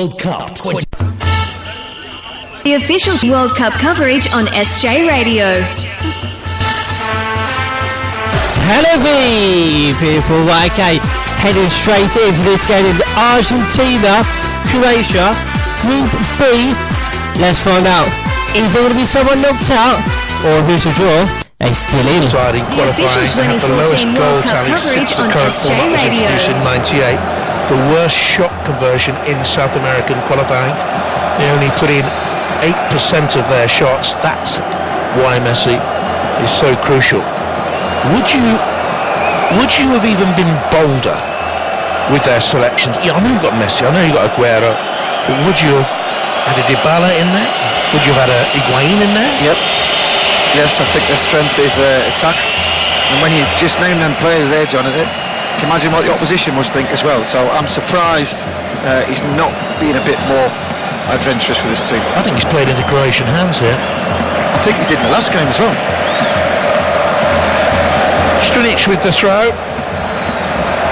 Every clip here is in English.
World Cup 20. The official World Cup coverage on SJ Radio. Tel Aviv, people. Okay, heading straight into this game in Argentina, Croatia, Group B. Let's find out. Is there going to be someone knocked out, or if it's a draw, they still in? Deciding qualifying to have the lowest goal tally since the current format was introduced in '98. The worst shot conversion in South American qualifying. They only put in 8% of their shots. That's why Messi is so crucial. Would you have even been bolder with their selections? Yeah, I know you've got Messi, I know you've got Aguero, but would you have had a Dybala in there? Would you have had a Higuain in there? Yep. Yes, I think their strength is attack. And when you just name them players there, Jonathan, you can imagine what the opposition must think as well. So I'm surprised he's not being a bit more adventurous with his team. I think he's played into Croatian hands here. I think he did in the last game as well. Strinic with the throw.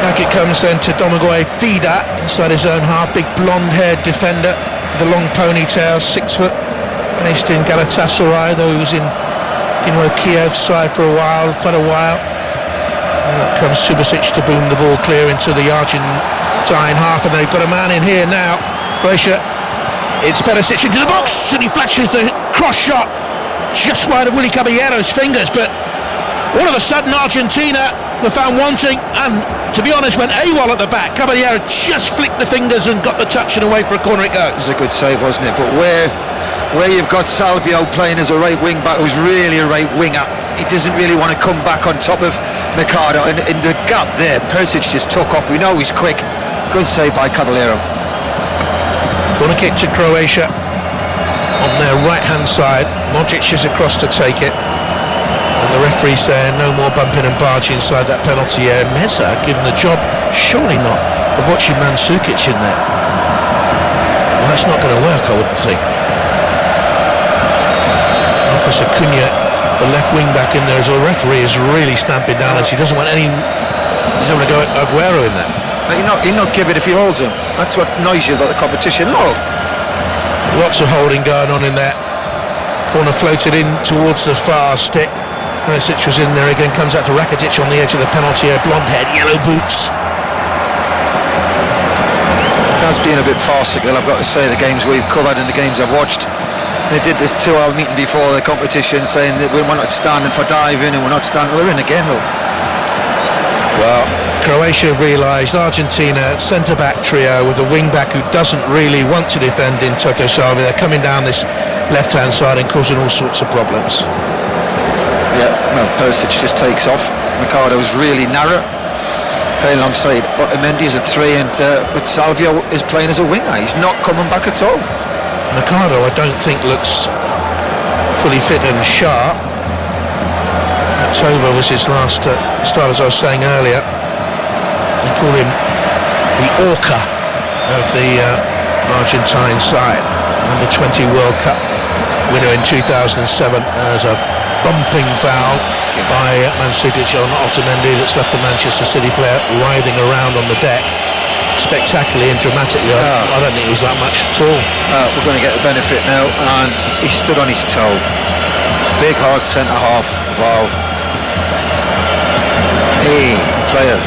Back it comes then to Domagoj Vida inside his own half. Big blonde-haired defender, the long ponytail, 6 foot, based in Galatasaray, though he was in Kiev's side for quite a while. And up comes Subasic to boom the ball clear into the Argentine half, and they've got a man in here now. Croatia, it's Perisic into the box, and he flashes the cross shot just wide of Willy Caballero's fingers, but all of a sudden Argentina were found wanting, and to be honest, went AWOL at the back. Caballero just flicked the fingers and got the touch, and away for a corner it goes. It was a good save, wasn't it? But where you've got Salvio playing as a right wing back, who's really a right winger, he doesn't really want to come back on top of Mercado, and in the gap there, Perisic just took off. We know he's quick. Good save by Caballero. Corner kick to Croatia on their right hand side. Modric is across to take it. And the referee saying no more bumping and barging inside that penalty area. Meza given the job, surely not, of watching Mandzukic in there. Well, that's not going to work, I wouldn't think. Marcos Acuna, the left wing back in there, as the referee is really stamping down as he doesn't want any. He's going to go at Aguero in there. He'll not give it if he holds him. That's what annoys you about the competition. No. Lots of holding going on in there. Corner floated in towards the far stick. Perisic was in there again, comes out to Rakitic on the edge of the penalty area, blonde head, yellow boots. It has been a bit farcical, I've got to say, the games we've covered and the games I've watched. They did this 2-hour meeting before the competition saying that we're not standing for diving and we're not standing, we're in again, look. Well, Croatia realised Argentina centre-back trio with a wing-back who doesn't really want to defend in Toto Salvi. They're coming down this left-hand side and causing all sorts of problems. Yeah, well, Perisic just takes off. Mercado's really narrow, playing alongside Otamendi as a 3, and but Salvio is playing as a winger. He's not coming back at all. Mercado, I don't think, looks fully fit and sharp. October was his last start, as I was saying earlier. They call him the Orca of the Argentine side. Under 20 World Cup winner in 2007 as a bumping foul by Mandzukic on Otamendi that's left the Manchester City player writhing around on the deck spectacularly and dramatically. I don't think it was that much at all. We're going to get the benefit now, and he stood on his toe. Big hard centre half. Wow. Hey, players.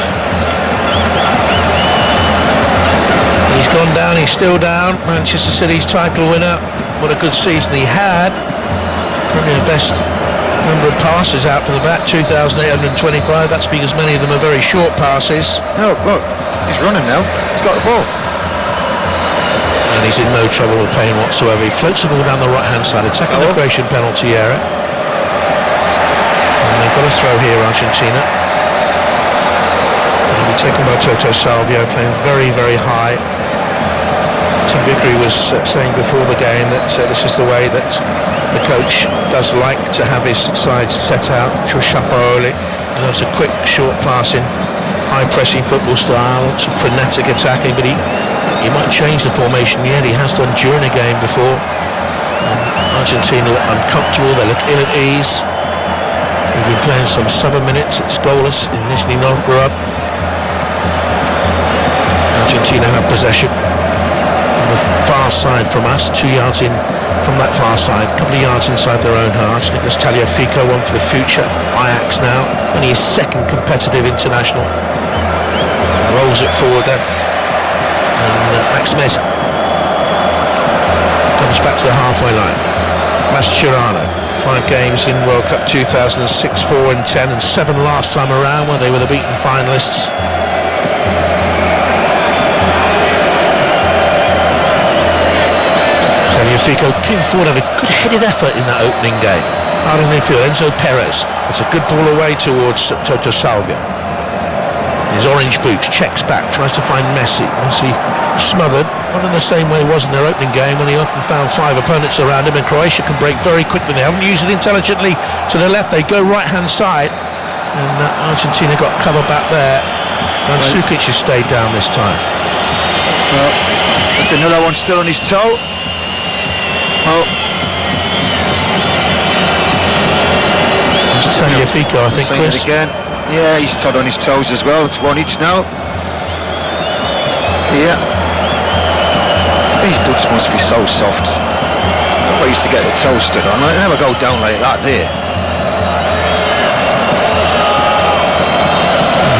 He's gone down, he's still down. Manchester City's title winner. What a good season he had. Probably the best number of passes out from the back, 2,825. That's because many of them are very short passes. No, look, he's running now. He's got the ball. And he's in no trouble with pain whatsoever. He floats the ball down the right-hand side, attacking the Croatian penalty area. And they've got a throw here, Argentina. It'll be taken by Toto Salvio, playing very, very high. Tim Vickery was saying before the game that this is the way that the coach does like to have his sides set out. Chushapaoli, and that's a quick, short passing, high-pressing football style, some frenetic attacking, but he might change the formation yet. He has done during a game before. Argentina look uncomfortable, they look ill at ease. We've been playing some summer minutes, it's goalless in Nizhny Novgorod. Argentina have possession. The far side from us, 2 yards in from that far side, a couple of yards inside their own half. Nicolas Tagliafico, one for the future. Ajax now, only his second competitive international. Rolls it forward then. And Max Meza comes back to the halfway line. Mascherano, 5 games in World Cup 2006, 4 and 10, and 7 last time around when they were the beaten finalists. Tagliafico came forward, had a good headed effort in that opening game. Out in midfield, Enzo Perez. It's a good ball away towards Toto Salvio. His orange boots, checks back, tries to find Messi. Messi smothered, not in the same way he was in their opening game when he often found 5 opponents around him, and Croatia can break very quickly. They haven't used it intelligently to the left, they go right-hand side, and Argentina got cover back there. Mandzukic has stayed down this time. Well, there's another one still on his toe. Oh. It's Tagliafico, I think, Chris. Again. Yeah, he's toed on his toes as well. It's 1 each now. Yeah. These boots must be so soft. I used to get the toes stood on. I never go down like that there.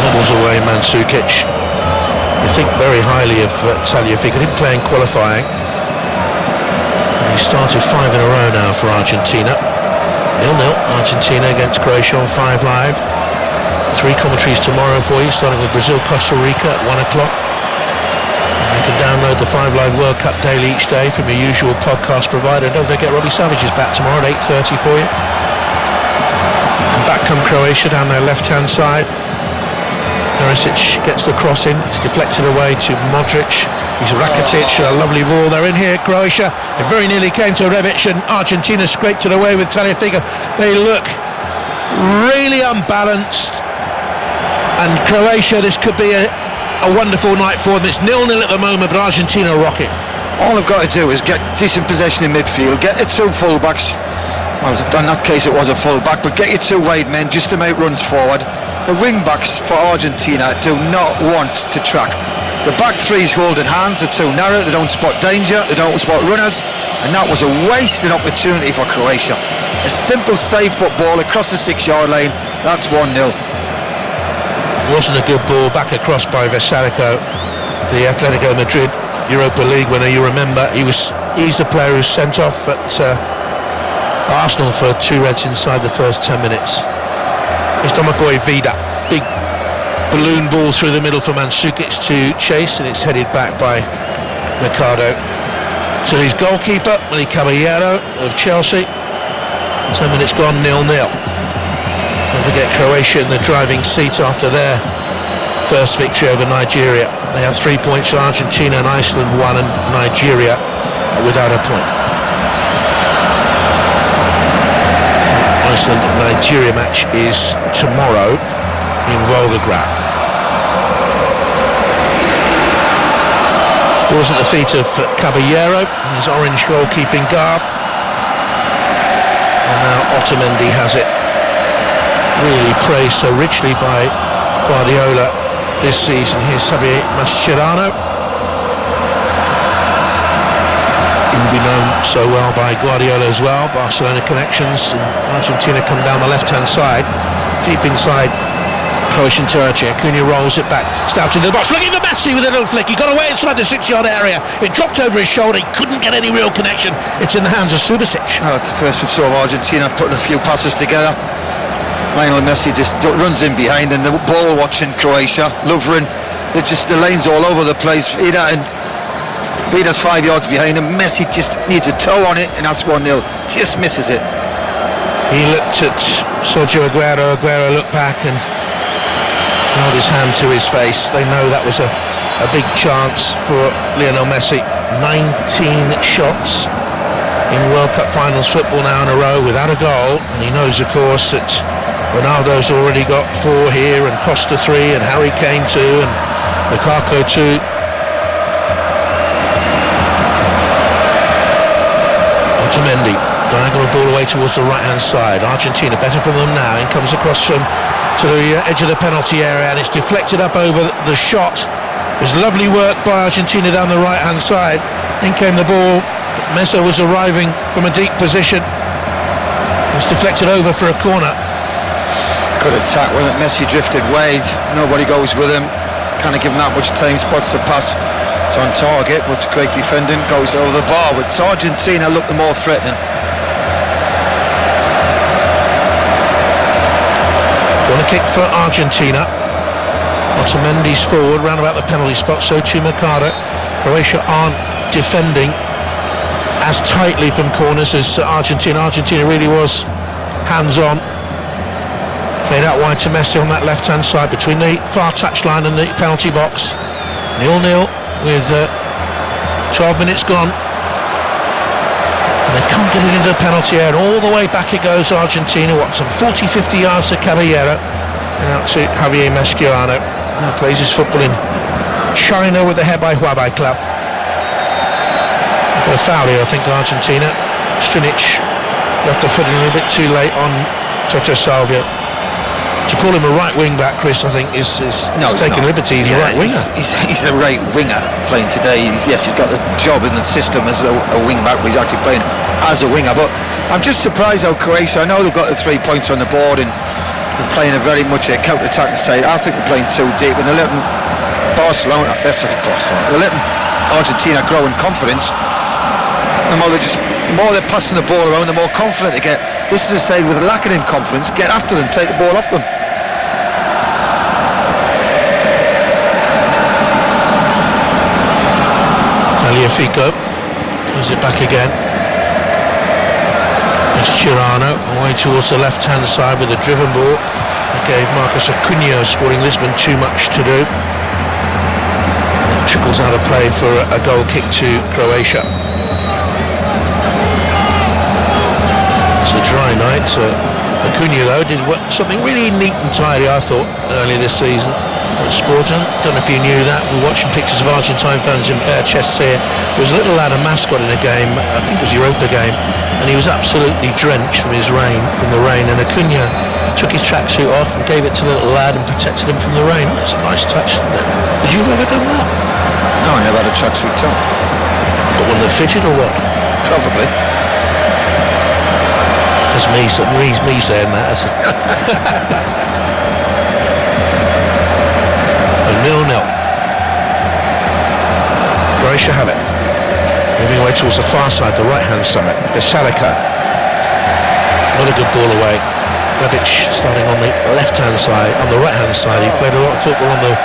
Wobbles away, Mandzukic. I think very highly of Tagliafico. Didn't play in qualifying. And he started 5 in a row now for Argentina. 0-0. Argentina against Croatia on 5 Live. 3 commentaries tomorrow for you, starting with Brazil, Costa Rica at 1 o'clock. You can download the 5 Live World Cup daily each day from your usual podcast provider. Don't forget Robbie Savage is back tomorrow at 8:30 for you. And back come Croatia down their left-hand side. Perisic gets the cross in, it's deflected away to Modric. He's Rakitic, a lovely ball. They're in here, Croatia. It very nearly came to Rebic, and Argentina scraped it away with Tagliafico. They look really unbalanced. And Croatia, this could be a wonderful night for them. It's 0-0 at the moment, but Argentina rocket. All they've got to do is get decent possession in midfield, get the 2 full-backs. Well, in that case it was a full-back, but get your 2 wide men just to make runs forward. The wing-backs for Argentina do not want to track. The back 3's holding hands, they're too narrow, they don't spot danger, they don't spot runners, and that was a wasted opportunity for Croatia. A simple, safe football across the 6-yard line, that's 1-0. Wasn't a good ball, back across by Vesalico, the Atletico Madrid Europa League winner. You remember he's the player who's sent off at Arsenal for 2 reds inside the first 10 minutes. It's Domagoj Vida, big balloon ball through the middle for Mandzukic to chase, and it's headed back by Mercado to his goalkeeper, Willy Caballero of Chelsea. 10 minutes gone, 0-0. Don't forget Croatia in the driving seat after their first victory over Nigeria. They have 3 points, Argentina and Iceland 1, and Nigeria without a point. Iceland-Nigeria match is tomorrow in Volgograd. Ball's at the feet of Caballero in his orange goalkeeping garb. And now Otamendi has it. Really praised so richly by Guardiola this season. Here's Javier Mascherano. He'll be known so well by Guardiola as well. Barcelona connections. And Argentina come down the left-hand side, deep inside Croatian territory. Acuna rolls it back, stout into the box, looking for Messi with a little flick. He got away inside the 6-yard area. It dropped over his shoulder. He couldn't get any real connection. It's in the hands of Subasic. Oh, it's the first we saw of Argentina putting a few passes together. Lionel Messi just runs in behind, and the ball watching Croatia, Lovren, the lane's all over the place. Vida's 5 yards behind him. Messi just needs a toe on it, and that's 1-0. Just misses it. He looked at Sergio Aguero. Aguero looked back and held his hand to his face. They know that was a big chance for Lionel Messi. 19 shots in World Cup finals football now in a row without a goal, and he knows, of course, that Ronaldo's already got 4 here, and Costa 3, and Harry Kane 2, and Lukaku 2. Otamendi, diagonal ball away towards the right-hand side. Argentina better from them now, and comes across to the edge of the penalty area, and it's deflected up over the shot It was lovely work by Argentina down the right-hand side. In came the ball. Mesa was arriving from a deep position. It was deflected over for a corner. Good attack, wasn't it? Messi drifted wide. Nobody goes with him. Can't give him that much time. Spots the pass. It's on target, but it's great defending. Goes over the bar. But it's Argentina looking more threatening. Corner kick for Argentina. Otamendi's forward, round about the penalty spot, so too Mercado. Croatia aren't defending as tightly from corners as Argentina. Argentina really was hands-on. Played out wide to Messi on that left-hand side between the far touchline and the penalty box. 0-0 with 12 minutes gone. And they can't get it into the penalty area. All the way back it goes, Argentina. What, some 40-50 yards to Caballero. And out to Javier Mascherano, who plays his football in China with the Hebei Huabai club. A foul here, I think, Argentina. Strinic left the foot in a little bit too late on Toto Salvio. To call him a right wing back, Chris, I think is taking liberty. He's a right winger. He's a right winger playing today. He's got the job in the system as a wing back, but he's actually playing as a winger. But I'm just surprised how Croatia, I know they've got the 3 points on the board and they're playing a very much a counter-attacking side. I think they're playing too deep and they're letting they're letting Argentina grow in confidence. The more they're passing the ball around, the more confident they get. This is a side with a lacking in confidence. Get after them, take the ball off them. Tagliafico gives it back again. Mascherano away towards the left-hand side with a driven ball. It gave Marcos Acuna, Sporting Lisbon, too much to do. It trickles out of play for a goal kick to Croatia. It's a dry night. Acuna, though, did something really neat and tidy, I thought, earlier this season. Sporting, don't know if you knew that. We're watching pictures of Argentine fans in bare chests here. There was a little lad, a mascot in a game, I think it was Europa game, and he was absolutely drenched from the rain, and Acuna took his tracksuit off and gave it to the little lad and protected him from the rain. It's a nice touch, isn't it? Did you ever do that? No, I never had a tracksuit top. But one that fitted or what? Probably. That's me saying that. 0-0. Croatia have it. Moving away towards the far side, the right-hand side. Besalika. Not a good ball away. Rebic starting on the left-hand side. On the right-hand side, he played a lot of football on the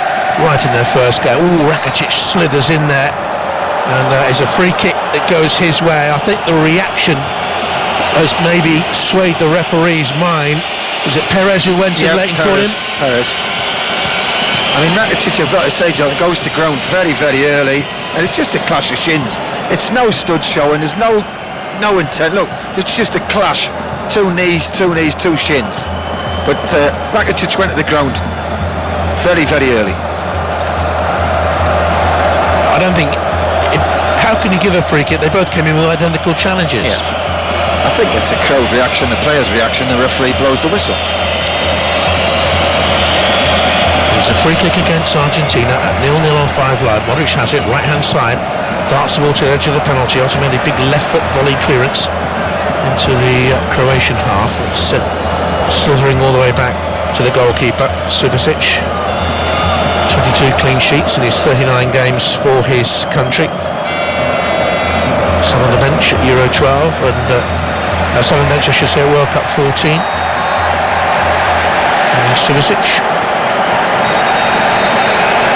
right in their first game. Ooh, Rakitic slithers in there. And it's a free kick that goes his way. I think the reaction has maybe swayed the referee's mind. Was it Perez who went in late and caught him? Perez. I mean, Rakitic, I've got to say, John, goes to ground very, very early, and it's just a clash of shins. It's no stud showing, there's no intent. Look, it's just a clash. Two knees, two shins. But Rakitic went to the ground very, very early. I don't think... how can you give a free kick? They both came in with identical challenges. Yeah. I think it's the crowd reaction, the players' reaction, the referee blows the whistle. It's a free kick against Argentina at 0-0 on 5 live. Modric has it, right-hand side. Darts the ball to the edge of the penalty. Ultimately, big left-foot volley clearance into the Croatian half. It's slithering all the way back to the goalkeeper, Subasic. 22 clean sheets in his 39 games for his country. Son on the bench at Euro 12 and son on the bench, I should say, at World Cup 14. And Subasic.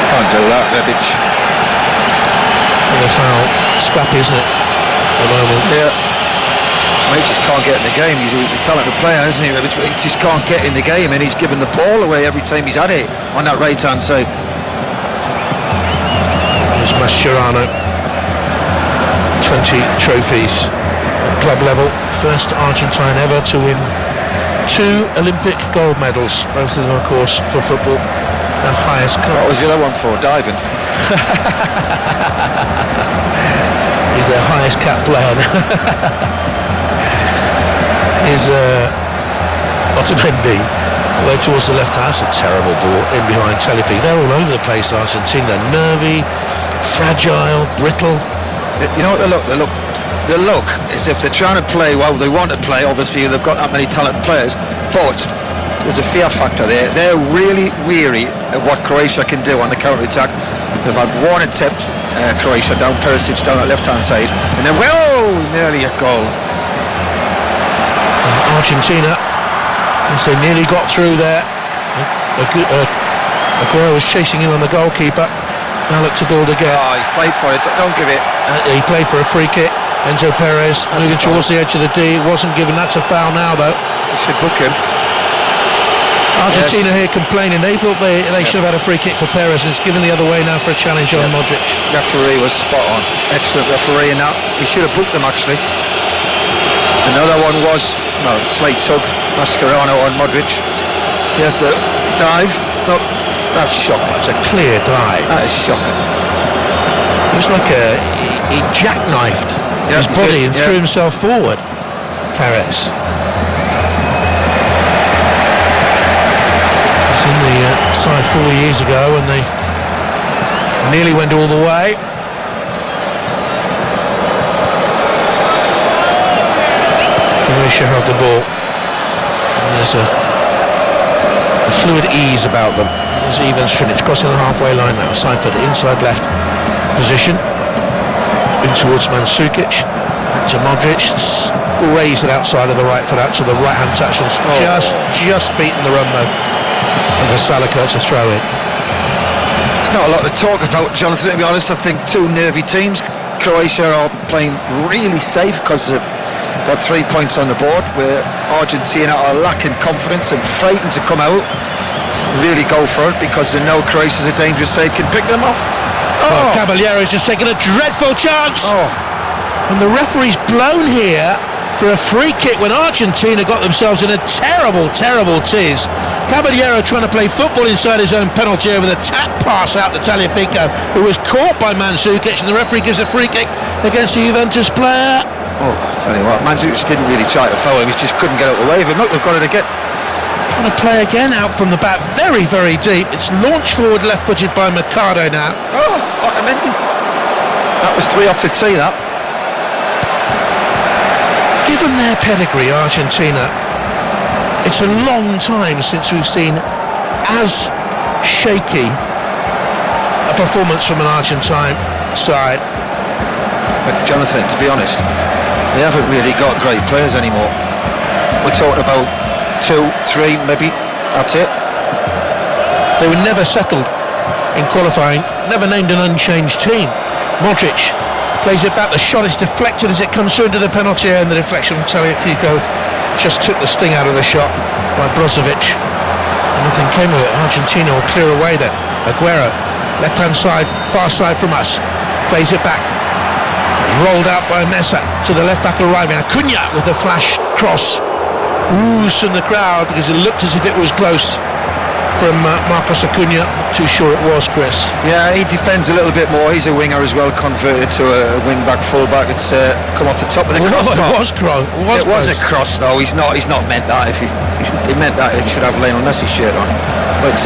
Can't do that, Rebic. A foul, scrappy, isn't it? At the moment. Yeah. He just can't get in the game. He's a talented player, isn't he, Rebic? But he just can't get in the game, and he's given the ball away every time he's had it on that right-hand side. There's Mascherano. 20 trophies at club level. First Argentine ever to win 2 Olympic gold medals, both of them, of course, for football. The highest club. What was the other one for? Diving. He's their highest cap player. Is Otamendi. Way towards the left. That's a terrible ball in behind Telepi. They're all over the place, Argentina. Nervy, fragile, brittle. You know what they look as if they're trying to play well, they want to play. Obviously they've got that many talented players, but there's a fear factor there. They're really weary of what Croatia can do on the counter-attack. They've had one attempt, Croatia down, Perisic down that left-hand side, and then, whoa, nearly a goal. Argentina, as they nearly got through there, Aguero was chasing in on the goalkeeper. Now look to build again. Oh, he played for it, don't give it. He played for a free kick. Enzo Perez moving towards the edge of the D. It wasn't given. That's a foul now, though. You should book him. Argentina here complaining. They thought they should have had a free kick for Perez, and it's given the other way now for a challenge on Modric. Referee was spot on. Excellent referee in that. He should have booked them, actually. Another one was, slight tug, Mascherano on Modric. Here's the dive. No, that's shocking. It's a clear dive. That is shocking. It was like he jackknifed his body and threw himself forward. Perez. He's in the side 4 years ago when they nearly went all the way. Croatia held the ball. And there's a fluid ease about them. There's Ivan Strinic crossing the halfway line now. Side foot inside left position. In towards Mandzukic. Back to Modric. Raised it outside of the right foot out to the right hand touch. And just beaten the run though. And the Salako to throw in. It's not a lot to talk about, Jonathan, to be honest. I think two nervy teams. Croatia are playing really safe because they've got 3 points on the board, where Argentina are lacking confidence and frightened to come out, really go for it, because they know Croatia's a dangerous side, can pick them off. Well, Caballero's just taken a dreadful chance. And the referee's blown here for a free kick when Argentina got themselves in a terrible, terrible tiz. Caballero trying to play football inside his own penalty area with a tap pass out to Tagliafico, who was caught by Mandzukic, and the referee gives a free kick against the Juventus player. I'll tell you what, Mandzukic didn't really try to foul him, he just couldn't get out of the way of him. Look, they've got it again. Trying to play again out from the back, very, very deep. It's launched forward left-footed by Mercado now. Otamendi. That was 3 off the tee, that. Given their pedigree, Argentina, it's a long time since we've seen as shaky a performance from an Argentine side. But Jonathan, to be honest, they haven't really got great players anymore. We're talking about 2, 3, maybe, that's it. They were never settled in qualifying, never named an unchanged team. Modric plays it back, the shot is deflected as it comes through into the penalty area, and the deflection from Tagliafico just took the sting out of the shot by Brozovic. And nothing came of it. Argentina will clear away then. Aguero, left-hand side, far side from us, plays it back. Rolled out by Mesa to the left back arriving. Acuna with the flash cross. Woos from the crowd because it looked as if it was close from Marcos Acuna. Not too sure it was, Chris. Yeah, he defends a little bit more. He's a winger as well, converted to a wing-back, full-back. It's come off the top of the cross. It was a cross, though. He's not meant that. If he meant that, he should have Lionel Messi's shirt on. But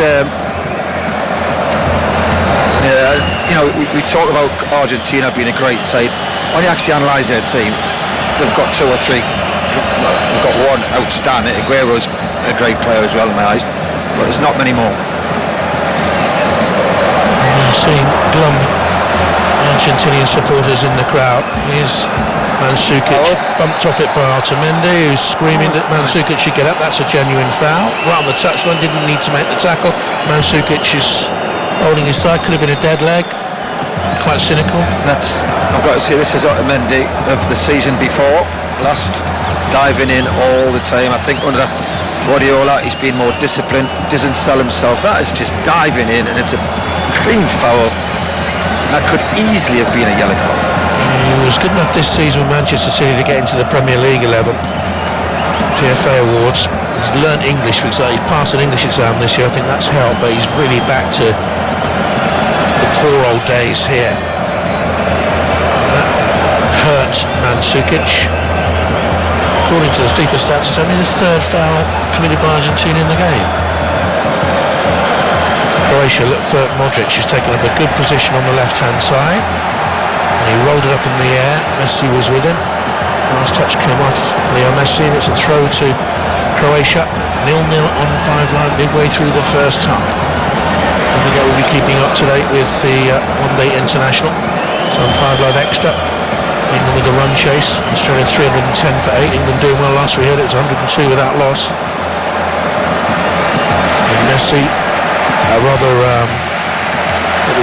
we talk about Argentina being a great side. When you actually analyse their team, they've got 2 or 3. They've got one outstanding. Aguero's a great player as well in my eyes, but there's not many more. I'm seeing glum Argentinian supporters in the crowd. Here's Mandzukic, bumped off it by Otamendi, who's screaming that Mandzukic should get up. That's a genuine foul. Right on the touchline, didn't need to make the tackle. Mandzukic is holding his side, could have been a dead leg. Quite cynical. I've got to say, this is Otamendi of the season before, last, diving in all the time. I think under Guardiola he's been more disciplined, doesn't sell himself. That is just diving in, and it's a clean foul. That could easily have been a yellow card. He was good enough this season with Manchester City to get into the Premier League 11 GFA Awards. He's learnt English, for example. He passed an English exam this year. I think that's helped, but he's really back to the poor old days here. That hurt Mandzukic. According to the FIFA stats, it's only the 3rd foul committed by Argentina in the game. Croatia look for Modric, who's taken up a good position on the left-hand side. And he rolled it up in the air. Messi was with him. Last touch came off Leo Messi, and it's a throw to Croatia. 0-0 on 5-line midway through the first half. We'll be keeping up to date with the one-day international. So on 5-line extra. England with the run chase. Australia 310 for 8. England doing well last we heard it was 102 without loss. And Messi,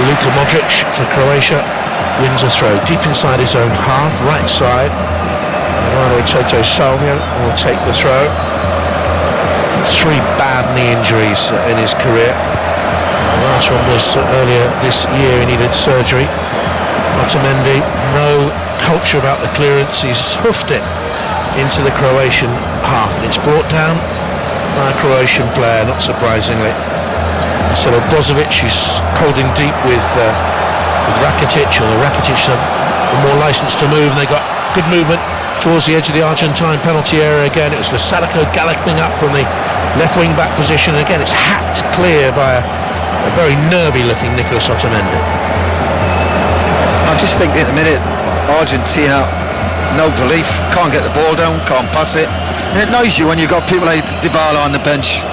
Luka Modric for Croatia wins a throw deep inside his own half, right side. Toto Salvio will take the throw. 3 bad knee injuries in his career. The last one was earlier this year. He needed surgery. Otamendi, no culture about the clearance. He's hoofed it into the Croatian half, and it's brought down by a Croatian player, not surprisingly. So Brozovic is holding deep with Rakitic, or Rakitic have more license to move, and they got good movement towards the edge of the Argentine penalty area again. It was Vasalico galloping up from the left wing back position, and again it's hacked clear by a very nervy looking Nicolas Otamendi. I just think at the minute Argentina, no belief, can't get the ball down, can't pass it, and it annoys you when you've got people like Dybala on the bench,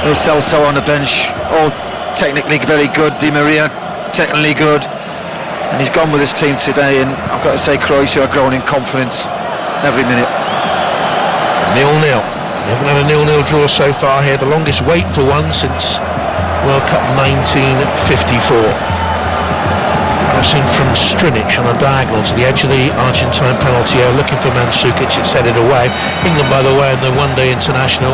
Lo Celso on the bench, all technically very good, Di Maria technically good, and he's gone with his team today, and I've got to say Croatia are growing in confidence every minute. 0-0. We haven't had a 0-0 draw so far here, the longest wait for one since World Cup 1954. Passing from Strinic on a diagonal to the edge of the Argentine penalty area, looking for Mandzukic. It's headed away. England, by the way, in the one-day international,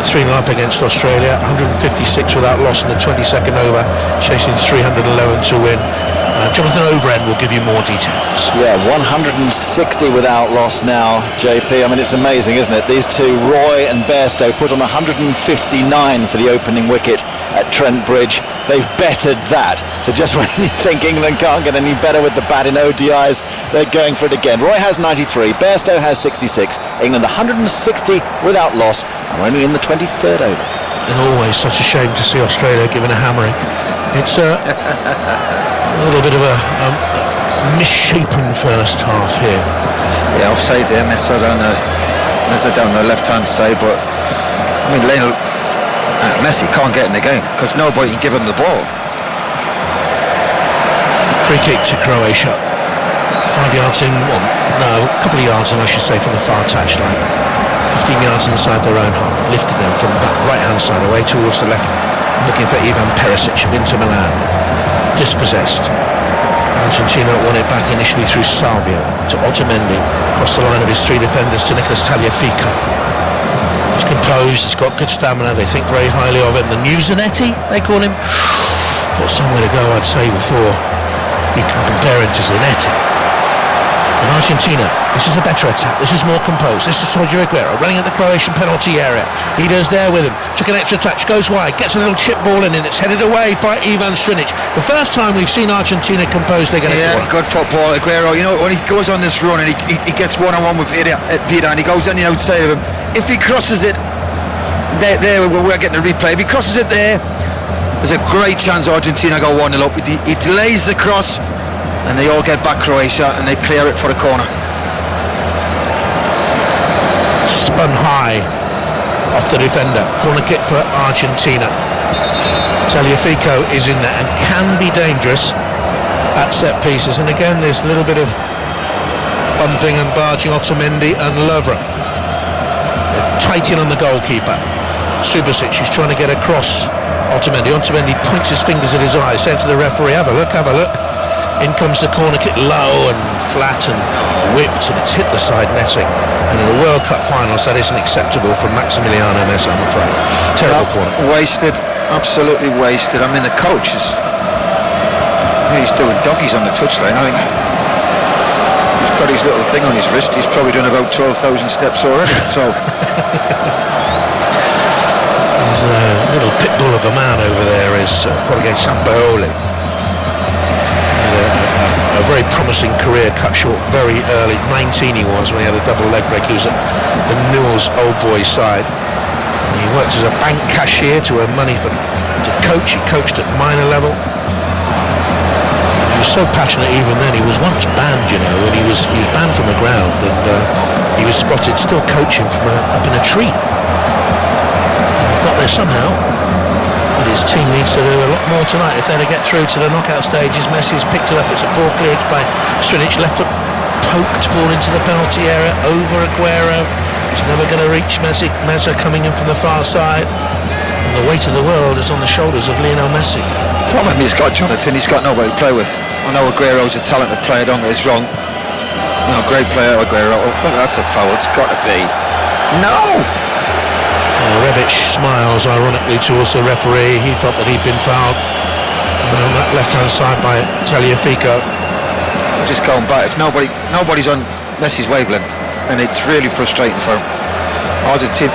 3-0 up against Australia, 156 without loss in the 22nd over, chasing 311 to win. Jonathan Overend will give you more details. Yeah, 160 without loss now, JP. I mean, it's amazing, isn't it? These two, Roy and Bairstow, put on 159 for the opening wicket at Trent Bridge. They've bettered that. So just when you think England can't get any better with the bat in ODIs, they're going for it again. Roy has 93, Bairstow has 66. England 160 without loss, and we're only in the 23rd over. And always such a shame to see Australia given a hammering. It's a little bit of a misshapen first half here. Yeah, offside there, Messi down the left-hand side, but I mean, Messi can't get in the game because nobody can give him the ball. Free kick to Croatia. 5 yards in, well, no, a couple of yards in, I should say, from the far touchline. 15 yards inside their own half. Lifted them from the right-hand side away towards the left, looking for Ivan Perisic of Inter Milan. Dispossessed. Argentina won it back initially through Salvio to Otamendi, across the line of his 3 defenders to Nicolas Tagliafico. He's composed, he's got good stamina, they think very highly of him. The new Zanetti, they call him. Got somewhere to go, I'd say, before you can compare him to Zanetti. In Argentina, this is a better attack, this is more composed. This is Sergio Aguero running at the Croatian penalty area. He's there with him, took an extra touch, goes wide, gets a little chip ball in, and it's headed away by Ivan Strinic. The first time we've seen Argentina composed, they're going to score. Good football, Aguero. You know, when he goes on this run and he gets one-on-one with Vida and he goes on the outside of him, if he crosses it there we're getting a replay, if he crosses it there's a great chance Argentina go 1-0 up. He delays the cross, and they all get back Croatia and they clear it for the corner. Spun high off the defender. Corner kick for Argentina. Tagliafico is in there and can be dangerous at set pieces. And again, there's a little bit of bumping and barging. Otamendi and Lovren. They're tight in on the goalkeeper. Subasic is trying to get across Otamendi. Otamendi points his fingers at his eyes, saying to the referee, have a look, have a look. In comes the corner kick, low and flat and whipped, and it's hit the side netting. And in the World Cup finals, that isn't acceptable from Maximiliano Messi, I'm afraid. Terrible corner. Wasted, absolutely wasted. I mean, the coach is... he's doing doggies on the touchline. I think he's got his little thing on his wrist. He's probably done about 12,000 steps already. So there's a little pit bull of a man over there, is Jorge Sampaoli. A very promising career cut short very early. 19 he was when he had a double leg break. He was at the Newell's old boys side. He worked as a bank cashier to earn money for to coach. He coached at minor level. He was so passionate even then. He was once banned, you know, and he was banned from the ground, and he was spotted still coaching from up in a tree. Got there somehow, but his team needs to do a lot more tonight if they're to get through to the knockout stages. Messi's picked it up. It's a poor clearance by Strinic. Left foot poked ball into the penalty area over Aguero. He's never going to reach Messi. Meza coming in from the far side. And the weight of the world is on the shoulders of Lionel Messi. The problem he's got, Jonathan, he's got nobody to play with. I know Aguero's a talented player, don't get us wrong. No, great player, Aguero. Oh, look, that's a foul. It's got to be. No! Rebic smiles ironically towards the referee. He thought that he'd been fouled on that left-hand side by Tagliafico. Just going back, if nobody's on Messi's wavelength, and it's really frustrating for Argentina.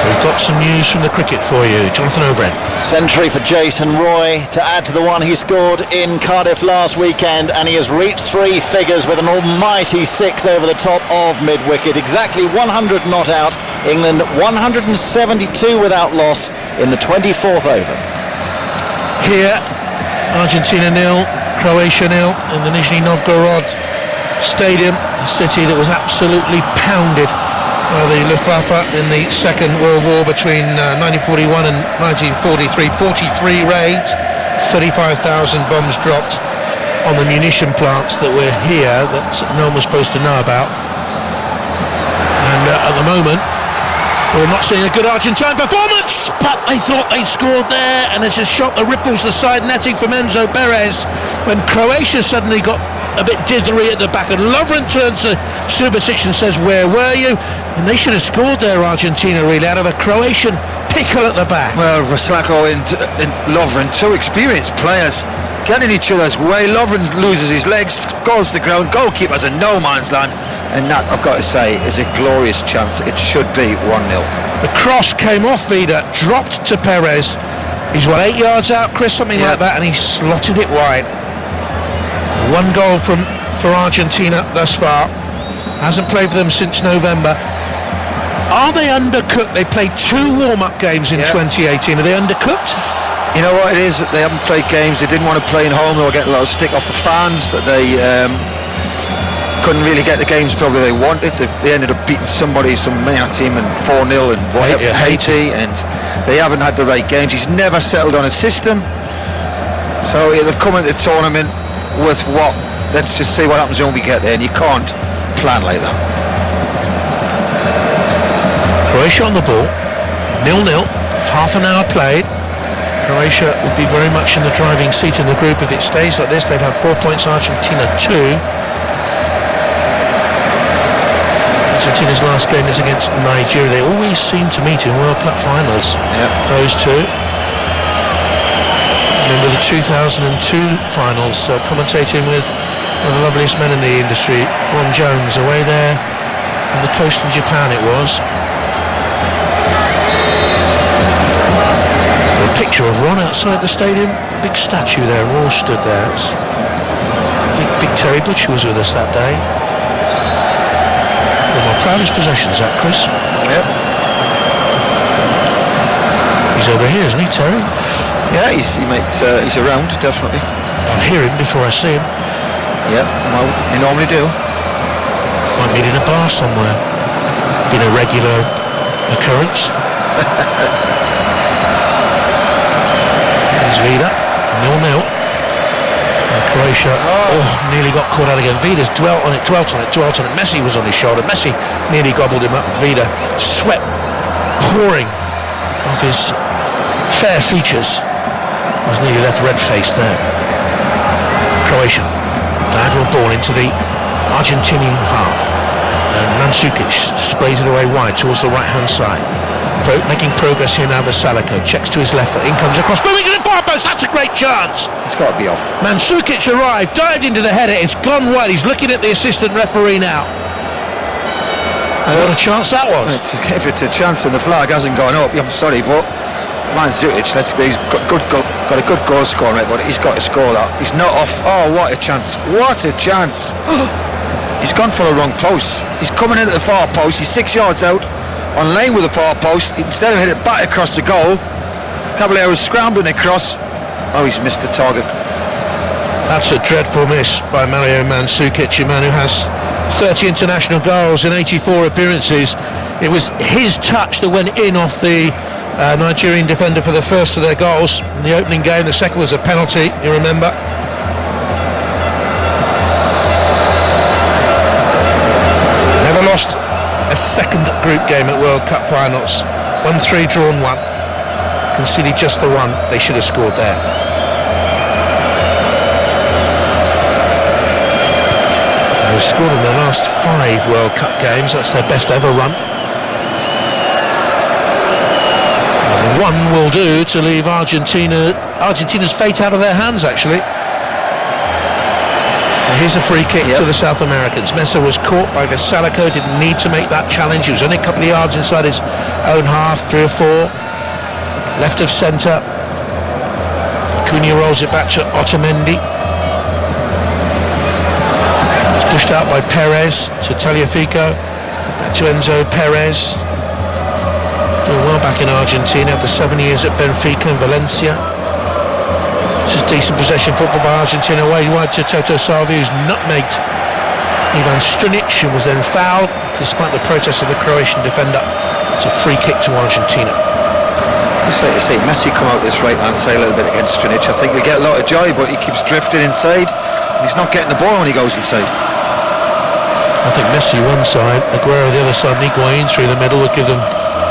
We've got some news from the cricket for you. Jonathan O'Brien. Century for Jason Roy to add to the one he scored in Cardiff last weekend, and he has reached three figures with an almighty 6 over the top of mid-wicket. Exactly 100 not out. England 172 without loss in the 24th over. Here, Argentina 0, Croatia 0 in the Nizhny Novgorod Stadium, a city that was absolutely pounded by the Luftwaffe in the Second World War between 1941 and 1943. 43 raids, 35,000 bombs dropped on the munition plants that were here that no one was supposed to know about. And at the moment, we're not seeing a good Argentine performance, but they thought they scored there, and there's a shot that ripples the side netting from Enzo Perez when Croatia suddenly got a bit dithery at the back, and Lovren turns to Subasic and says, where were you? And they should have scored there, Argentina, really, out of a Croatian pickle at the back. Well, Rosako and Lovren, two experienced players, getting each other's way. Lovren loses his legs, goes to the ground, goalkeeper's in no man's land, and that, I've got to say, is a glorious chance. It should be 1-0. The cross came off Vida, dropped to Perez. He's 8 yards out, Chris, something like that, and he slotted it wide. One goal for Argentina thus far. Hasn't played for them since November. Are they undercooked? They played 2 warm-up games in 2018. Are they undercooked? You know what it is? They haven't played games. They didn't want to play in home. They were getting a lot of stick off the fans. That they couldn't really get the games probably they wanted. They ended up beating somebody, some Maya team, and 4-0 and Haiti, and they haven't had the right games. He's never settled on a system. So they've come into the tournament with what? Let's just see what happens when we get there, and you can't plan like that. Croatia on the ball, 0-0, half an hour played. Croatia would be very much in the driving seat in the group. If it stays like this, they'd have 4 points, Argentina 2. Argentina's last game is against Nigeria. They always seem to meet in World Cup finals, those two. Remember the 2002 finals, commentating with one of the loveliest men in the industry, Ron Jones, away there on the coast in Japan it was. A picture of Ron outside the stadium, big statue there, Raw stood there. Big Terry Butcher was with us that day. One of my proudest possessions, that, Chris. Yep. He's over here, isn't he, Terry? Yeah, he's around, definitely. I'll hear him before I see him. Yeah, well, you normally do. Might meet in a bar somewhere. Been a regular occurrence. There's Vida, 0-0. And Croatia, nearly got caught out again. Vida's dwelt on it. Messi was on his shoulder. Messi nearly gobbled him up. Vida, sweat pouring off his fair features. Was nearly left red-faced there. Croatian, diagonal ball into the Argentinian half. And Mandzukic sprays it away wide towards the right-hand side. Making progress here now, Vasalico checks to his left foot, in comes across, moving to the far post, that's a great chance! It's got to be off. Mandzukic arrived, dived into the header, it's gone wide, he's looking at the assistant referee now. What a chance that was. If it's a chance and the flag hasn't gone up, I'm sorry, but Mandzukic, he's got a good goal scoring record, he's got to score that. He's not off. Oh, what a chance. What a chance. He's gone for the wrong post. He's coming into the far post, he's 6 yards out. on lane with the far post. Instead of hitting it back across the goal, Caballero was scrambling across. Oh, he's missed the target. That's a dreadful miss by Mario Mandzukic, a man who has 30 international goals in 84 appearances. It was his touch that went in off the Nigerian defender for the first of their goals in the opening game. The second was a penalty, you remember. Never lost a second group game at World Cup finals. 1-3, drawn 1. Conceded just the one. They should have scored there. They've scored in their last 5 World Cup games. That's their best ever run. And one will do to leave Argentina's fate out of their hands, actually. And here's a free kick to the South Americans. Mesa was caught by Gasalico, didn't need to make that challenge. He was only a couple of yards inside his own half, 3 or 4. Left of centre. Cunha rolls it back to Otamendi. Pushed out by Perez to Tagliafico, back to Enzo Perez. Doing well back in Argentina after 7 years at Benfica and Valencia. This is decent possession football by Argentina. Away wide to Toto Salvio, who's nutmegged Ivan Strinic and was then fouled despite the protest of the Croatian defender. It's a free kick to Argentina. Just like to see Messi come out this right hand side a little bit against Strinic. I think we get a lot of joy, but he keeps drifting inside. He's not getting the ball when he goes inside. I think Messi one side, Aguero the other side, and Higuain through the middle would give them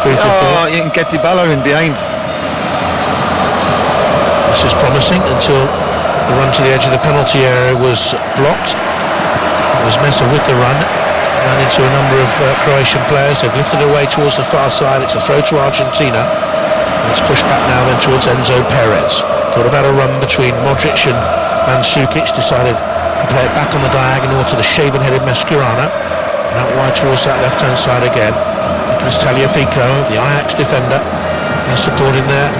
3 to 4. You can get Dybala in behind. This is promising until the run to the edge of the penalty area was blocked. It was Mesa with the run, ran into a number of Croatian players. They've lifted it away towards the far side. It's a throw to Argentina. And it's pushed back now then towards Enzo Perez. Thought about a run between Modric and Mandzukic. Decided to play it back on the diagonal to the shaven-headed Mascherano. And out wide towards that left-hand side again. Nicolas Tagliafico, the Ajax defender, and supporting there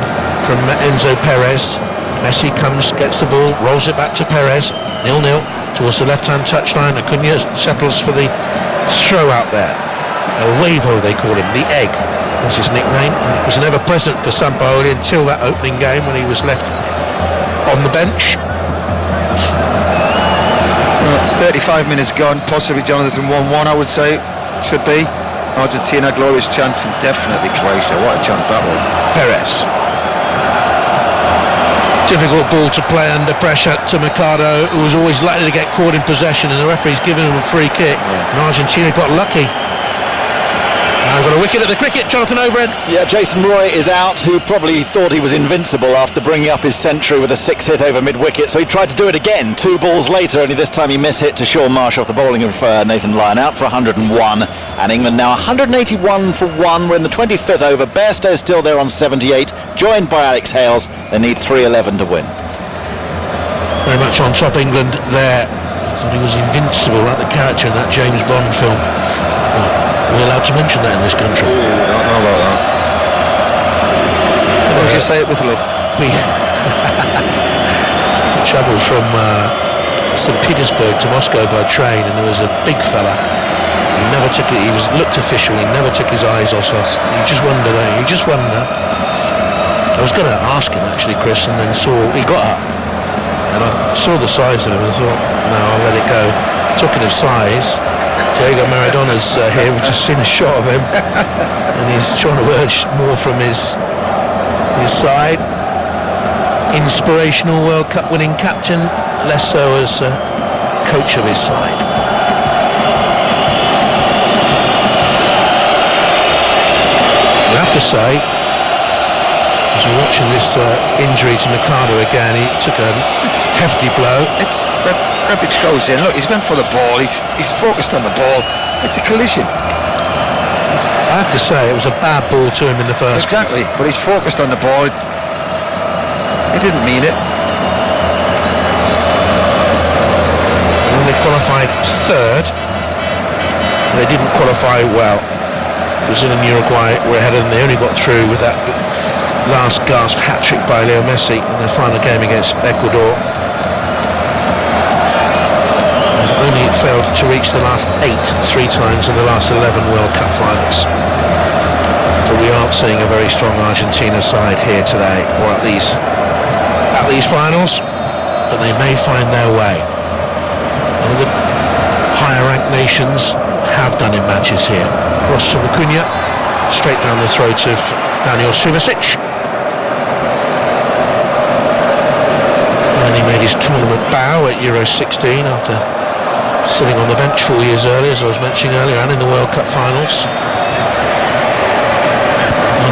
from Enzo Perez. Messi comes, gets the ball, rolls it back to Perez. 0-0 towards the left-hand touchline. Acuna settles for the throw out there. El Huevo, they call him, the egg. That's his nickname. It was never present for Sampaoli until that opening game when he was left on the bench. Well, it's 35 minutes gone, possibly Jonathan 1-1 I would say, should be. Argentina, glorious chance, and definitely Croatia. What a chance that was. Perez. Difficult ball to play under pressure to Mercado, who was always likely to get caught in possession, and the referee's given him a free kick. And Argentina got lucky. Now got a wicket at the cricket, Jonathan Overend. Yeah, Jason Roy is out, who probably thought he was invincible after bringing up his century with a 6 hit over mid-wicket, so he tried to do it again 2 balls later, only this time he mishit to Sean Marsh off the bowling of Nathan Lyon, out for 101, and England now 181 for 1. We're in the 25th over. Bairstow's still there on 78, joined by Alex Hales. They need 311 to win. Very much on top England there. Thought he was invincible, like the character in that James Bond film. Are we allowed to mention that in this country? I don't know about that. Why don't you say it with love? We travelled from St. Petersburg to Moscow by train, and there was a big fella. He never took it. He looked official. He never took his eyes off us. You just wonder, don't you? You just wonder. I was going to ask him actually, Chris, and then he got up, and I saw the size of him and thought, no, I'll let it go. Talking of size, Diego Maradona's here. We've just seen a shot of him, and he's trying to urge more from his side. Inspirational World Cup winning captain, less so as coach of his side. I have to say, as we're watching this injury to Mercado again, he took a hefty blow. It's Rebic goes in. Look, he's went for the ball. He's focused on the ball. It's a collision. I have to say, it was a bad ball to him in the first. Exactly, but he's focused on the ball. He didn't mean it. When they qualified third, they didn't qualify well. Brazil and Uruguay were ahead, and they only got through with that last gasp hat-trick by Leo Messi in the final game against Ecuador. They've only failed to reach the last 8 3 times in the last 11 World Cup finals. but we aren't seeing a very strong Argentina side here today, or at these finals, but they may find their way. One of the higher ranked nations have done in matches here. Cross from Acuna, straight down the throat of Daniel Subasic. And he made his tournament bow at Euro 16 after sitting on the bench 4 years earlier, as I was mentioning earlier, and in the World Cup finals.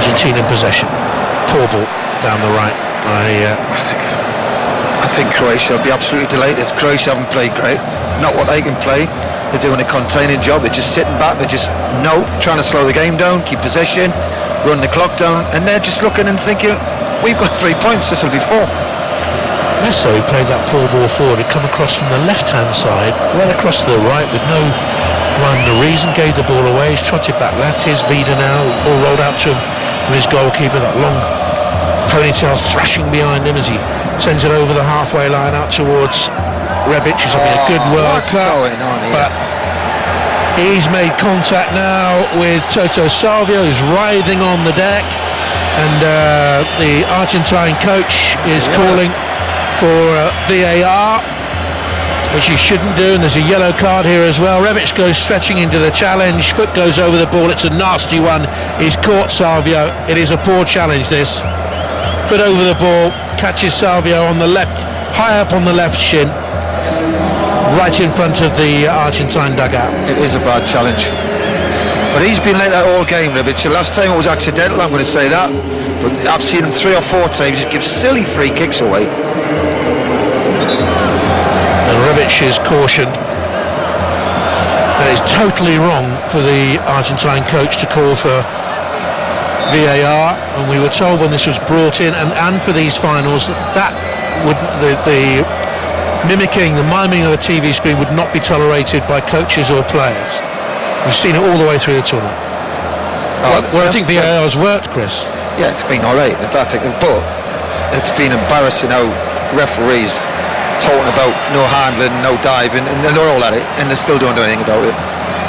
Argentina in possession. Poor ball down the right. I think Croatia will be absolutely delighted. Croatia haven't played great. Not what they can play. They're doing a containing job. They're just sitting back. They're just trying to slow the game down, keep possession, run the clock down, and they're just looking and thinking, we've got 3 points. This will be 4. Meso, who played that full ball forward, had come across from the left-hand side, right across to the right with no rhyme or reason, gave the ball away. He's trotted back left. Here's Vida now. Ball rolled out to him from his goalkeeper. That long ponytail thrashing behind him as he sends it over the halfway line out towards Rebic, who's having a good World Cup. But he's made contact now with Toto Salvio, who's writhing on the deck, and the Argentine coach is calling for VAR, which he shouldn't do, and there's a yellow card here as well. Rebic goes stretching into the challenge, foot goes over the ball, it's a nasty one. He's caught Salvio. It is a poor challenge, this. Foot over the ball, catches Salvio on the left, high up on the left shin, right in front of the Argentine dugout. It is a bad challenge. But he's been like that all game, Rebic. The last time it was accidental, I'm going to say that. But I've seen him 3 or 4 times just give silly free kicks away. And Rebic is cautioned that it's totally wrong for the Argentine coach to call for VAR, and we were told when this was brought in, and for these finals, that would the mimicking, the miming of a TV screen would not be tolerated by coaches or players. We've seen it all the way through the tournament. Well, I think VAR has worked, Chris. Yeah, it's been alright, but it's been embarrassing how referees talking about no handling, no diving, and they're all at it, and they still don't do anything about it.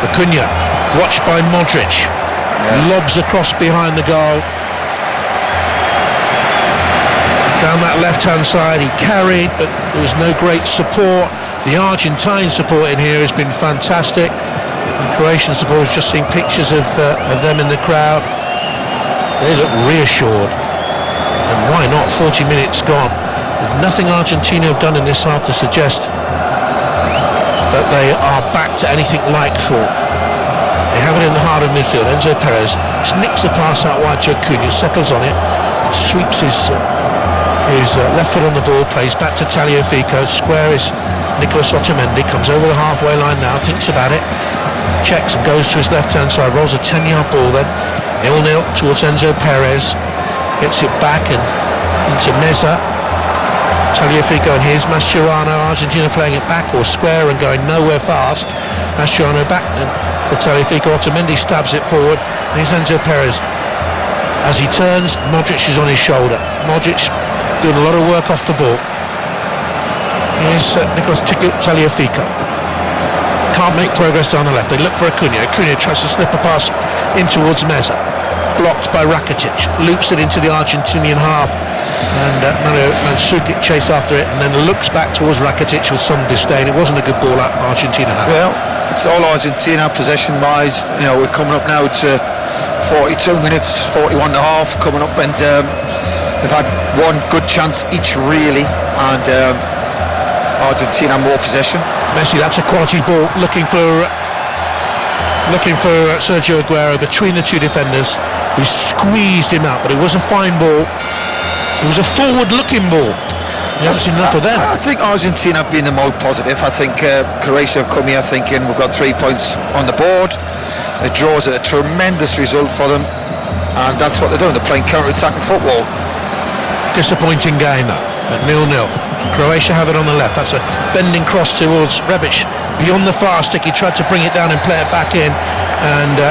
Acuna, watched by Modric. Lobs across behind the goal. Down that left-hand side, he carried, but there was no great support. The Argentine support in here has been fantastic. The Croatian support, just seeing pictures of them in the crowd. They look reassured. And why not? 40 minutes gone. There's nothing Argentina have done in this half to suggest that they are back to anything like form. They have it in the heart of midfield. Enzo Perez snicks a pass out wide to Acuna, settles on it, sweeps his left foot on the ball, plays back to Tagliafico. Square is Nicolas Otamendi, comes over the halfway line now, thinks about it, checks and goes to his left-hand side, rolls a 10-yard ball then, 0-0 towards Enzo Perez, gets it back and into Meza. Tagliafico, and here's Mascherano. Argentina playing it back or square and going nowhere fast. Mascherano back to Tagliafico. Otamendi stabs it forward, and here's Enzo Perez. As he turns, Modric is on his shoulder. Modric doing a lot of work off the ball. Here's Nicolas Tagliafico. Can't make progress down the left. They look for Acuna. Acuna tries to slip a pass in towards Meza. Blocked by Rakitic. Loops it into the Argentinian half. And Mandzukic chased after it, and then looks back towards Rakitic with some disdain. It wasn't a good ball that Argentina had. Well, it's all Argentina possession-wise. You know, we're coming up now to 42 minutes, 41 and a half coming up, and they've had one good chance each, really, and Argentina more possession. Messi, that's a quality ball, looking for Sergio Aguero between the two defenders, who squeezed him out, but it was a fine ball. It was a forward-looking ball. You haven't seen enough of them. I think Argentina have been the most positive. I think Croatia have come here thinking we've got 3 points on the board. The draws are a tremendous result for them, and that's what they're doing. They're playing counter-attacking football. Disappointing game at 0-0. Croatia have it on the left. That's a bending cross towards Rebic beyond the far stick. He tried to bring it down and play it back in, and the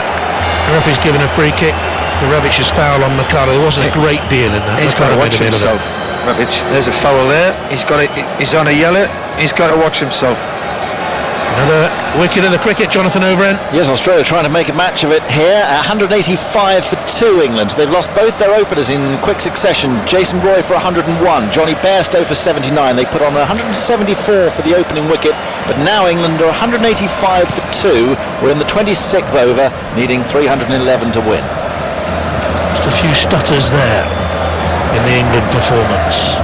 referee's given a free kick. The Rebic's foul on Mercado. There wasn't a great deal in that. He's got to watch himself. Rebic, there's a foul there. He's got it. He's on a yellow. He's got to watch himself. Another wicket in the cricket, Jonathan Overend. Yes, Australia trying to make a match of it here. 185 for 2 England. They've lost both their openers in quick succession. Jason Roy for 101, Johnny Bairstow for 79. They put on 174 for the opening wicket, but now England are 185 for 2. We're in the 26th over, needing 311 to win. Just a few stutters there in the England performance.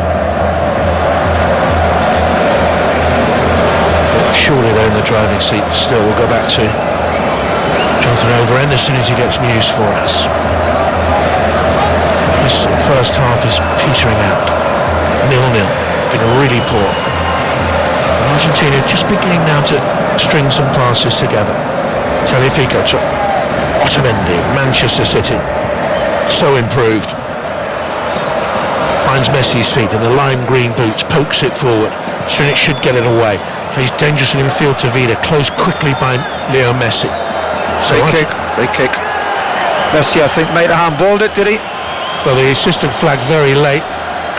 Surely they're in the driving seat still. We'll go back to Jonathan Overend as soon as he gets news for us. This first half is petering out. 0-0. Been really poor. Argentina just beginning now to string some passes together. Tagliafico to Otamendi, Manchester City. So improved. Finds Messi's feet and the lime green boots, pokes it forward. Soon it should get it away. He's dangerously in field to Vida, closed quickly by Leo Messi. So They kick. Messi, I think, might have handballed it, did he? Well, the assistant flagged very late.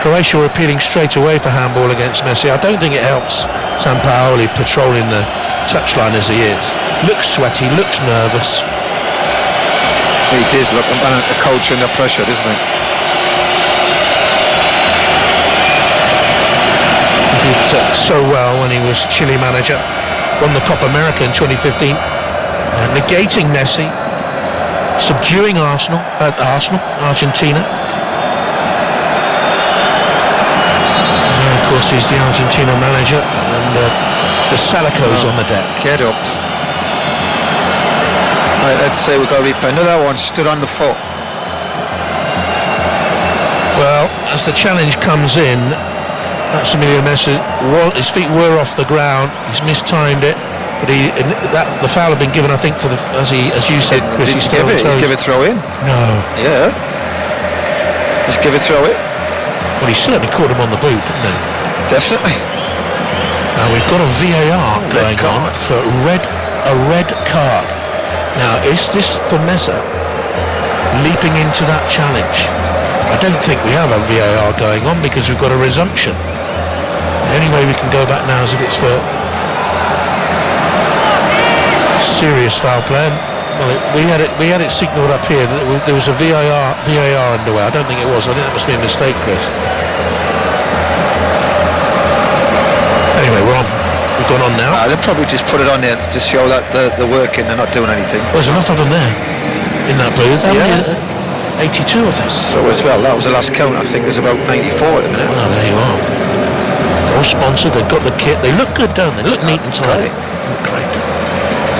Croatia were appealing straight away for handball against Messi. I don't think it helps Sampaoli patrolling the touchline as he is. Looks sweaty, looks nervous. He does look under the coach under pressure, doesn't he? Did so well when he was Chile manager, won the Copa America in 2015, negating Messi, subduing Argentina. And of course he's the Argentina manager, and the Salaco's on the deck. Get up. Right, let's say we've got to replay. Another one stood on the foot. Well, as the challenge comes in, Maximiliano Messi, his feet were off the ground. He's mistimed it, but the foul had been given, I think, for the as you said, Chris. He's give it throw in. No. Yeah. Just give it throw it. Well, he certainly caught him on the boot, didn't he? Definitely. Now we've got a VAR going on for a red card. Now, is this for Mesa leaping into that challenge? I don't think we have a VAR going on because we've got a resumption. The only way we can go back now is if it's for serious foul play. Well, we had it signalled up here that there was a VAR underway. I don't think it was. I think that must be a mistake, Chris. Anyway, we've gone on now. They'll probably just put it on there to show that they're working. They're not doing anything. Well, there's enough of them there in that booth. Yeah. 82 of them. So as well, that was the last count. I think there's about 94 at the minute. Well, there you are. All sponsored, they've got the kit. They look good, don't they? They look neat and tidy. Great.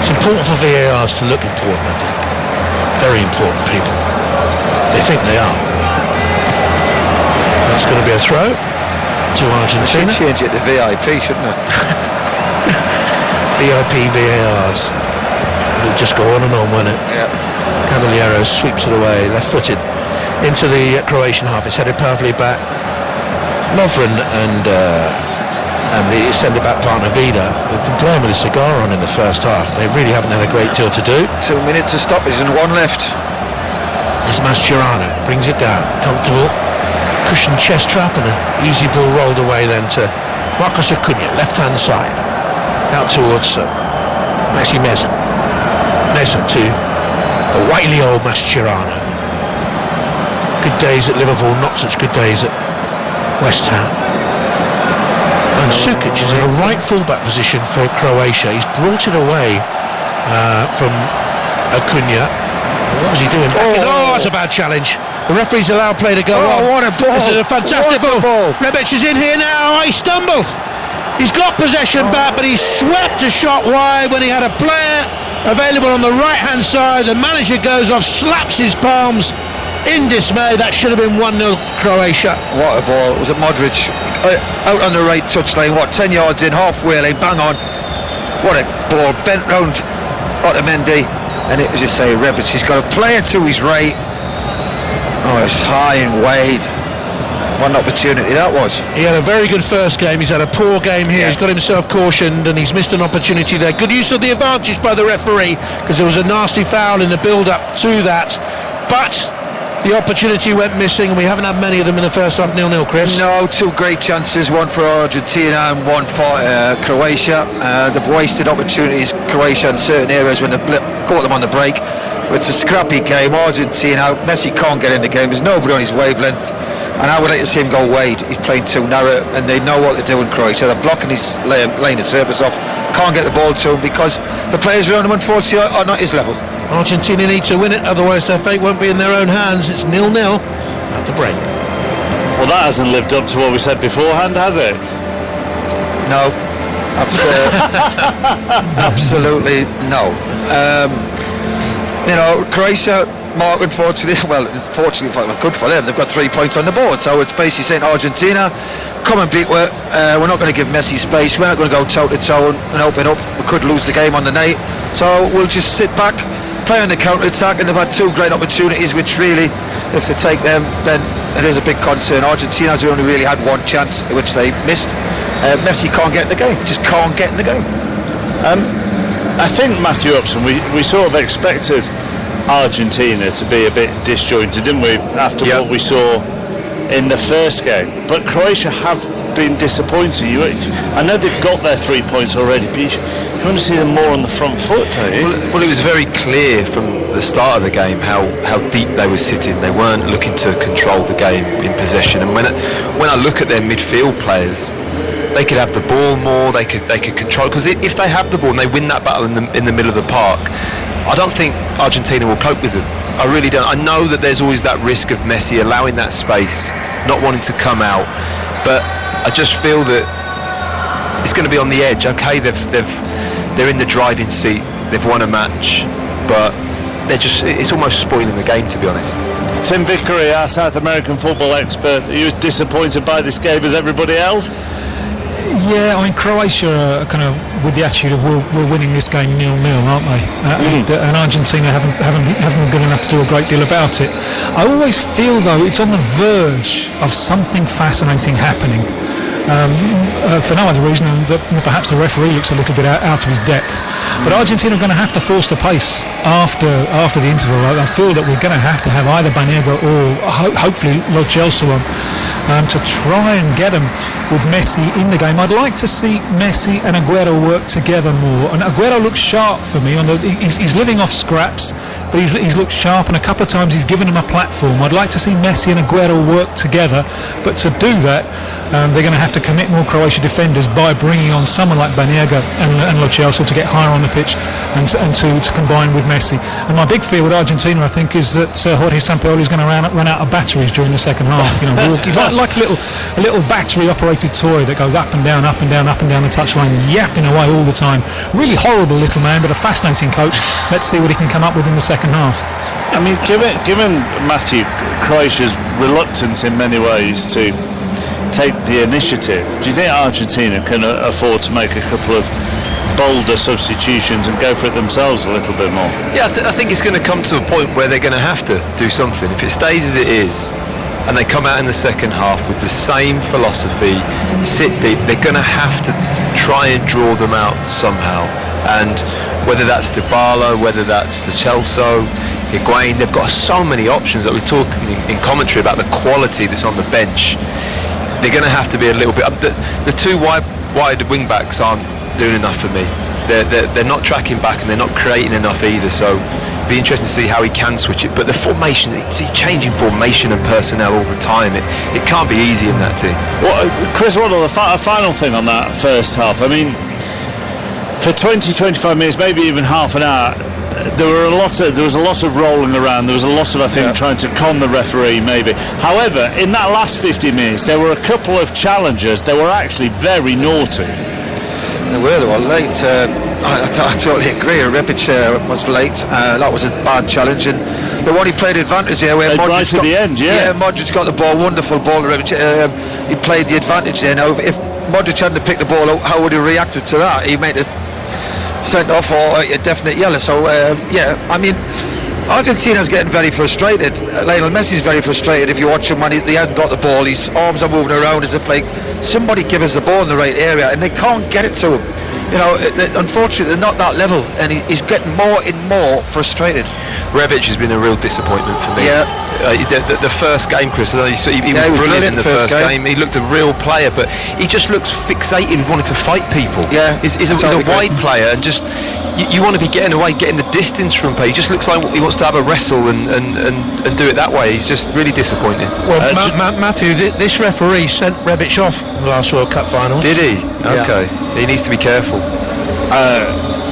It's important for VARs to look important, I think. Very important, people. They think they are. That's going to be a throw to Argentina. Should change it to VIP, shouldn't it? VIP VARs. It'll just go on and on, won't it? Yeah. Caballero sweeps it away, left-footed into the Croatian half. It's headed powerfully back. Lovren and the centre-back partner Vida have been playing with a cigar on in the first half. They really haven't had a great deal to do. 2 minutes of stoppage and one left. It's Mascherano, brings it down, comfortable, cushioned chest trap, and an easy ball rolled away then to Marcos Acuna, left-hand side, out towards Maxi Meza. Meza to the wily old Mascherano. Good days at Liverpool, not such good days at West Ham. And Sukic is in a right fullback position for Croatia. He's brought it away from Acuna. What was he doing? Oh, that's a bad challenge. The referee's allowed play to go on. What a ball. This is a fantastic ball. Rebic is in here now. Oh, he stumbled. He's got possession back, but he swept a shot wide when he had a player available on the right-hand side. The manager goes off, slaps his palms in dismay. That should have been 1-0 Croatia. What a ball. Was it Modric out on the right touchline, 10 yards in, halfway lane, bang on. What a ball, bent round Otamendi, and it was just say Rebic, he's got a player to his right. Oh, it's high and wide. What an opportunity that was. He had a very good first game. He's had a poor game here. Yeah. He's got himself cautioned and he's missed an opportunity there. Good use of the advantage by the referee, because there was a nasty foul in the build-up to that. But The opportunity went missing, and we haven't had many of them in the first half. 0-0, Chris. No, two great chances, one for Argentina and one for Croatia. They've wasted opportunities, Croatia, in certain areas when they've caught them on the break. But it's a scrappy game. Argentina, Messi can't get in the game. There's nobody on his wavelength, and I would like to see him go wide. He's playing too narrow, and they know what they're doing, Croatia. They're blocking his laying the surface off. Can't get the ball to him because the players around him, unfortunately, are not his level. Argentina need to win it, otherwise their fate won't be in their own hands. It's 0-0 at the break. Well, that hasn't lived up to what we said beforehand, has it? No. Absolutely no. Croatia, Mark, unfortunately, good for them, they've got 3 points on the board, so it's basically saying Argentina, come and beat, we're not going to give Messi space, we're not going to go toe to toe and open up, we could lose the game on the night, so we'll just sit back, play on the counter-attack, and they've had 2 great opportunities, which really, if they take them, then it is a big concern. Argentina's only really had 1 chance, which they missed. Messi can't get in the game, just can't get in the game. I think, Matthew Upson, we sort of expected Argentina to be a bit disjointed, didn't we, after what we saw in the first game? But Croatia have been disappointing. I know they've got their 3 points already, but you want to see them more on the front foot, don't you? Well, it was very clear from the start of the game how deep they were sitting. They weren't looking to control the game in possession. And when I look at their midfield players, they could have the ball more. They could control, because if they have the ball and they win that battle in the middle of the park, I don't think Argentina will cope with them. I really don't. I know that there's always that risk of Messi allowing that space, not wanting to come out, but I just feel that it's going to be on the edge. Okay, they're in the driving seat. They've won a match, but it's almost spoiling the game, to be honest. Tim Vickery, our South American football expert, are you as disappointed by this game as everybody else? Yeah, I mean, Croatia are kind of with the attitude of we're winning this game 0-0, aren't they? And Argentina haven't been good enough to do a great deal about it. I always feel, though, it's on the verge of something fascinating happening. For no other reason than that perhaps the referee looks a little bit out of his depth. But Argentina are going to have to force the pace after the interval. I feel that we're going to have either Banega or hopefully Lo Celso to try and get them with Messi in the game. I'd like to see Messi and Aguero work together more. And Aguero looks sharp for me. He's living off scraps, but he's looked sharp, and a couple of times he's given him a platform. I'd like to see Messi and Aguero work together, but to do that, they're going to have to commit more Croatian defenders by bringing on someone like Banega and Lo Celso to get higher on the pitch and to combine with Messi. And my big fear with Argentina, I think, is that Jorge Sampaoli is going to run out of batteries during the second half. Like a little battery-operated toy that goes up and down the touchline, yapping away all the time. Really horrible little man, but a fascinating coach. Let's see what he can come up with in the second half. I mean, given Matthew, Croatia's reluctance in many ways to take the initiative, do you think Argentina can afford to make a couple of bolder substitutions and go for it themselves a little bit more? Yeah, I think it's going to come to a point where they're going to have to do something. If it stays as it is, and they come out in the second half with the same philosophy, sit deep, they're going to have to try and draw them out somehow. And whether that's Dybala, whether that's Lo Celso, Higuain, they've got so many options that we're talking in commentary about the quality that's on the bench. They're going to have to be a little bit. The 2 wide wing backs aren't doing enough for me. They're not tracking back, and they're not creating enough either. So it'll be interesting to see how he can switch it. But the formation, it's changing formation and personnel all the time. It can't be easy in that team. Well, Chris Waddle, a final thing on that first half. I mean, for 20-25 minutes, maybe even half an hour, there was a lot of rolling around. There was a lot of, I think, trying to con the referee maybe. However, in that last 50 minutes, there were a couple of challengers that were actually very naughty. They were late. I totally agree. Rebic was late. That was a bad challenge, and the one he played advantage there, where right to the end, Modric got the ball, wonderful ball to Rebic. He played the advantage there. Now, if Modric hadn't picked the ball out, how would he reacted to that? He made it sent off or a definite yellow. So I mean, Argentina's getting very frustrated. Lionel Messi's very frustrated. If you watch him when he hasn't got the ball, his arms are moving around as if like somebody give us the ball in the right area, and they can't get it to him. Unfortunately, they're not that level, and he's getting more and more frustrated. Rebic has been a real disappointment for me. Yeah. The first game, Chris, he was brilliant in the first game. He looked a real player, but he just looks fixated, wanted to fight people. Yeah, he's a wide player, and just you want to be getting away, getting the distance from play. He just looks like he wants to have a wrestle and do it that way. He's just really disappointing. Well, Matthew, this referee sent Rebic off the last World Cup final. Did he? Okay. He needs to be careful.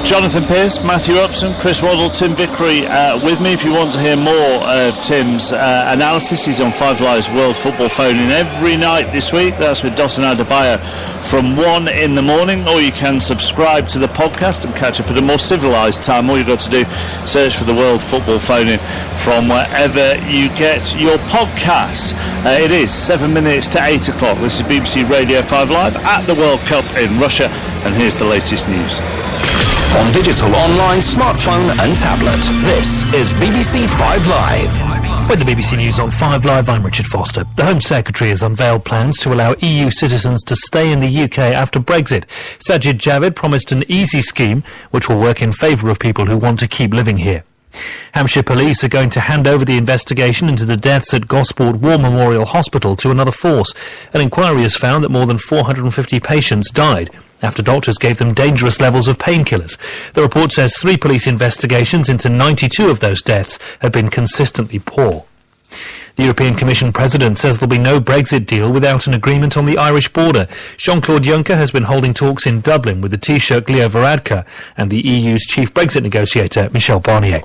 Jonathan Pearce, Matthew Upson, Chris Waddle, Tim Vickery with me. If you want to hear more of Tim's analysis, he's on 5 Live's World Football Phone-In every night this week. That's with Dotun Adebayo from 1 in the morning, or you can subscribe to the podcast and catch up at a more civilised time. All you've got to do, search for the World Football Phone-In from wherever you get your podcasts. It is 7 minutes to 8 o'clock. This is BBC Radio 5 Live at the World Cup in Russia, and here's the latest news. On digital, online, smartphone and tablet, this is BBC 5 Live. With the BBC News on 5 Live, I'm Richard Foster. The Home Secretary has unveiled plans to allow EU citizens to stay in the UK after Brexit. Sajid Javid promised an easy scheme which will work in favour of people who want to keep living here. Hampshire police are going to hand over the investigation into the deaths at Gosport War Memorial Hospital to another force. An inquiry has found that more than 450 patients died after doctors gave them dangerous levels of painkillers. The report says 3 police investigations into 92 of those deaths have been consistently poor. The European Commission President says there'll be no Brexit deal without an agreement on the Irish border. Jean-Claude Juncker has been holding talks in Dublin with the Taoiseach Leo Varadkar and the EU's chief Brexit negotiator Michel Barnier.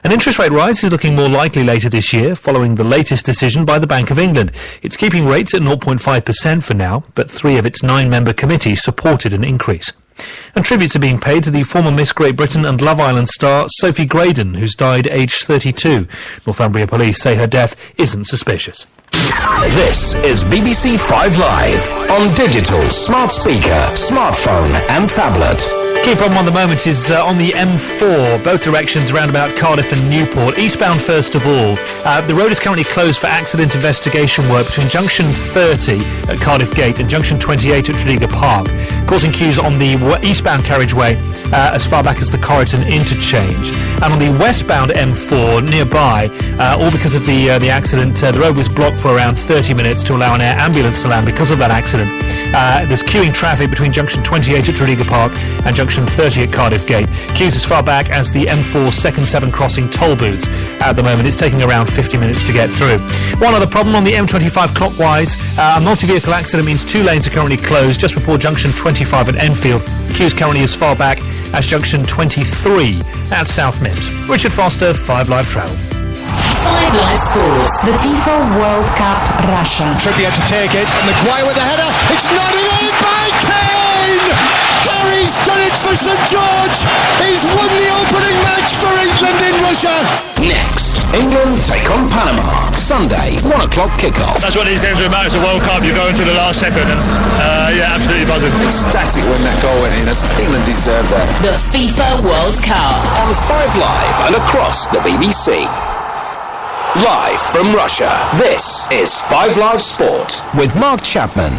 An interest rate rise is looking more likely later this year, following the latest decision by the Bank of England. It's keeping rates at 0.5% for now, but 3 of its 9-member committees supported an increase. And tributes are being paid to the former Miss Great Britain and Love Island star Sophie Graydon, who's died aged 32. Northumbria police say her death isn't suspicious. This is BBC 5 Live on digital, smart speaker, smartphone and tablet. Key problem at the moment is on the M4, both directions around about Cardiff and Newport. Eastbound first of all. The road is currently closed for accident investigation work between junction 30 at Cardiff Gate and junction 28 at Tredegar Park, causing queues on the eastbound carriageway as far back as the Corriton interchange. And on the westbound M4 nearby, all because of the accident, the road was blocked for around 30 minutes to allow an air ambulance to land because of that accident. There's queuing traffic between junction 28 at Tredegar Park and junction 30 at Cardiff Gate. Queues as far back as the M4 second 7 crossing toll booths. At the moment, it's taking around 50 minutes to get through. One other problem on the M25 clockwise, a multi-vehicle accident means 2 lanes are currently closed just before junction 25 at Enfield. Queues currently as far back as junction 23 at South Mims. Richard Foster, 5 Live Travel. 5 Live Sports. The FIFA World Cup Russia. Trippier to take it. Maguire with the header. It's not in by Kane! Harry's done it for St George. He's won the opening match for England in Russia. Next, England take on Panama. Sunday, 1 o'clock kickoff. That's what these games are about. It's a World Cup. You go into the last second and yeah, absolutely buzzing. Ecstatic when that goal went in. England deserved that. The FIFA World Cup. On 5 Live and across the BBC. Live from Russia, this is 5 Live Sport with Mark Chapman.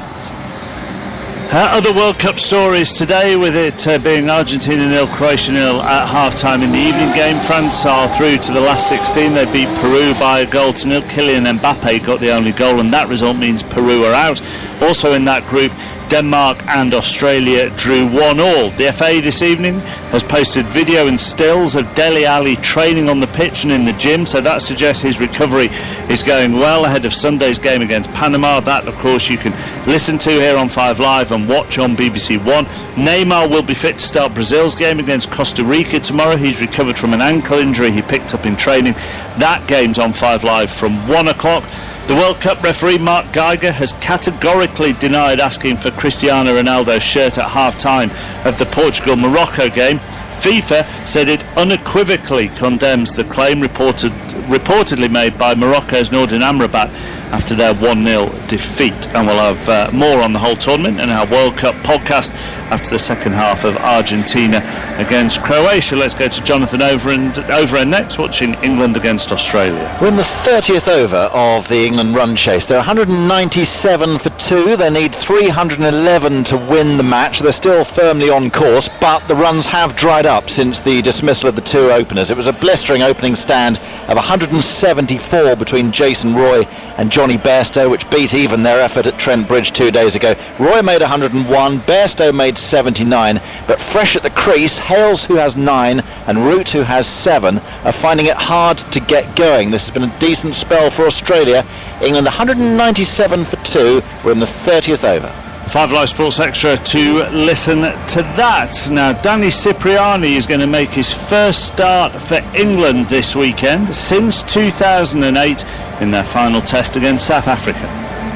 Other World Cup stories today, with it being Argentina 0, Croatia 0 at half-time in the evening game. France are through to the last 16. They beat Peru by a goal to 0. Kylian Mbappe got the only goal, and that result means Peru are out. Also in that group, Denmark and Australia drew 1-1. The FA this evening has posted video and stills of Dele Alli training on the pitch and in the gym, so that suggests his recovery is going well ahead of Sunday's game against Panama. That, of course, you can listen to here on 5 Live and watch on BBC One. Neymar will be fit to start Brazil's game against Costa Rica tomorrow. He's recovered from an ankle injury he picked up in training. That game's on 5 Live from 1 o'clock. The World Cup referee Mark Geiger has categorically denied asking for Cristiano Ronaldo's shirt at half-time of the Portugal-Morocco game. FIFA said it unequivocally condemns the claim reportedly made by Morocco's Nordin Amrabat after their 1-0 defeat. And we'll have more on the whole tournament in our World Cup podcast after the second half of Argentina against Croatia. Let's go to Jonathan over next, watching England against Australia. We're in the 30th over of the England run chase. They're 197 for 2. They need 311 to win the match. They're still firmly on course, but the runs have dried up since the dismissal of the two openers. It was a blistering opening stand of 174 between Jason Roy and Johnny Bairstow, which beat even their effort at Trent Bridge 2 days ago. Roy made 101, Bairstow made 79, but fresh at the crease, Hales, who has 9, and Root, who has 7, are finding it hard to get going. This has been a decent spell for Australia. England 197 for 2. We're in the 30th over. 5 Live Sports Extra to listen to that. Now, Danny Cipriani is going to make his first start for England this weekend since 2008 in their final test against South Africa.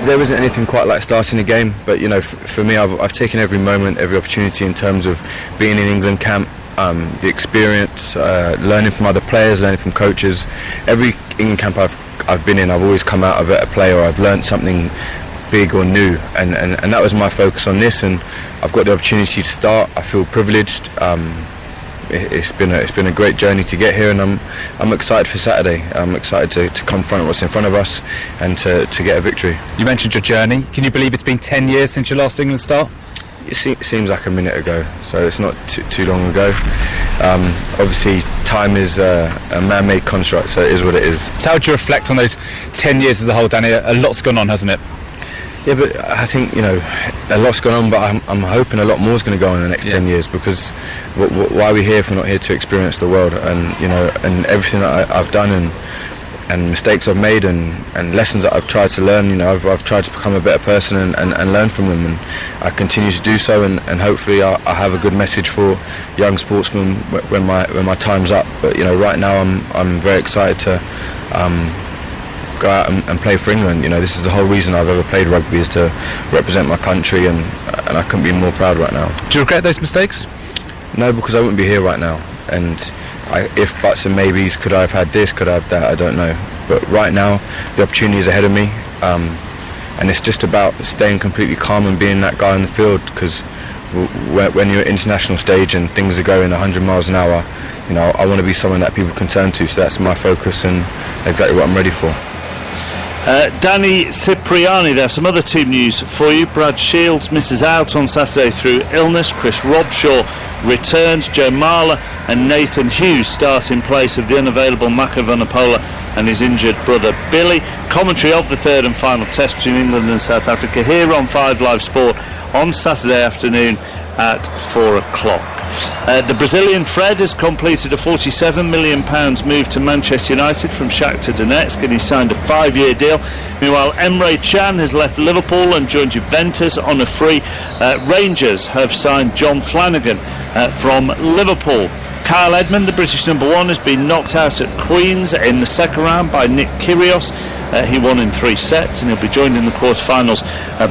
There isn't anything quite like starting a game, but you know, for me, I've taken every moment, every opportunity in terms of being in England camp, the experience, learning from other players, learning from coaches. Every England camp I've been in, I've always come out a better player, or I've learned something big or new, and that was my focus on this, and I've got the opportunity to start. I feel privileged. It's been a great journey to get here, and I'm excited for Saturday. I'm excited to confront what's in front of us and to get a victory. You mentioned your journey. Can you believe it's been 10 years since your last England start? It seems like a minute ago, so it's not too long ago. Obviously, time is a man-made construct, so it is what it is. So how do you reflect on those 10 years as a whole, Danny? A lot's gone on, hasn't it? Yeah, but I think, you know, a lot's gone on, but I'm hoping a lot more is going to go on in the next 10 years, because why are we here if we're not here to experience the world? And, you know, and everything that I've done and mistakes I've made and lessons that I've tried to learn, you know, I've tried to become a better person and learn from them, and I continue to do so, and hopefully I'll have a good message for young sportsmen when my time's up. But, you know, right now I'm very excited to go out and play for England. You know, this is the whole reason I've ever played rugby, is to represent my country, and I couldn't be more proud right now. Do you regret those mistakes? No, because I wouldn't be here right now, and if buts and maybes, could I have had this, could I have that, I don't know. But right now the opportunity is ahead of me, and it's just about staying completely calm and being that guy on the field, because when you're at international stage and things are going 100 miles an hour, you know, I want to be someone that people can turn to, so that's my focus and exactly what I'm ready for. Danny Cipriani. There's some other team news for you. Brad Shields misses out on Saturday through illness. Chris Robshaw returns. Joe Marler and Nathan Hughes start in place of the unavailable Mako Vunipola and his injured brother Billy. Commentary of the third and final test between England and South Africa here on 5 Live Sport on Saturday afternoon at 4 o'clock. The Brazilian Fred has completed a £47 million move to Manchester United from Shakhtar Donetsk, and he signed a 5-year deal. Meanwhile, Emre Can has left Liverpool and joined Juventus on a free. Rangers have signed John Flanagan from Liverpool. Kyle Edmund, the British number 1, has been knocked out at Queen's in the second round by Nick Kyrgios. He won in 3 sets, and he'll be joined in the quarterfinals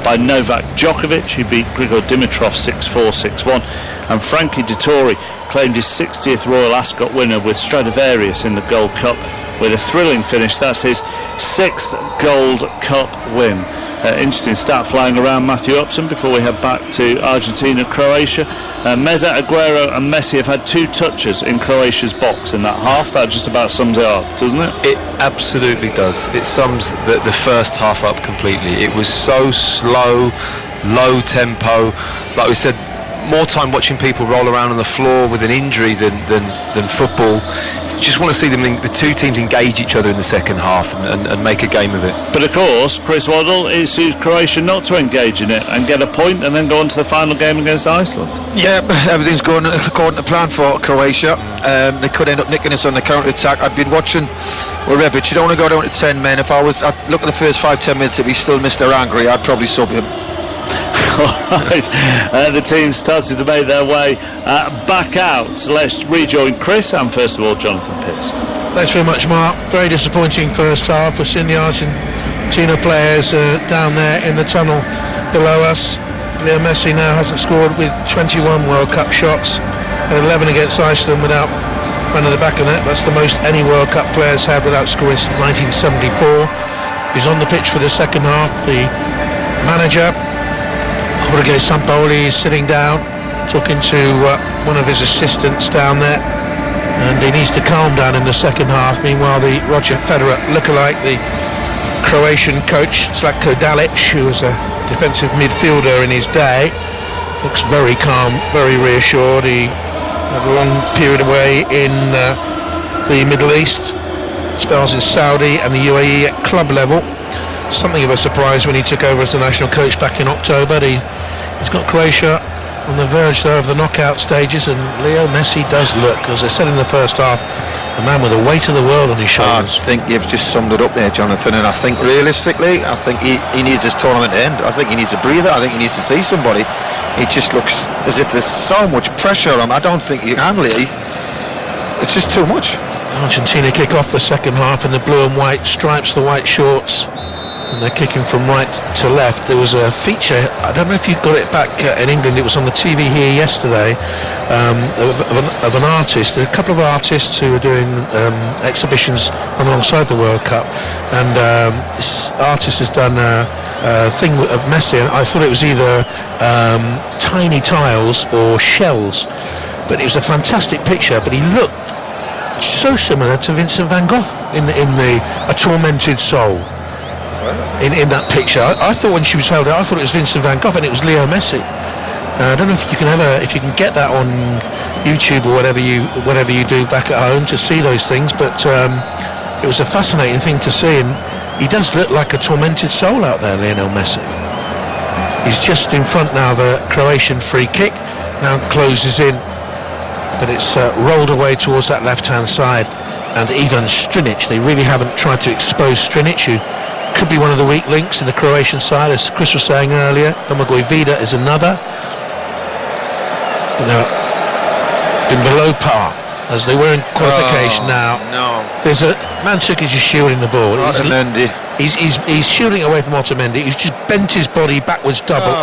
by Novak Djokovic, who beat Grigor Dimitrov 6-4, 6-1. And Frankie Dettori claimed his 60th Royal Ascot winner with Stradivarius in the Gold Cup with a thrilling finish. That's his 6th Gold Cup win. Interesting stat flying around Matthew Upson before we head back to Argentina, Croatia. Meza, Aguero and Messi have had 2 touches in Croatia's box in that half. That just about sums it up, doesn't it? It absolutely does. It sums the first half up completely. It was so slow, low tempo. Like we said, more time watching people roll around on the floor with an injury than football. Just want to see the two teams engage each other in the second half and make a game of it. But of course, Chris Waddle, it suits Croatia not to engage in it and get a point and then go on to the final game against Iceland. Yeah, everything's going according to plan for Croatia. They could end up nicking us on the counter-attack. I've been watching with Rebic. You don't want to go down to 10 men. If I'd look at the first 5-10 minutes, if he's still Mr. Angry, I'd probably sub him. Alright, the team started to make their way back out. So let's rejoin Chris and first of all Jonathan Pearce. Thanks very much, Mark. Very disappointing first half. We're seeing the Argentina players down there in the tunnel below us. Leo Messi now hasn't scored with 21 World Cup shots and 11 against Iceland without running the back of it. That's the most any World Cup players have without scoring since 1974. He's on the pitch for the second half. The manager, Jorge Sampaoli, is sitting down. talking to one of his assistants down there, and he needs to calm down in the second half. Meanwhile, the Roger Federer lookalike, the Croatian coach Zlatko Dalic, who was a defensive midfielder in his day, looks very calm, very reassured. He had a long period away in the Middle East, spells in Saudi and the UAE at club level. Something of a surprise when he took over as the national coach back in October. He's got Croatia on the verge though of the knockout stages, and Leo Messi does look, as I said in the first half, a man with the weight of the world on his shoulders. I think you've just summed it up there, Jonathan, and I think realistically, I think he needs his tournament to end. I think he needs a breather. I think he needs to see somebody. He just looks as if there's so much pressure on him. I don't think he can handle it. It's just too much. Argentina kick off the second half in the blue and white stripes, the white shorts, and they're kicking from right to left. There was a feature, I don't know if you got it back in England, it was on the TV here yesterday, of an artist. There are a couple of artists who are doing exhibitions alongside the World Cup, and this artist has done a thing of Messi, and I thought it was either tiny tiles or shells, but it was a fantastic picture. But he looked so similar to Vincent van Gogh in A Tormented Soul. In that picture, I thought when she was held out, I thought it was Vincent van Gogh, and it was Leo Messi. I don't know if you can get that on YouTube or whatever you do back at home to see those things, but it was a fascinating thing to see, and he does look like a tormented soul out there, Lionel Messi. He's just in front now of a Croatian free kick, now closes in, but it's rolled away towards that left-hand side, and Ivan Strinic, they really haven't tried to expose Strinic, who could be one of the weak links in the Croatian side, as Chris was saying earlier. Domagoj Vida is another, but they've been below par, as they were in qualification. There's a Mandzukic is shielding the ball. He's shielding away from Otamendi. He's just bent his body backwards double.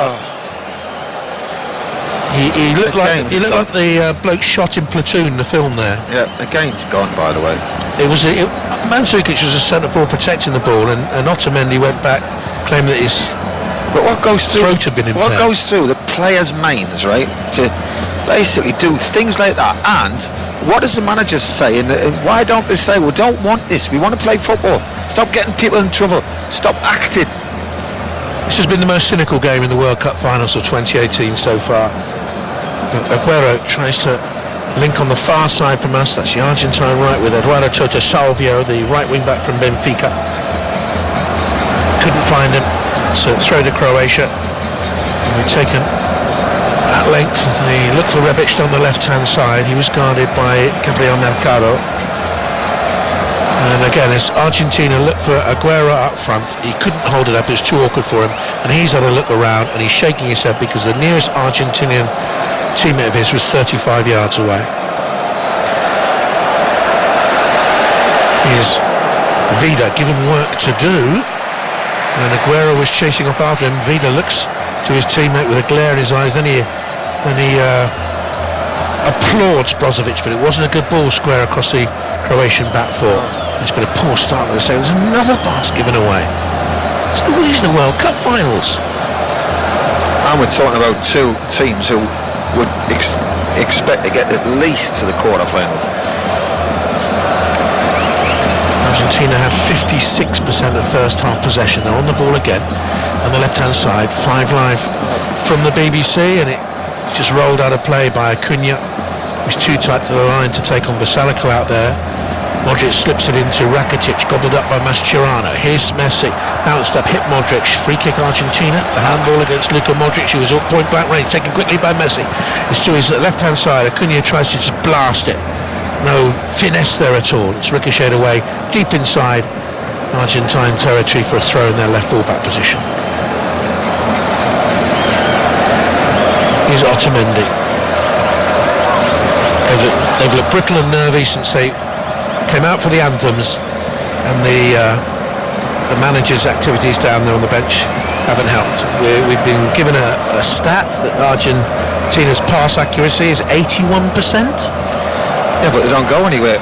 He looked like the bloke shot in Platoon, the film there. Yeah, the game's gone, by the way. Mandzukic was a centre forward protecting the ball, and Otamendi went back, claiming that his throat had been impaired. What goes through the players' minds, right, to basically do things like that? And what does the manager say? And why don't they say, we don't want this, we want to play football, stop getting people in trouble, stop acting? This has been the most cynical game in the World Cup finals of 2018 so far. Aguero tries to link on the far side from us. That's the Argentine right with Eduardo Toto Salvio, the right wing back from Benfica. Couldn't find him, so throw to Croatia. And we've taken at length. They look for Rebic on the left hand side. He was guarded by Gabriel Mercado. And again, as Argentina looked for Aguero up front, he couldn't hold it up, it was too awkward for him, and he's had a look around and he's shaking his head because the nearest Argentinian teammate of his was 35 yards away. Here's Vida given work to do, and Aguero was chasing off after him. Vida looks to his teammate with a glare in his eyes, then he applauds Brozovic, but it wasn't a good ball square across the Croatian back four. It's been a poor start to the second. There's another pass given away. These are the World Cup finals. And we're talking about two teams who would expect to get at least to the quarterfinals. Argentina had 56% of first half possession. They're on the ball again on the left hand side. 5 Live from the BBC, and it's just rolled out of play by Acuna. He's too tight to the line to take on Basalico out there. Modric slips it into Rakitic, gobbled up by Mascherano. Here's Messi, bounced up, hit Modric, free kick Argentina. The handball against Luka Modric, who was at point blank range, taken quickly by Messi. It's to his left hand side. Acuna tries to just blast it. No finesse there at all. It's ricocheted away deep inside Argentine territory for a throw in their left full-back position. Here's Otamendi. They've looked brittle and nervy since they came out for the anthems, and the manager's activities down there on the bench haven't helped. We've been given a stat that Argentina's pass accuracy is 81%. Yeah, but they don't go anywhere.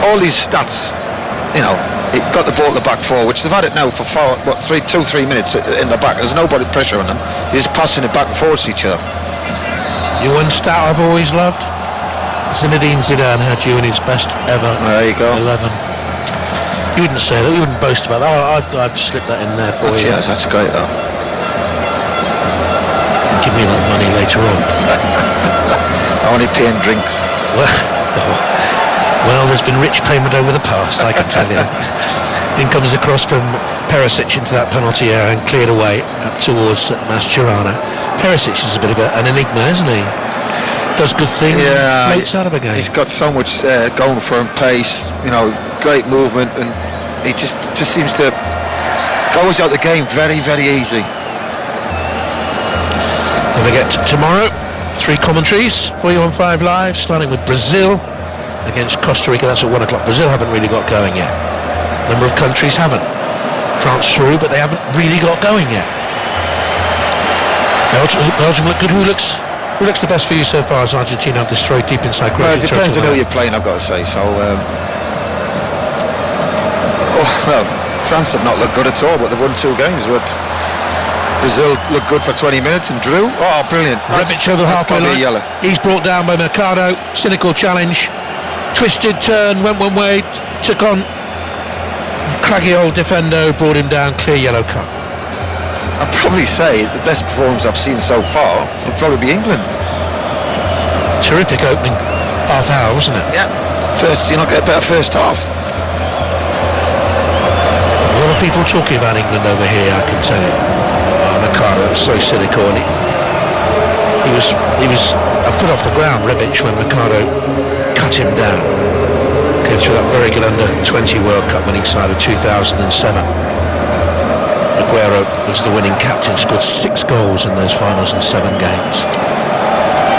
All these stats, he got the ball to the back four, which they've had it now for 2-3 minutes in the back. There's nobody pressure on them. They're just passing it back and forwards to each other. You one stat I've always loved. Zinedine Zidane had you in his best ever there you go. 11. You wouldn't say that, you wouldn't boast about that. I'd just slip that in there for you. Yes, that's great though. Give me that money later on. Only paying drinks. Well, there's been rich payment over the past, I can tell you. In comes across from Perisic into that penalty area and cleared away up towards Mascherano. Perisic is a bit of an enigma, isn't he? Does good things, floats out of a game. He's got so much going for him, pace, great movement, and he just seems to goes out the game very, very easy. Don't forget tomorrow, 3 commentaries for you on 5 Live, starting with Brazil against Costa Rica. That's at 1 o'clock. Brazil haven't really got going yet. A number of countries haven't. France through, but they haven't really got going yet. Belgium look good. Who looks the best for you so far as Argentina have destroyed deep inside Croatia? Well, it depends on who you're playing, I've got to say. So, France have not looked good at all, but they've won 2 games. But Brazil looked good for 20 minutes and drew. Oh, brilliant. Rebic over the halfway line. He's brought down by Mercado. Cynical challenge. Twisted turn, went one way, took on craggy old defender, brought him down, clear yellow card. I'd probably say the best performance I've seen so far would probably be England. Terrific opening half hour, wasn't it? Yeah. First, get a better first half. A lot of people talking about England over here, I can tell you. Mercado was so cynical, and he was a foot off the ground, Rebic, when Mercado cut him down. Came through that very good under-20 World Cup winning side of 2007. Aguero was the winning captain, scored 6 goals in those finals in 7 games.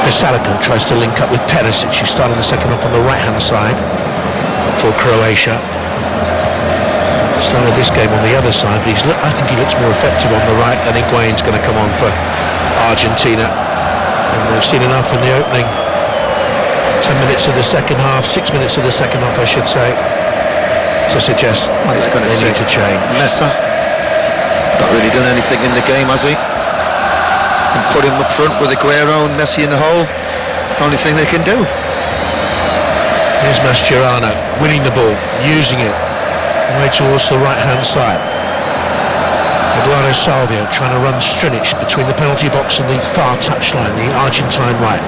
Vesalico tries to link up with Perisic, who started the second half on the right-hand side for Croatia. Started this game on the other side, but I think he looks more effective on the right. I think Higuain's going to come on for Argentina, and we've seen enough in the opening 10 minutes of the second half, 6 minutes of the second half, I should say, to suggest he's going to need to change. Mesa not really done anything in the game, has he? And put him up front with Aguero and Messi in the hole. It's the only thing they can do. Here's Mascherano winning the ball, using it way towards the right-hand side. Eduardo Salvio trying to run Strinic between the penalty box and the far touchline, the Argentine right.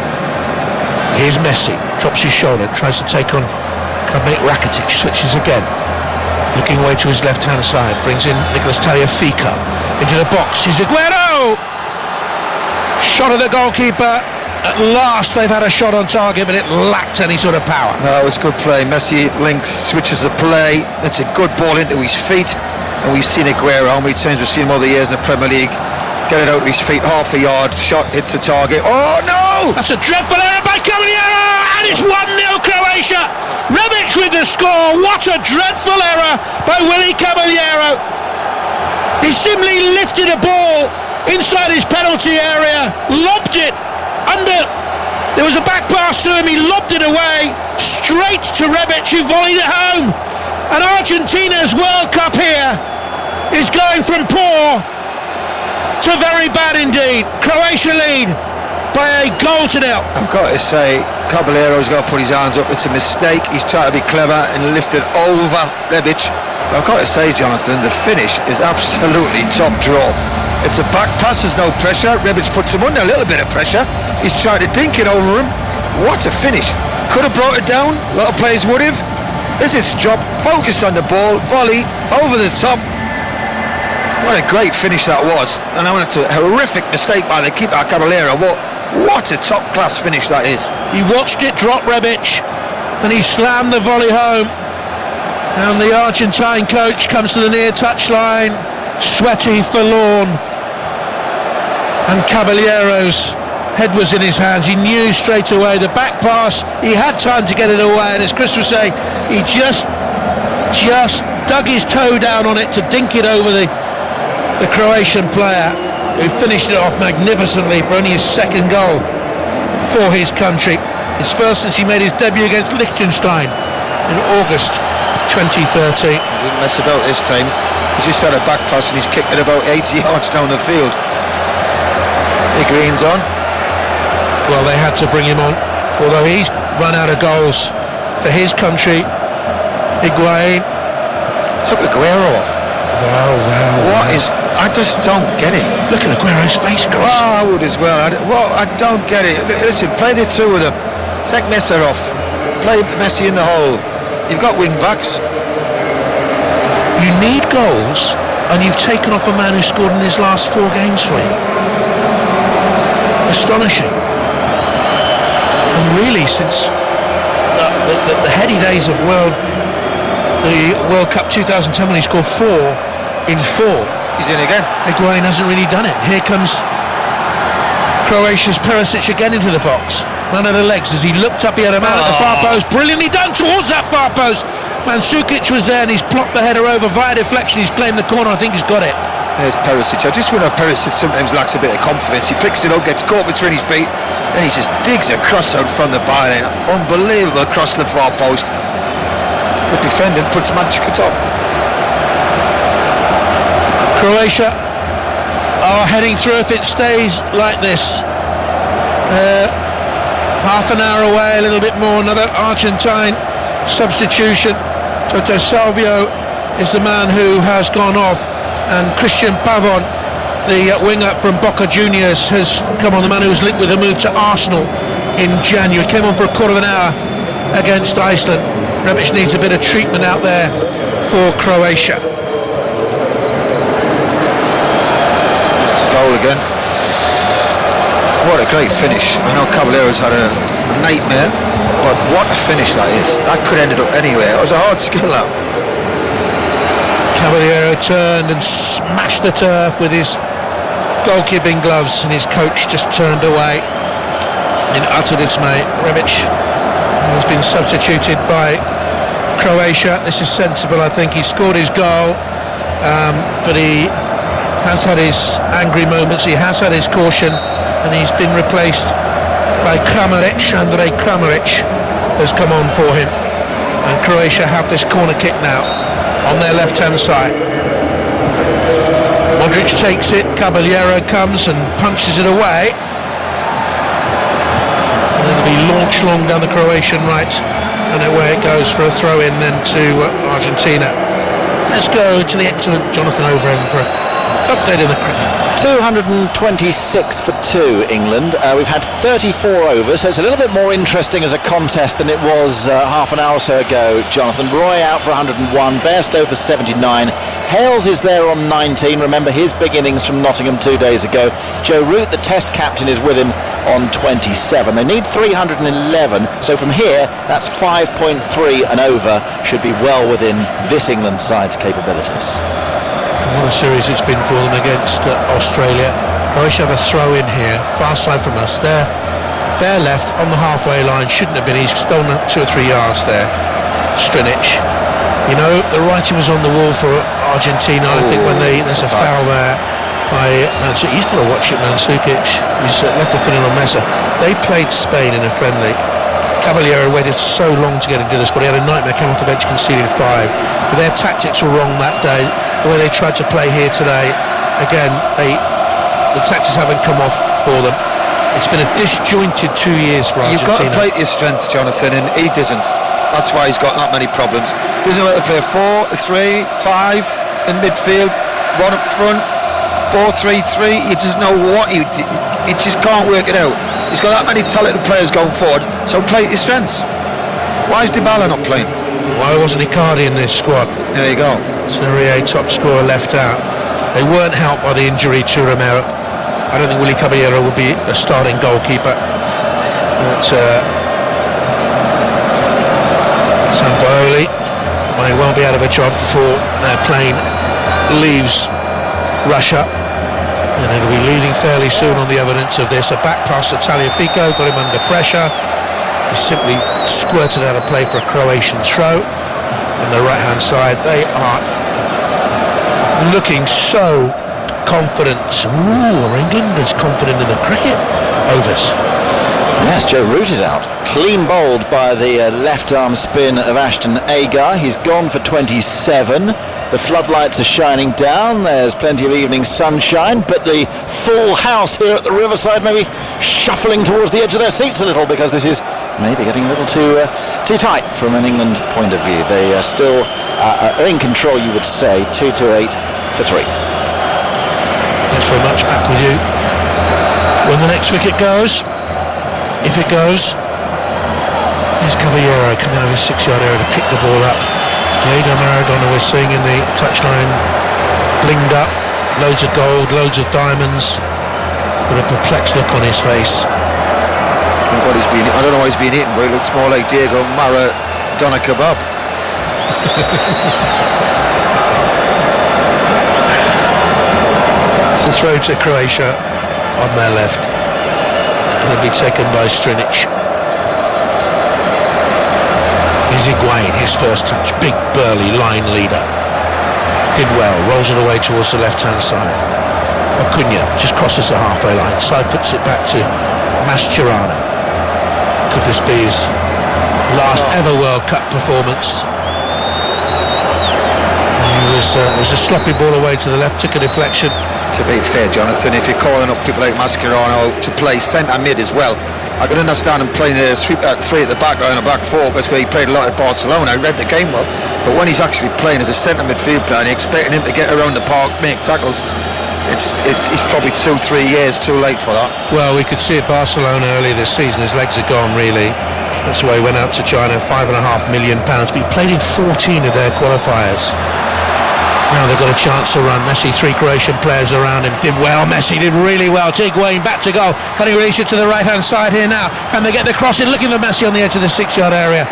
Here's Messi, drops his shoulder, tries to take on Rakitic, switches again. Looking away to his left-hand side, brings in Nicolas Tagliafico into the box. Here's Aguero! Shot at the goalkeeper. At last they've had a shot on target, but it lacked any sort of power. No, it was good play. Messi links, switches the play. It's a good ball into his feet. And we've seen Aguero how many times we've seen him over the years in the Premier League. Get it out of his feet, half a yard, shot, hits a target. Oh no! That's a dreadful error by Caballero, and it's 1-0 Croatia. Rebic with the score. What a dreadful error by Willy Caballero. He simply lifted a ball inside his penalty area, lobbed it under. There was a back pass to him. He lobbed it away straight to Rebic, who volleyed it home. And Argentina's World Cup here is going from poor to very bad indeed. Croatia lead by a goal to 0. I've got to say, Caballero's got to put his hands up. It's a mistake. He's trying to be clever and lift it over Rebic. But I've got to say, Jonathan, the finish is absolutely top draw. It's a back pass, there's no pressure. Rebic puts him under a little bit of pressure. He's trying to dink it over him. What a finish. Could have brought it down. A lot of players would have. This is its job. Focus on the ball. Volley over the top. What a great finish that was. And I went to a horrific mistake by the keeper, Caballero. What a top-class finish that is. He watched it drop, Rebic, and he slammed the volley home. And the Argentine coach comes to the near touchline, sweaty, forlorn. And Caballero's head was in his hands. He knew straight away the back pass. He had time to get it away, and as Chris was saying, he just dug his toe down on it to dink it over the Croatian player, who finished it off magnificently for only his second goal for his country. His first since he made his debut against Liechtenstein in August 2013. He didn't mess about this time. He's just had a back pass and he's kicked it about 80 yards down the field. Higuain's on. Well, they had to bring him on, although he's run out of goals for his country. Higuain took Aguero off. Wow. What is... I just don't get it. Look at Aguero's face, guys. Well, I would as well. I don't get it. Listen, play the two of them. Take Messi off. Play Messi in the hole. You've got wing backs. You need goals, and you've taken off a man who scored in his last 4 games for you. Astonishing. And really, since the heady days of the World Cup 2010 when he scored 4 in 4. He's in again. Higuain hasn't really done it. Here comes Croatia's Perisic again into the box. None of the legs as he looked up, he had a man at the far post. Brilliantly done towards that far post. Mandzukic was there and he's plopped the header over via deflection. He's claimed the corner. I think he's got it. There's Perisic. I just wonder if Perisic sometimes lacks a bit of confidence. He picks it up, gets caught between his feet, then he just digs across out from the byline. Unbelievable across the far post. Good defending, puts Mandzukic off. Croatia are heading through if it stays like this. Half an hour away, a little bit more. Another Argentine substitution. Toto Salvio is the man who has gone off, and Christian Pavon, the winger from Boca Juniors, has come on. The man who was linked with a move to Arsenal in January. Came on for a quarter of an hour against Iceland. Rebic needs a bit of treatment out there for Croatia. Goal again. What a great finish. I know Caballero's had a nightmare, but what a finish that is. That could have ended up anywhere. It was a hard skill out. Caballero turned and smashed the turf with his goalkeeping gloves, and his coach just turned away in utter dismay. Rebic has been substituted by Croatia. This is sensible, I think. He scored his goal, but he has had his angry moments, he has had his caution, and he's been replaced by Kramaric. Andrej Kramaric has come on for him, and Croatia have this corner kick now on their left hand side. Modric takes it, Caballero comes and punches it away, and it'll be launched long down the Croatian right, and away it goes for a throw in then to Argentina. Let's go to the excellent Jonathan Overend for update in the cricket. 226 for 2 England. We've had 34 overs, so it's a little bit more interesting as a contest than it was half an hour or so ago. Jonathan Roy out for 101, Bairstow for 79, Hales is there on 19. Remember his big innings from Nottingham 2 days ago. Joe Root, the Test captain, is with him on 27. They need 311, so from here that's 5.3 and over. Should be well within this England side's capabilities. What a series it's been for them against Australia. Croatia have a throw in here, far side from us. They're left on the halfway line. Shouldn't have been. He's stolen up 2 or 3 yards there. Strinic. You know, the writing was on the wall for Argentina. I think when there's a foul there by Mandzukic. He's got to watch it, Mandzukic. He's left a finger on Mesa. They played Spain in a friendly. Caballero waited so long to get into the squad. He had a nightmare, came off the bench, conceded 5. But their tactics were wrong that day. The way they tried to play here today, again, the tactics haven't come off for them. It's been a disjointed 2 years for Argentina. You've got to play to your strengths, Jonathan, and he doesn't. That's why he's got that many problems. Doesn't know how to play 4, 3, 5 in midfield, 1 up front, 4-3-3. You just know what you just can't work it out. He's got that many talented players going forward, so play to your strengths. Why is Dybala not playing? Why wasn't Icardi in this squad? There you go. Serie A top scorer left out. They weren't helped by the injury to Romero. I don't think Willy Caballero will be a starting goalkeeper. But Sampaoli may well be out of a job before their plane leaves Russia. And it'll be leaving fairly soon on the evidence of this. A back pass to Tagliafico, got him under pressure. He simply squirted out of play for a Croatian throw. On the right hand side, they are looking so confident. Ooh, are England as confident in the cricket? Overs. Yes, Joe Root is out. Clean bowled by the left arm spin of Ashton Agar. He's gone for 27. The floodlights are shining down. There's plenty of evening sunshine, but the full house here at the Riverside may be shuffling towards the edge of their seats a little, because this is maybe getting a little too tight from an England point of view. They are still in control, you would say. 2-8 for 3. Thanks very much. Back with you when the next wicket goes. If it goes, here's Caballero coming over 6-yard area to pick the ball up. Diego Maradona we're seeing in the touchline, blinged up, loads of gold, loads of diamonds, with a perplexed look on his face. I think what I don't know what he's been eating, but it looks more like Diego Maradona kebab. It's a throw to Croatia on their left. Will be taken by Strinic. Here's Higuain, his first touch, big burly line leader. Did well, rolls it away towards the left-hand side. Acuna just crosses the halfway line, side puts it back to Mascherano. Could this be his last ever World Cup performance? It was a sloppy ball away to the left, took a deflection. To be fair, Jonathan, if you're calling up people like Mascherano to play centre mid as well, I can understand him playing three at the back or in a back four. That's where he played a lot at Barcelona. I read the game well, but when he's actually playing as a centre midfield player and you're expecting him to get around the park, make tackles, it's probably 2-3 years too late for that. Well, we could see at Barcelona earlier this season, his legs are gone really. That's why he went out to China, £5.5 million. But he played in 14 of their qualifiers. Now they've got a chance to run. Messi, 3 Croatian players around him. Did well. Messi did really well. Higuain back to goal. Can he release it to the right-hand side here now? Can they get the cross in? Looking for Messi on the edge of the 6-yard area.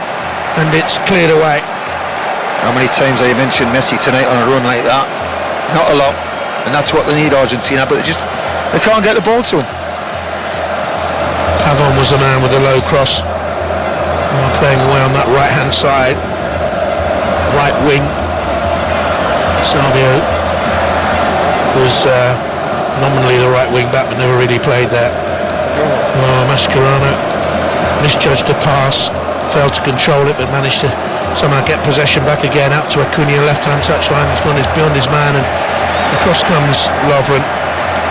And it's cleared away. How many times have you mentioned Messi tonight on a run like that? Not a lot. And that's what they need, Argentina. But they can't get the ball to him. Pavon was the man with the low cross. Playing away on that right-hand side. Right wing. Salvio was nominally the right wing back but never really played there. Mascherano misjudged the pass, failed to control it but managed to somehow get possession back again, out to Acuna, left hand touchline. He's gone beyond his man and across comes Lovren,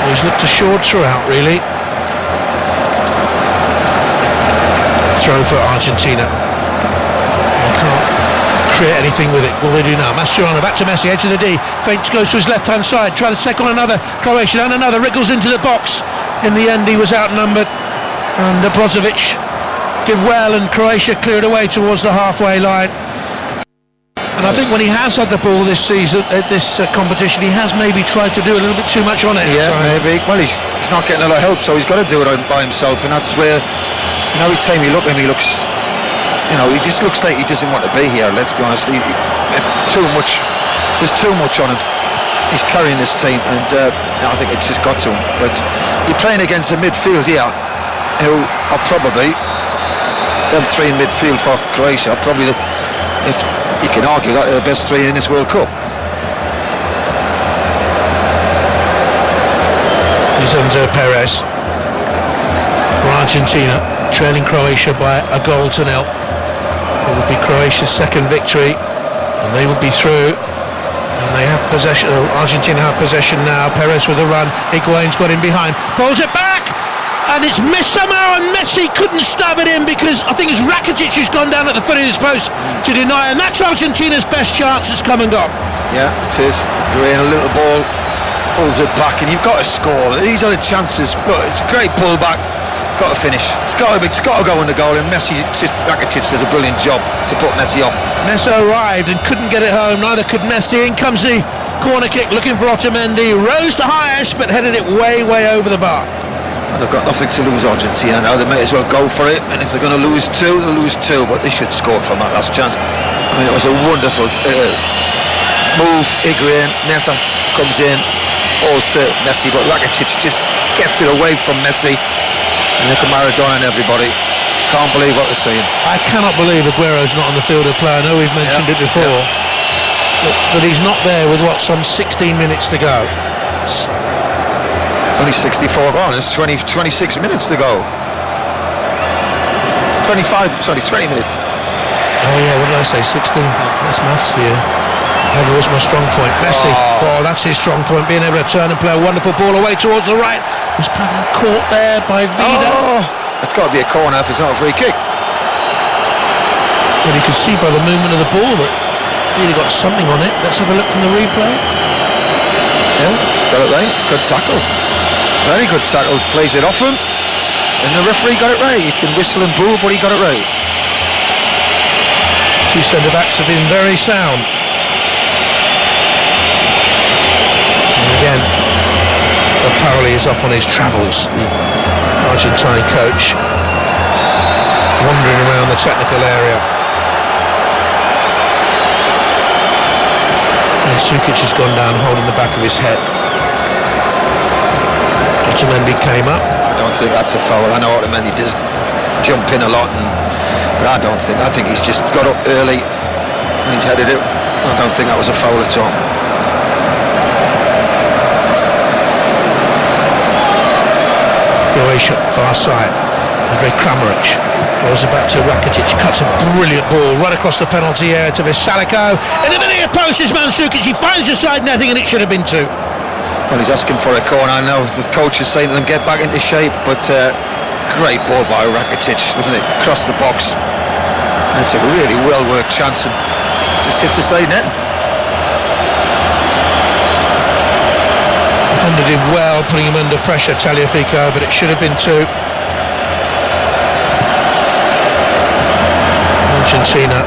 who's looked assured throughout really. Throw for Argentina. They can't create anything with it. What will they do now? Mascherano back to Messi, edge of the D. Feints goes to his left-hand side, try to take on another Croatian and another. Wriggles into the box. In the end, he was outnumbered. And Brozovic did well, and Croatia cleared away towards the halfway line. And I think when he has had the ball this season, at this competition, he has maybe tried to do a little bit too much on it. Yeah, maybe. Well, he's not getting a lot of help, so he's got to do it by himself, and that's where, every time you look at him, he looks. He just looks like he doesn't want to be here, let's be honest. There's too much on him. He's carrying this team, and I think it's just got to him. But you're playing against a midfield here who are probably, them 3 in midfield for Croatia, are probably, if you can argue, that they're the best 3 in this World Cup. Here's under Perez for Argentina, trailing Croatia by a goal to 0. It would be Croatia's second victory, and they would be through. And they have possession. Argentina have possession now. Perez with a run. Higuain's got in behind. Pulls it back, and it's missed somehow. And Messi couldn't stab it in because I think it's Rakitic who's gone down at the foot of his post to deny. And that's Argentina's best chance has come and gone. Yeah, it is. Higuain, a little ball, pulls it back, and you've got to score. These are the chances. But it's a great pull back. Got to finish. It's got to go in the goal, and Rakitic does a brilliant job to put Messi off. Messi arrived and couldn't get it home. Neither could Messi. In comes the corner kick, looking for Otamendi. Rose the highest, but headed it way over the bar. And they've got nothing to lose, Argentina now. They may as well go for it. And if they're going to lose 2, they'll lose 2. But they should score from that last chance. I mean, it was a wonderful move. Higuain, Messi comes in, falls to Messi, but Rakitic just gets it away from Messi. And look at Maradona and everybody. Can't believe what they're seeing. I cannot believe Aguero's not on the field of play. I know we've mentioned it before. But he's not there with, some 16 minutes to go. Only 64 gone. There's 26 minutes to go. 20 minutes. Oh yeah, what did I say? 16. That's maths for you. Never was my strong point. Messi. Oh, that's his strong point. Being able to turn and play a wonderful ball away towards the right. Was caught there by Vida. Oh, it's got to be a corner if it's not a free kick. Well, you can see by the movement of the ball that really got something on it. Let's have a look from the replay. Yeah, got it right. Good tackle. Very good tackle. Plays it off him. And the referee got it right. He can whistle and boo, but he got it right. Two centre-backs have been very sound. And again, Paroli is off on his travels. The Argentine coach wandering around the technical area. And Sukic has gone down holding the back of his head. Otamendi came up. I don't think that's a foul. I know Otamendi does jump in a lot, but I think he's just got up early and he's headed it. I don't think that was a foul at all. Croatia, far side. Andre Kramaric throws it back to Rakitic, cuts a brilliant ball right across the penalty area to Vesaliko. In the middle of the post is Mandzukic. He finds the side netting and it should have been 2. Well, he's asking for a corner. I know the coach is saying to them, get back into shape, but great ball by Rakitic, wasn't it? Across the box. And it's a really well-worked chance and just hits the side net. Honda did well putting him under pressure, Tagliafico, but it should have been 2. Argentina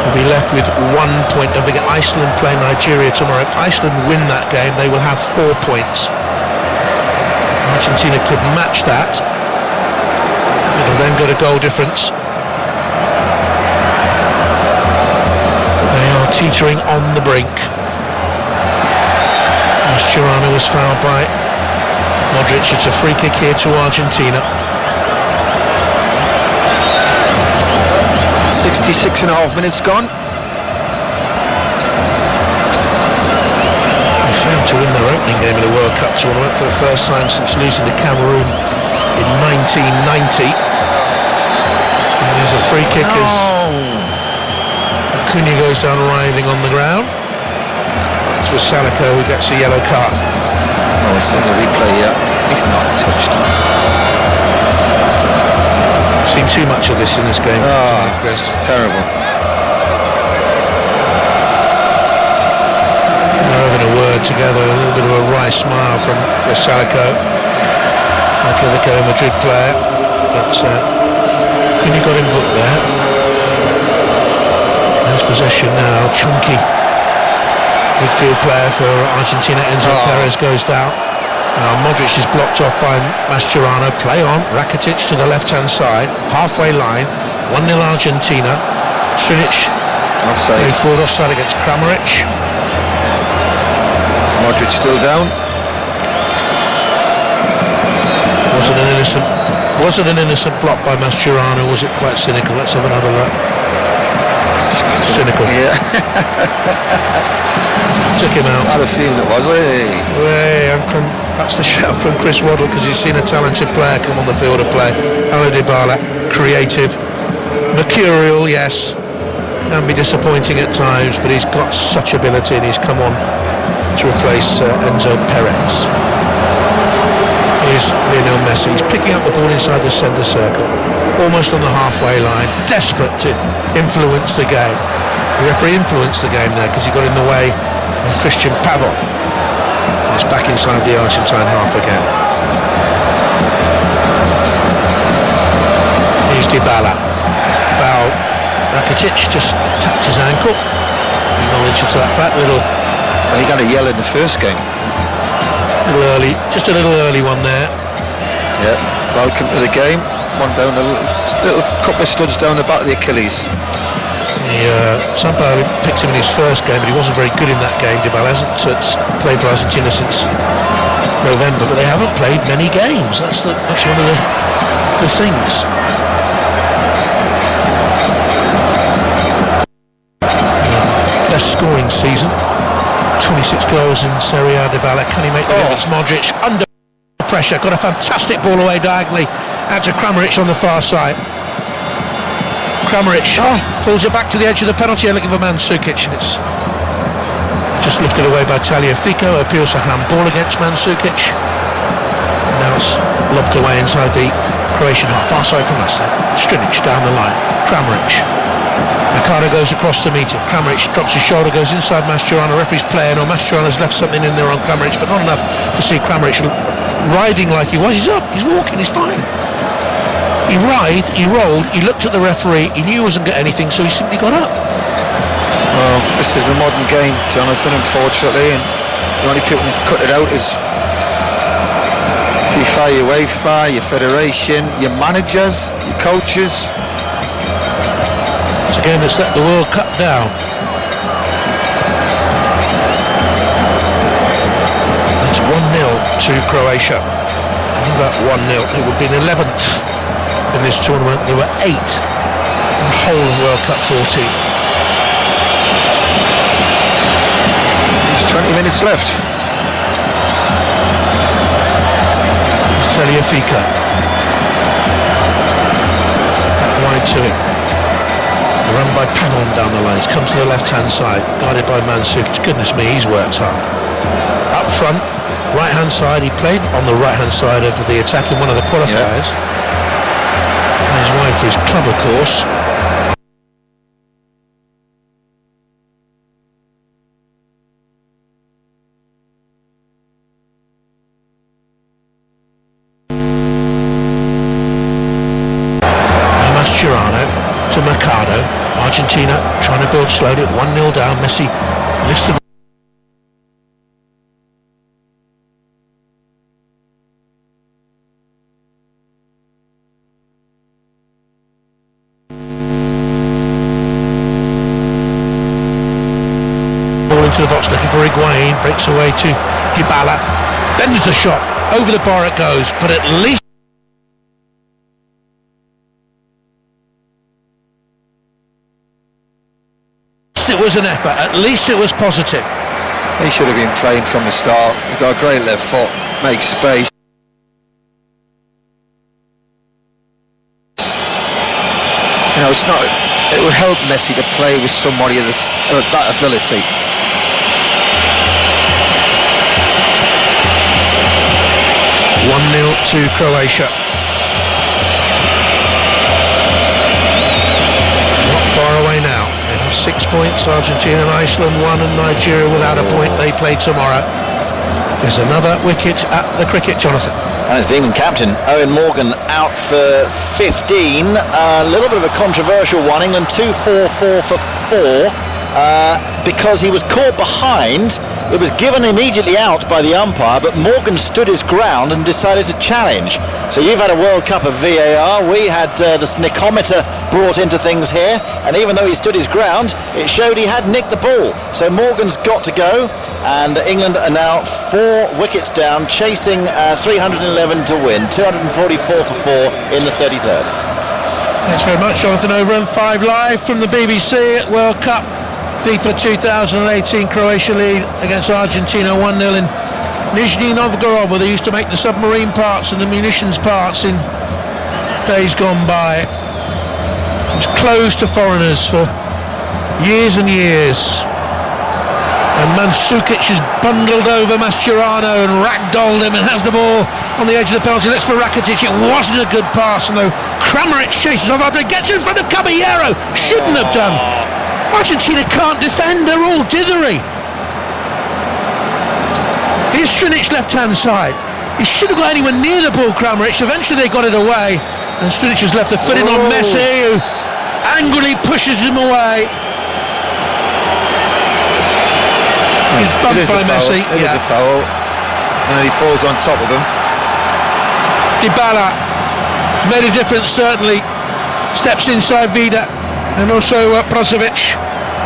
will be left with 1 point. Don't forget, Iceland play Nigeria tomorrow. If Iceland win that game, they will have 4 points. Argentina could match that. It'll then go to goal difference. They are teetering on the brink. Mascherano was fouled by Modric. It's a free kick here to Argentina. 66.5 minutes gone. They failed to win their opening game of the World Cup tournament for the first time since losing to Cameroon in 1990. And there's a free kick as Acuna goes down writhing on the ground. It's Vesaliko who gets a yellow card. Oh, it's in the replay, yeah. He's not touched. Seen too much of this in this game. Chris. Terrible. They're having a word together, a little bit of a wry smile from Vesaliko, Atletico Madrid player, but he got him booked there. There's possession now, chunky midfield player for Argentina, Enzo Perez goes down. Modric is blocked off by Mascherano. Play on. Rakitic to the left-hand side. Halfway line. 1-0 Argentina. Strinic. Offside. Going forward offside against Kramaric. Modric still down. Was it an innocent block by Mascherano? Was it quite cynical? Let's have another look. Cynical. Yeah. Took him out. I had a feeling it was. That's the shout from Chris Waddle because he's seen a talented player come on the field of play. Paulo Dybala, creative, mercurial, yes, can be disappointing at times, but he's got such ability and he's come on to replace Enzo Perez. Here's Lionel Messi. He's picking up the ball inside the centre circle, almost on the halfway line, desperate to influence the game. The referee influenced the game there because he got in the way of Christian Pavon. It's back inside the Argentine half again. Here's Dybala. Foul. Rakitic just tapped his ankle. Acknowledge to that fact. He got a yellow in the first game. A little early, just a little early one there. Yeah, welcome to the game. One down, a little couple of studs down the back of the Achilles. Sampaoli picked him in his first game, but he wasn't very good in that game. Dybala hasn't played for Argentina since November, but they haven't played many games. That's one of the things. Best scoring season, 26 goals in Serie A. Dybala, can he make the difference? Modric under pressure, got a fantastic ball away diagonally out to Kramaric on the far side. Kramaric pulls it back to the edge of the penalty area looking for Mandzukic. It's just lifted away by Tagliafico. Appeals for handball against Mandzukic. And now it's lobbed away inside the Croatian half. Far side from us then. Strinic down the line. Kramaric. Mercado goes across to meet him. Kramaric drops his shoulder, goes inside Mascherano. Referee's playing, or Mascherano's left something in there on Kramaric, but not enough to see Kramaric riding like he was. He's up, he's walking, he's fine. He rolled, he looked at the referee, he knew he wasn't getting anything, so he simply got up. Well, this is a modern game, Jonathan, unfortunately, and the only people who cut it out is FIFA, UEFA, your federation, your managers, your coaches. It's a game that's let the World Cup down. It's 1-0 to Croatia. That 1-0, it would be an 11th in this tournament. There were 8 in the whole of World Cup 14. There's 20 minutes left. It's Tagliafico. Back wide to him. Run by Pavon down the lane. He's come to the left-hand side, guarded by Mandzukic. Goodness me, he's worked hard. Up front, right-hand side. He played on the right-hand side of the attack in one of the qualifiers. And he's wide for his club, of course. Mascherano to Mercado. Argentina trying to build slowly at 1-0 down. Messi lifts the ball into the box looking for Higuain. Breaks away to Dybala. Bends the shot. Over the bar it goes, but at least it was an effort, at least it was positive. He should have been playing from the start. He's got a great left foot, makes space. You know, it's not. It would help Messi to play with somebody of that ability. (1-0) to Croatia. Not far away now. 6 points, Argentina and Iceland 1, and Nigeria without a point. They play tomorrow. There's another wicket at the cricket, Jonathan. And it's the England captain, Owen Morgan, out for 15. A little bit of a controversial one. England 2-4-4 for 4 because he was caught behind. It was given immediately out by the umpire, but Morgan stood his ground and decided to challenge. So you've had a World Cup of VAR. We had the snickometer brought into things here, and even though he stood his ground, it showed he had nicked the ball. So Morgan's got to go, and England are now 4 wickets down, chasing 311 to win, 244 for 4 in the 33rd. Thanks very much, Jonathan. Over and 5 live from the BBC at World Cup FIFA 2018. Croatia lead against Argentina 1-0 in Nizhny Novgorod, where they used to make the submarine parts and the munitions parts in days gone by. It was closed to foreigners for years and years. And Mandzukic has bundled over Mascherano and ragdolled him and has the ball on the edge of the penalty. Looks for Rakitic. It wasn't a good pass, and though Kramaric chases off after it, gets in front of Caballero. Shouldn't have done. Argentina can't defend, they're all dithery. Here's Strinic's left-hand side. He shouldn't have got anywhere near the ball, Kramaric. Eventually they got it away, and Strinic has left a foot in on Messi, who angrily pushes him away. He's bumped by Messi. It is a foul. And he falls on top of him. Dybala made a difference, certainly. Steps inside Vida, and also Brozovic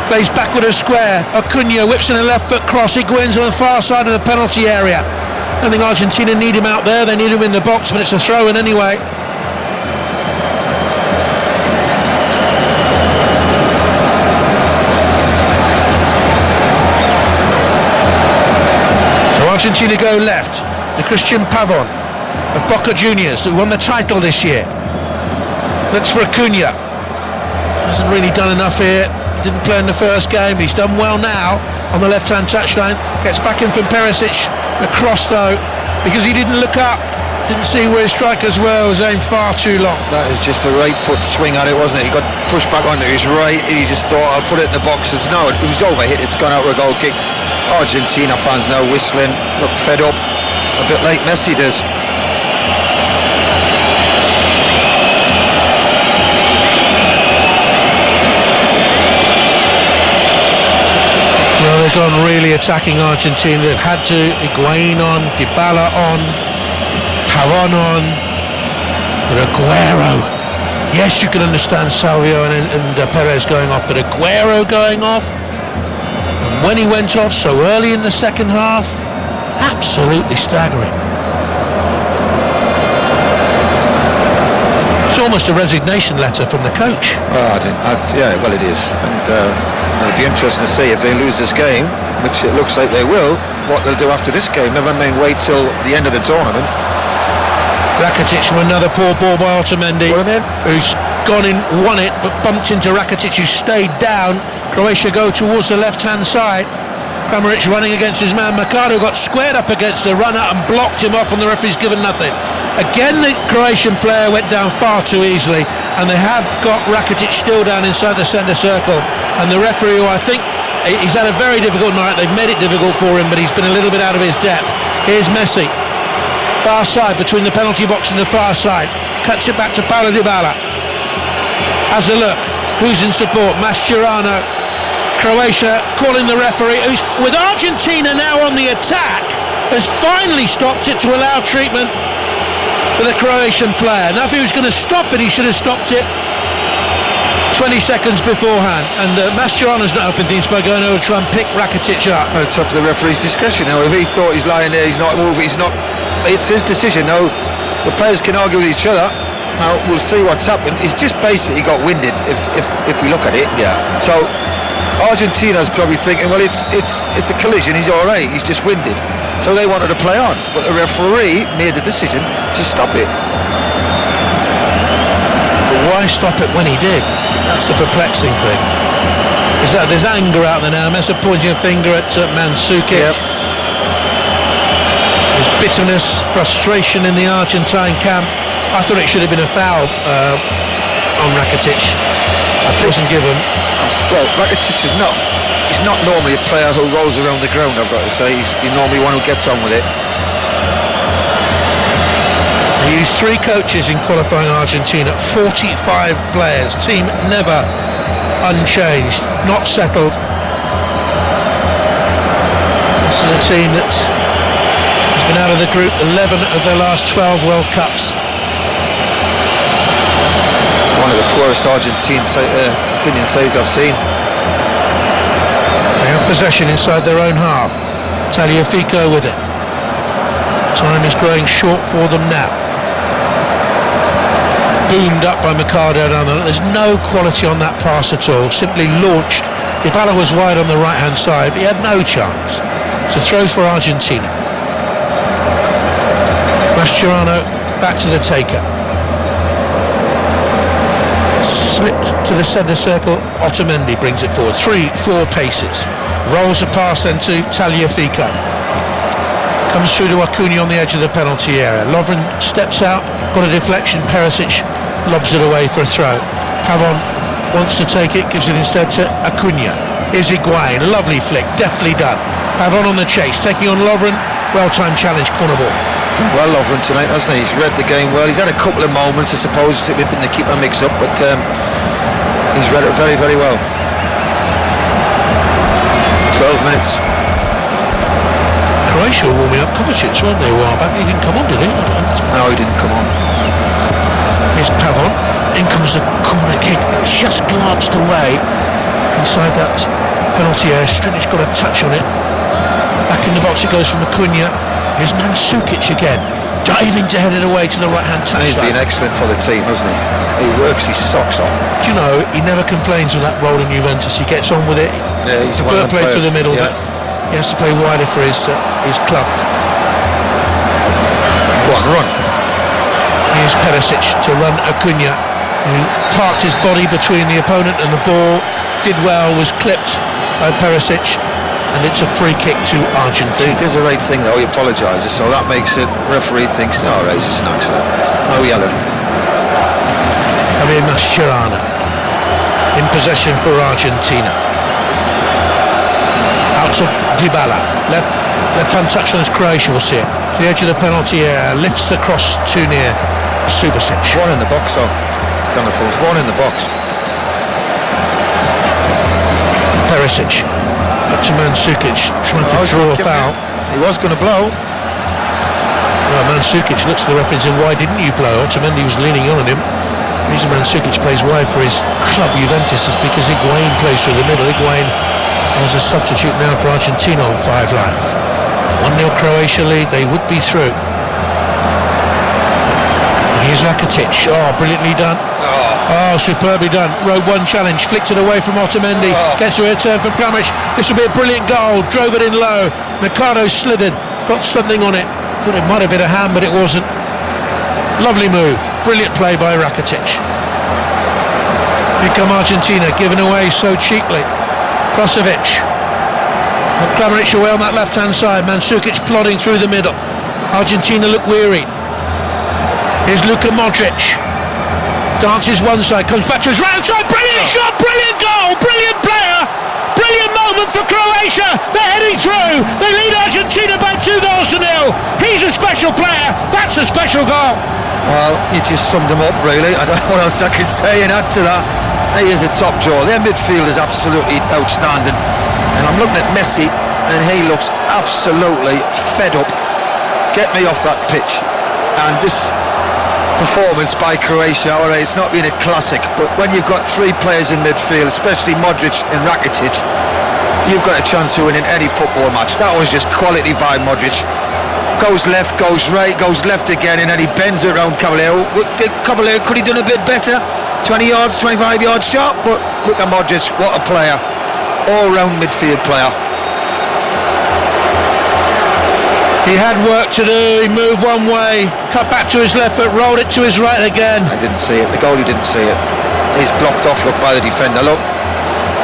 plays backward of square. Acuna whips in a left foot cross. Higuain's on the far side of the penalty area. I think Argentina need him out there. They need him in the box, but it's a throw in anyway. Argentina go left to Christian Pavon of Boca Juniors, who won the title this year. Looks for Acuna. hasn't really done enough here. Didn't play in the first game. He's done well now on the left-hand touchline. Gets back in from Perisic. Across though, because he didn't look up. Didn't see where his strikers were. Was aimed far too long. That is just a right foot swing at it, wasn't it? He got pushed back onto his right. He just thought, I'll put it in the boxes. No, it was overhit. It's gone out with a goal kick. Argentina fans now whistling. Look fed up. A bit like Messi does. Well, they've gone really attacking Argentina. They've had to. Higuain on, Dybala on, Pavon on, but Aguero. Yes, you can understand Salvio and Perez going off, but Aguero going off, and when he went off so early in the second half, absolutely staggering. It's almost a resignation letter from the coach. Well, well it is, and it'll be interesting to see if they lose this game, which it looks like they will, what they'll do after this game. Never mind wait till the end of the tournament. Rakitic from another poor ball by Otamendi, who's gone in, won it, but bumped into Rakitic, who stayed down. Croatia go towards the left-hand side. Kramaric running against his man. Mercado got squared up against the runner and blocked him off, and the referee's given nothing. Again, the Croatian player went down far too easily, and they have got Rakitic still down inside the centre circle. And the referee, who I think he's had a very difficult night, they've made it difficult for him, but he's been a little bit out of his depth. Here's Messi. Far side, between the penalty box and the far side. Cuts it back to Paulo Dybala. Has a look. Who's in support? Mascherano. Croatia calling the referee, who's, with Argentina now on the attack, has finally stopped it to allow treatment for the Croatian player. Now if he was going to stop it, he should have stopped it 20 seconds beforehand. And Mascherano's not helping things by going over to try and pick Rakitic up. Well, it's up to the referee's discretion. Now, if he thought he's lying there, he's not moving, it's his decision. Now, the players can argue with each other. Now, we'll see what's happened. He's just basically got winded, if we look at it. Yeah. So, Argentina's probably thinking, well, it's a collision, he's all right, he's just winded. So they wanted to play on, but the referee made the decision to stop it. But why stop it when he did? That's the perplexing thing. There's anger out there now. Messi pointing a finger at Mandzukic. Yep. There's bitterness, frustration in the Argentine camp. I thought it should have been a foul on Rakitic. It wasn't given. Well, Rakitic is not. He's not normally a player who rolls around the ground, I've got to say. He's normally one who gets on with it. He used 3 coaches in qualifying Argentina, 45 players, team never unchanged, not settled. This is a team that has been out of the group 11 of their last 12 World Cups. It's one of the poorest Argentinian sides I've seen. They have possession inside their own half. Tagliafico with it. Time is growing short for them now. Boomed up by Mercado down there. There's no quality on that pass at all. Simply launched. Dybala was wide on the right-hand side, but he had no chance. So throws for Argentina. Mascherano back to the taker. Slipped to the centre circle. Otamendi brings it forward. 3-4 paces. Rolls a pass then to Tagliafico. Comes through to Acuna on the edge of the penalty area. Lovren steps out, got a deflection. Perisic lobs it away for a throw. Pavon wants to take it, gives it instead to Acuna. Here's Higuain, lovely flick, deftly done. Pavon on the chase, taking on Lovren. Well-timed challenge, corner ball. Done well, Lovren tonight, hasn't he? He's read the game well. He's had a couple of moments, I suppose, in the keeper mix-up, but he's read it very, very well. 12 minutes. Croatia were warming up Kovacic, weren't they, a while back? He didn't come on, did he? No, he didn't come on. Here's Pavon. In comes the corner kick. Just glanced away inside that penalty area. Strinic got a touch on it. Back in the box it goes from Acuna. Here's Mandzukic again. Diving to head it away to the right-hand touchline. He's been excellent for the team, hasn't he? He works his socks off. Do you know, he never complains with that role in Juventus. He gets on with it. Yeah, he's one of the players through the middle. Yeah. He has to play wider for his club. Go on, run. Here's Perisic to run Acuna. He parked his body between the opponent and the ball, did well, was clipped by Perisic, and it's a free kick to Argentina. He does the right thing though, he apologises, so that makes it, referee thinks, no, right, he's just an accident. No yelling. Javier Mascherano in possession for Argentina. Out to Dybala, left-hand touch on his Croatia, we'll see it. To the edge of the penalty area, lifts the cross too near Subasic. One in the box though, Jonathan, there's one in the box. Perisic, up to Mandzukic, trying to draw a foul. He was going to blow. Well, Mandzukic looks at the referee and says, why didn't you blow? Otamendi was leaning on him. The reason Mandzukic plays wide for his club Juventus is because Higuain plays through the middle. Higuain as a substitute now for Argentina on 5 Live. 1-0 Croatia lead, they would be through. And here's Rakitic, brilliantly done. Oh, superbly done. Road 1 challenge, flicked it away from Otamendi. Gets a return from Kramaric. This will be a brilliant goal. Drove it in low. Mercado slithered, got something on it. Thought it might have been a hand, but it wasn't. Lovely move. Brilliant play by Rakitic. Here come Argentina, given away so cheaply. Krosovic. Kramaric away on that left-hand side. Mandzukic plodding through the middle. Argentina look weary. Here's Luka Modric. Dances one side, comes back to his right side, brilliant shot, brilliant goal, brilliant player, brilliant moment for Croatia. They're heading through, they lead Argentina by 2-0. He's a special player, that's a special goal. Well, you just summed him up really, I don't know what else I can say and add to that. He is a top draw, their midfield is absolutely outstanding, and I'm looking at Messi and he looks absolutely fed up. Get me off that pitch. And this performance by Croatia, alright, it's not been a classic, but when you've got 3 players in midfield, especially Modric and Rakitic, you've got a chance of winning any football match. That was just quality by Modric. Goes left, goes right, goes left again, and then he bends it around Caballero. Caballero, could he done a bit better? 20 yards, 25 yards shot, but look at Modric, what a player. All-round midfield player. He had work to do, he moved one way, cut back to his left foot, rolled it to his right again. I didn't see it, the goalie didn't see it. He's blocked off, look, by the defender, look.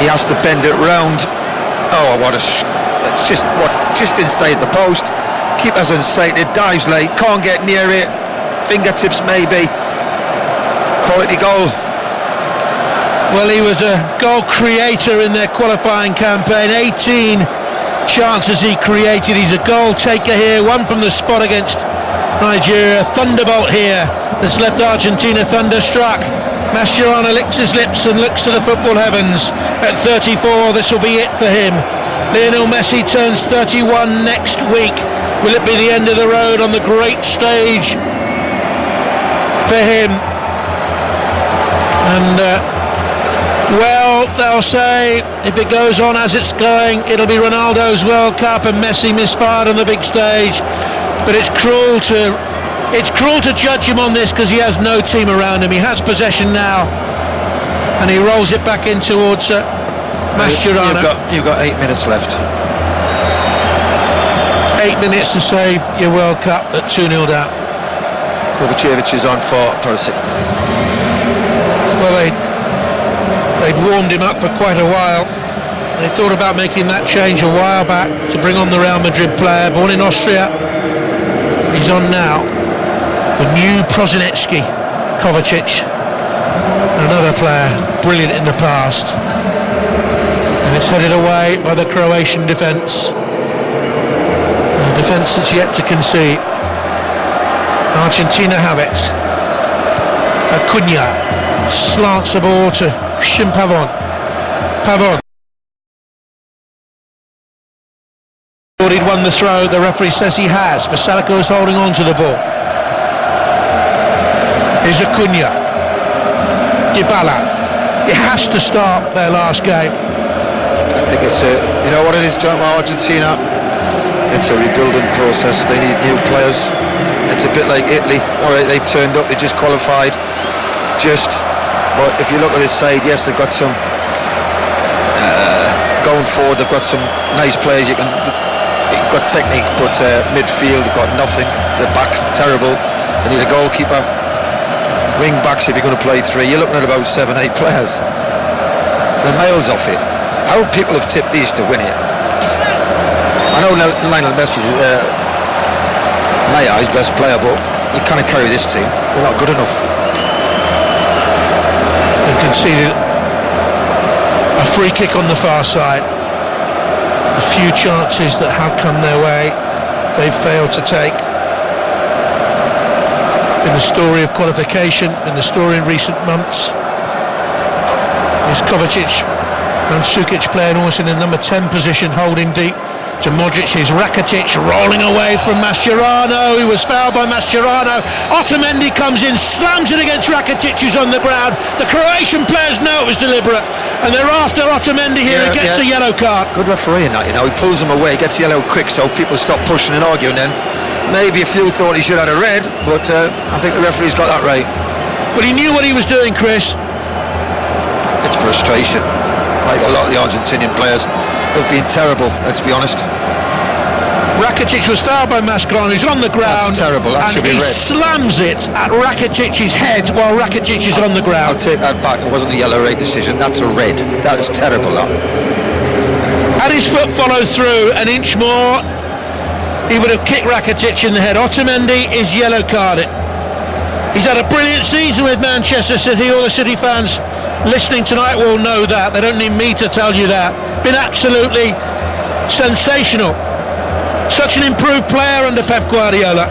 He has to bend it round. Oh, what a it's just inside the post. Keeper's unsighted, dives late, can't get near it. Fingertips maybe. Quality goal. Well, he was a goal creator in their qualifying campaign. 18 chances he created. He's a goal taker here, one from the spot against Nigeria. Thunderbolt here that's left Argentina thunderstruck. Mascherano licks his lips and looks to the football heavens. At 34, this will be it for him. Lionel Messi turns 31 next week. Will it be the end of the road on the great stage for him? And well, they'll say if it goes on as it's going, it'll be Ronaldo's World Cup and Messi misfired on the big stage. But it's cruel to judge him on this because he has no team around him. He has possession now, and he rolls it back in towards Mascherano. You've got 8 minutes left. 8 minutes to save your World Cup at 2-0 down. Kovacevic is on for Perisic. Well, they'd warmed him up for quite a while. They thought about making that change a while back to bring on the Real Madrid player, born in Austria. He's on now. The new Prosinecki, Kovacic. Another player, brilliant in the past. And it's headed away by the Croatian defence. A defence that's yet to concede. Argentina have it. Acuna slants the ball to Pavon. Thought he'd won the throw, the referee says he has. Basalico is holding on to the ball. Here's Acuna. Dybala. It has to start their last game. I think it's you know what it is, John, Argentina? It's a rebuilding process. They need new players. It's a bit like Italy. Alright, they've turned up, they just qualified. But if you look at this side, yes, they've got some going forward, they've got some nice players. You've got technique, but midfield, they've got nothing. The back's terrible. They need a goalkeeper. Wing backs, if you're going to play 3, you're looking at about 7-8 players. They're miles off it. How people have tipped these to win it. I know Lionel Messi's my eyes best player, but you can't carry this team. They're not good enough. They've conceded a free kick on the far side. A few chances that have come their way, they've failed to take. In the story of qualification, in the story in recent months, is Kovacic, Mandzukic playing almost in the number 10 position, holding deep to Modric. Is Rakitic rolling away from Mascherano, who was fouled by Mascherano. Otamendi comes in, slams it against Rakitic, who's on the ground. The Croatian players know it was deliberate, and they're after Otamendi here. He gets a yellow card. Good refereeing that, you know. He pulls them away, gets yellow quick, so people stop pushing and arguing. Then maybe a few thought he should have had a red, but I think the referee's got that right. Well, he knew what he was doing, Chris. It's frustration, like a lot of the Argentinian players. They've been terrible, let's be honest. Rakitic was fouled by Mascherano, who's on the ground. That's terrible, that should be red. And he slams it at Rakitic's head while Rakitic is on the ground. I'll take that back, it wasn't a yellow red decision, that's a red. That is terrible, that. Had his foot followed through an inch more, he would have kicked Rakitic in the head. Otamendi is yellow carded. He's had a brilliant season with Manchester City. All the City fans listening tonight will know that. They don't need me to tell you that. Been absolutely sensational. Such an improved player under Pep Guardiola.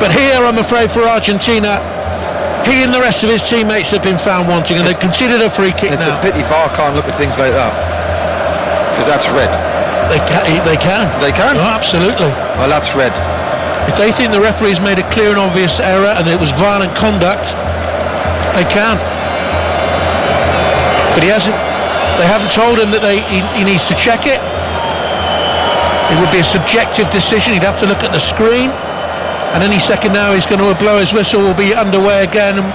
But here, I'm afraid, for Argentina, he and the rest of his teammates have been found wanting, and they've conceded a free kick now. It's a pity VAR can't look at things like that, because that's red. They can. They can? Oh, absolutely. Well, that's red. If they think the referee's made a clear and obvious error and it was violent conduct, they can. But he hasn't. They haven't told him that he needs to check it. It would be a subjective decision. He'd have to look at the screen, and any second now he's going to blow his whistle. Will be underway again, and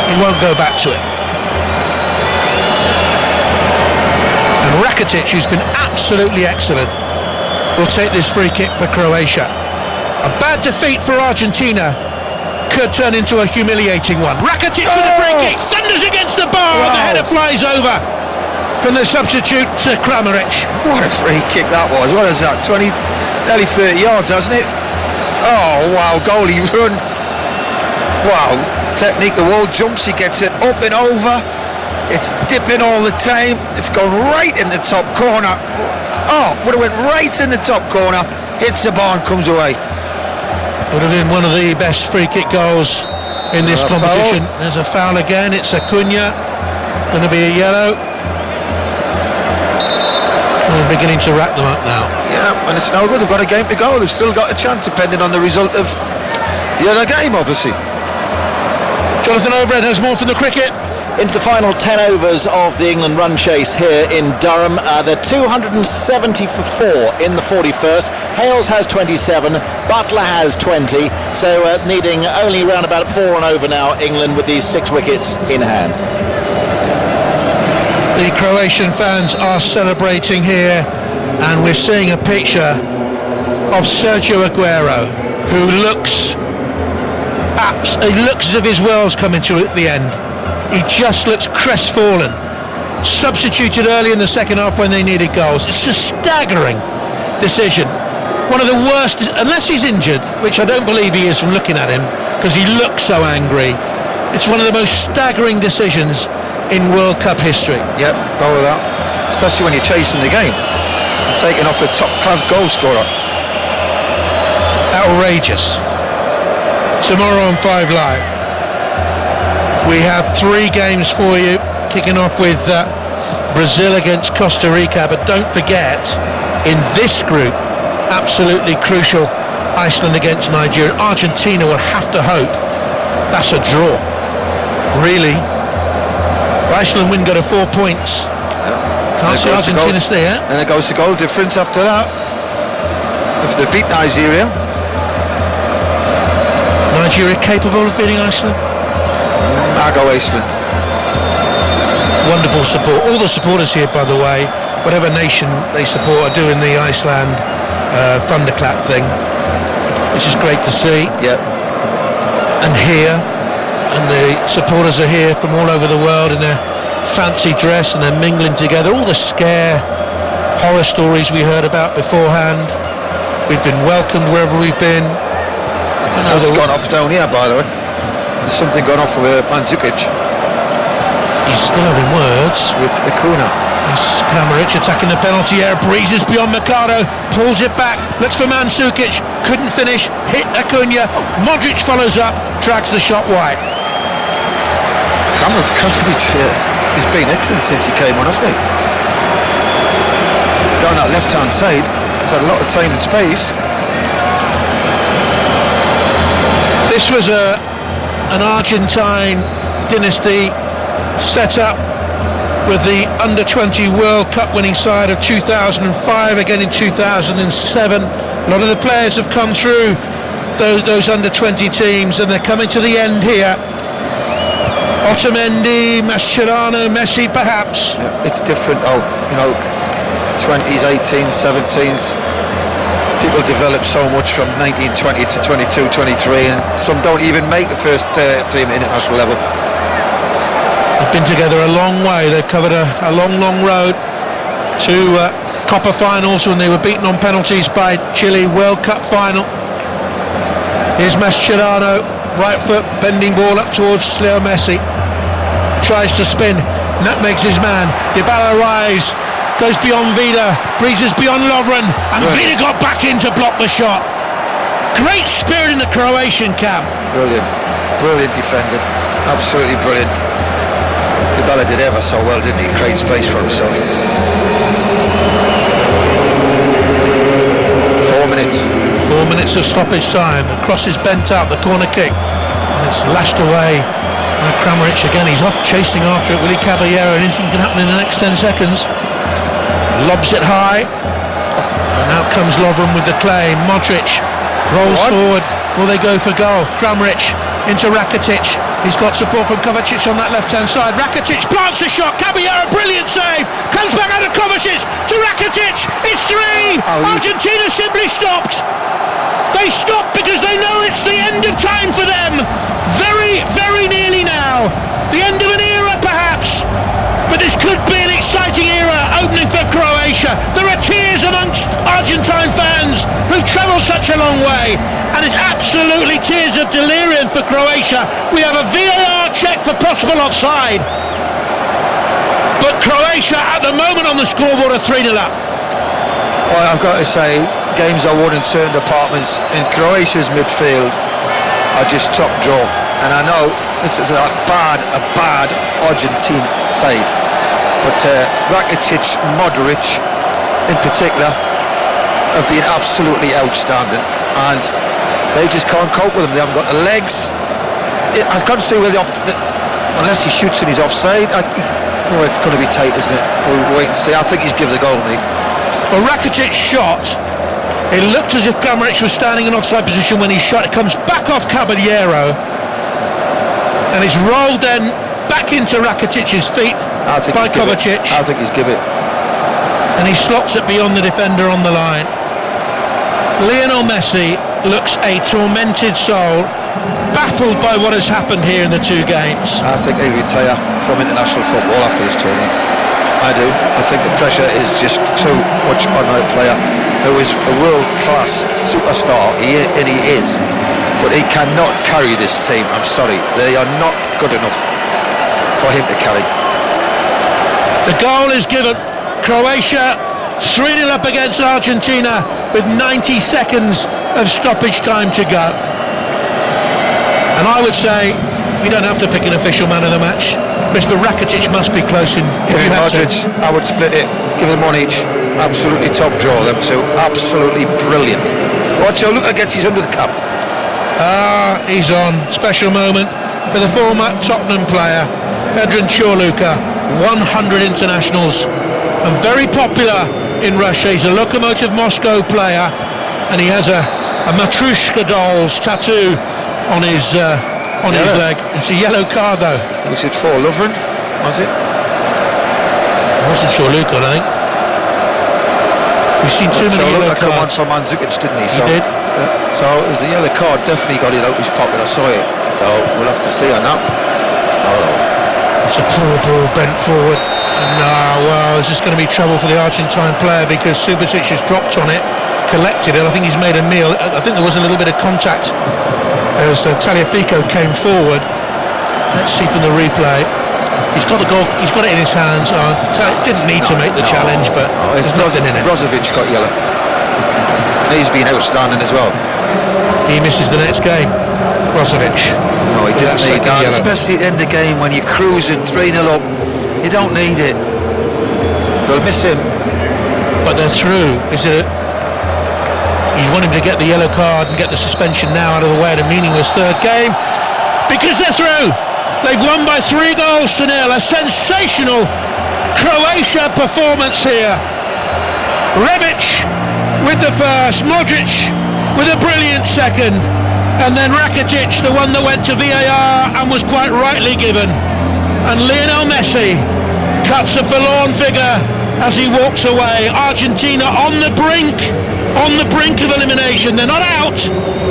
he won't go back to it. And Rakitic, who's been absolutely excellent, will take this free kick for Croatia. A bad defeat for Argentina could turn into a humiliating one. Rakitic with a free kick, thunders against the bar, and the header flies over from the substitute to Kramaric. What a free kick that was. What is that? 20, nearly 30 yards, hasn't it? Oh, wow, goalie run. Wow, technique, the wall jumps, he gets it up and over. It's dipping all the time. It's gone right in the top corner. Oh, would have went right in the top corner. Hits the bar and comes away. Would have been one of the best free kick goals in this competition. Foul. There's a foul again. It's Acuna. Going to be a yellow. They're beginning to wrap them up now. Yeah, and it's no good. They've got a game to go. They've still got a chance, depending on the result of the other game, obviously. Jonathan O'Brien has more from the cricket. Into the final 10 overs of the England run chase here in Durham. They're 270 for 4 in the 41st. Hales has 27, Butler has 20, so needing only around about 4 and over now, England, with these 6 wickets in hand. The Croatian fans are celebrating here, and we're seeing a picture of Sergio Aguero, who looks as if his world's coming to at the end. He just looks crestfallen. Substituted early in the second half when they needed goals. It's a staggering decision. One of the worst, unless he's injured, which I don't believe he is from looking at him, because he looks so angry. It's one of the most staggering decisions in World Cup history. Yep, go with that. Especially when you're chasing the game. Taking off a top-class goal scorer. Outrageous. Tomorrow on 5 Live, we have 3 games for you, kicking off with Brazil against Costa Rica, but don't forget, in this group, absolutely crucial, Iceland against Nigeria. Argentina will have to hope that's a draw. Really? Iceland win, go to 4 points. Can't see Argentina stay, eh? And it goes to goal difference after that. If they beat Nigeria. Nigeria capable of beating Iceland? I go Iceland. Wonderful support. All the supporters here, by the way, whatever nation they support, are doing the Iceland thunderclap thing, which is great to see. Yep. and here, and the supporters are here from all over the world in their fancy dress, and they're mingling together. All the scare horror stories we heard about beforehand. We've been welcomed wherever we've been. It's gone off down here, by the way. There's something gone off with Mandzukic. He's still having words with Acuna. Kramaric attacking the penalty area, breezes beyond Mercado, pulls it back, looks for Mandzukic, couldn't finish, hit Acuna. Modric follows up, drags the shot wide. Kramaric, he's been excellent since he came on, hasn't he? Down that left-hand side, he's had a lot of time and space. This was an Argentine dynasty set up with the under-20 World Cup winning side of 2005, again in 2007. A lot of the players have come through those under-20 teams, and they're coming to the end here. Otamendi, Mascherano, Messi perhaps. Yeah, it's different, 20s, 18s, 17s. People develop so much from 19, 20 to 22, 23, and some don't even make the first team at international level. They've been together a long way. They've covered a long, long road to Copa finals when they were beaten on penalties by Chile. World Cup final. Here's Mascherano, right foot, bending ball up towards Leo Messi. Tries to spin, nutmegs his man. Dybala rise, goes beyond Vida, breezes beyond Lovren, and Vida got back in to block the shot. Great spirit in the Croatian camp. Brilliant defender, absolutely brilliant. Dybala did ever so well, didn't he? Create space for himself. 4 minutes. 4 minutes of stoppage time. The cross is bent out, the corner kick, and it's lashed away. Kramaric again, he's off chasing after it. Willy Caballero, and anything can happen in the next 10 seconds. Lobs it high, and out comes Lovren with the claim. Modric rolls forward. Will they go for goal? Kramaric into Rakitic. He's got support from Kovacic on that left-hand side. Rakitic plants a shot. Caballero, brilliant save. Comes back out of Kovacic to Rakitic. It's 3. Argentina simply stopped. They stopped because they know it's the end of time for them. Very, very nearly now. The end of an era, perhaps. But this could be an exciting era opening for Croatia. There are tears amongst Argentine fans who've travelled such a long way, and it's absolutely tears of delirium for Croatia. We have a VAR check for possible offside, but Croatia at the moment on the scoreboard are 3-0 up. Well, I've got to say, games are won in certain departments. In Croatia's midfield are just top draw, and I know this is a bad Argentine side, but Rakitic, Modric in particular have been absolutely outstanding, and they just can't cope with them. They haven't got the legs. I can't see where unless he shoots and he's offside. It's going to be tight, isn't it? We'll wait and see. I think he's given the goal, mate. Well, Rakitic shot. It looked as if Kramaric was standing in offside position when he shot. It comes back off Caballero, and it's rolled then back into Rakitic's feet by Kovacic. I think he's given it. And he slots it beyond the defender on the line. Lionel Messi looks a tormented soul, baffled by what has happened here in the two games. I think he retire from international football after this tournament. I do. I think the pressure is just too much on a player who is a world-class superstar, and he is. But he cannot carry this team. I'm sorry. They are not good enough for him to carry. The goal is given. Croatia 3-0 up against Argentina with 90 seconds of stoppage time to go. And I would say we don't have to pick an official man of the match. Mr. Rakitic must be close in. Modric, I would split it, give them one each. Absolutely top draw, them two. Absolutely brilliant. Watch out, look, gets his under the cap. He's on. Special moment for the former Tottenham player, Edrin Chorluka. 100 internationals and very popular in Russia. He's a Lokomotiv Moscow player, and he has a Matrushka doll's tattoo on his leg. It's a yellow card though. Was it for Lovren? Was it? It wasn't Chorluka, I think. We've seen too many yellow cards. Come on for Mandzukic, didn't he? So he did. So there's a yellow card, definitely got it out of his pocket, I saw it. So we'll have to see on that. It's a poor ball bent forward. Well, there's just going to be trouble for the Argentine player because Subasic has dropped on it, collected it. I think he's made a meal. I think there was a little bit of contact as Tagliafico came forward. Let's see from the replay. He's got the goal. He's got it in his hands. Didn't need to make the challenge, but there's nothing in it. Brozovic got yellow. He's been outstanding as well. He misses the next game. Brozovic. No, he didn't need that, especially at the end of the game when you're cruising 3-0 up. You don't need it. They'll miss him. But they're through. You want him to get the yellow card and get the suspension now out of the way at a meaningless third game, because they're through. They've won by 3 goals to 0. A sensational Croatia performance here. Rebic with the first, Modric with a brilliant second, and then Rakitic, the one that went to VAR and was quite rightly given. And Lionel Messi cuts a forlorn figure as he walks away. Argentina on the brink of elimination. They're not out.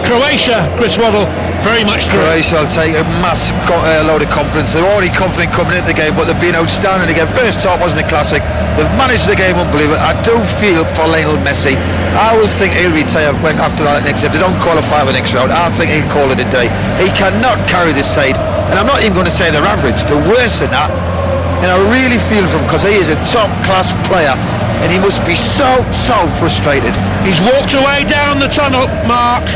Croatia, Chris Waddle, very much through. Croatia will take a massive load of confidence. They're already confident coming into the game, but they've been outstanding again. First half wasn't a classic. They've managed the game unbelievable. I do feel for Lionel Messi. I will think he'll retire when after that next. If they don't qualify for the next round, I think he'll call it a day. He cannot carry this side, and I'm not even going to say they're average. They're worse than that. And I really feel for him because he is a top-class player, and he must be so frustrated. He's walked away down the tunnel, Mark,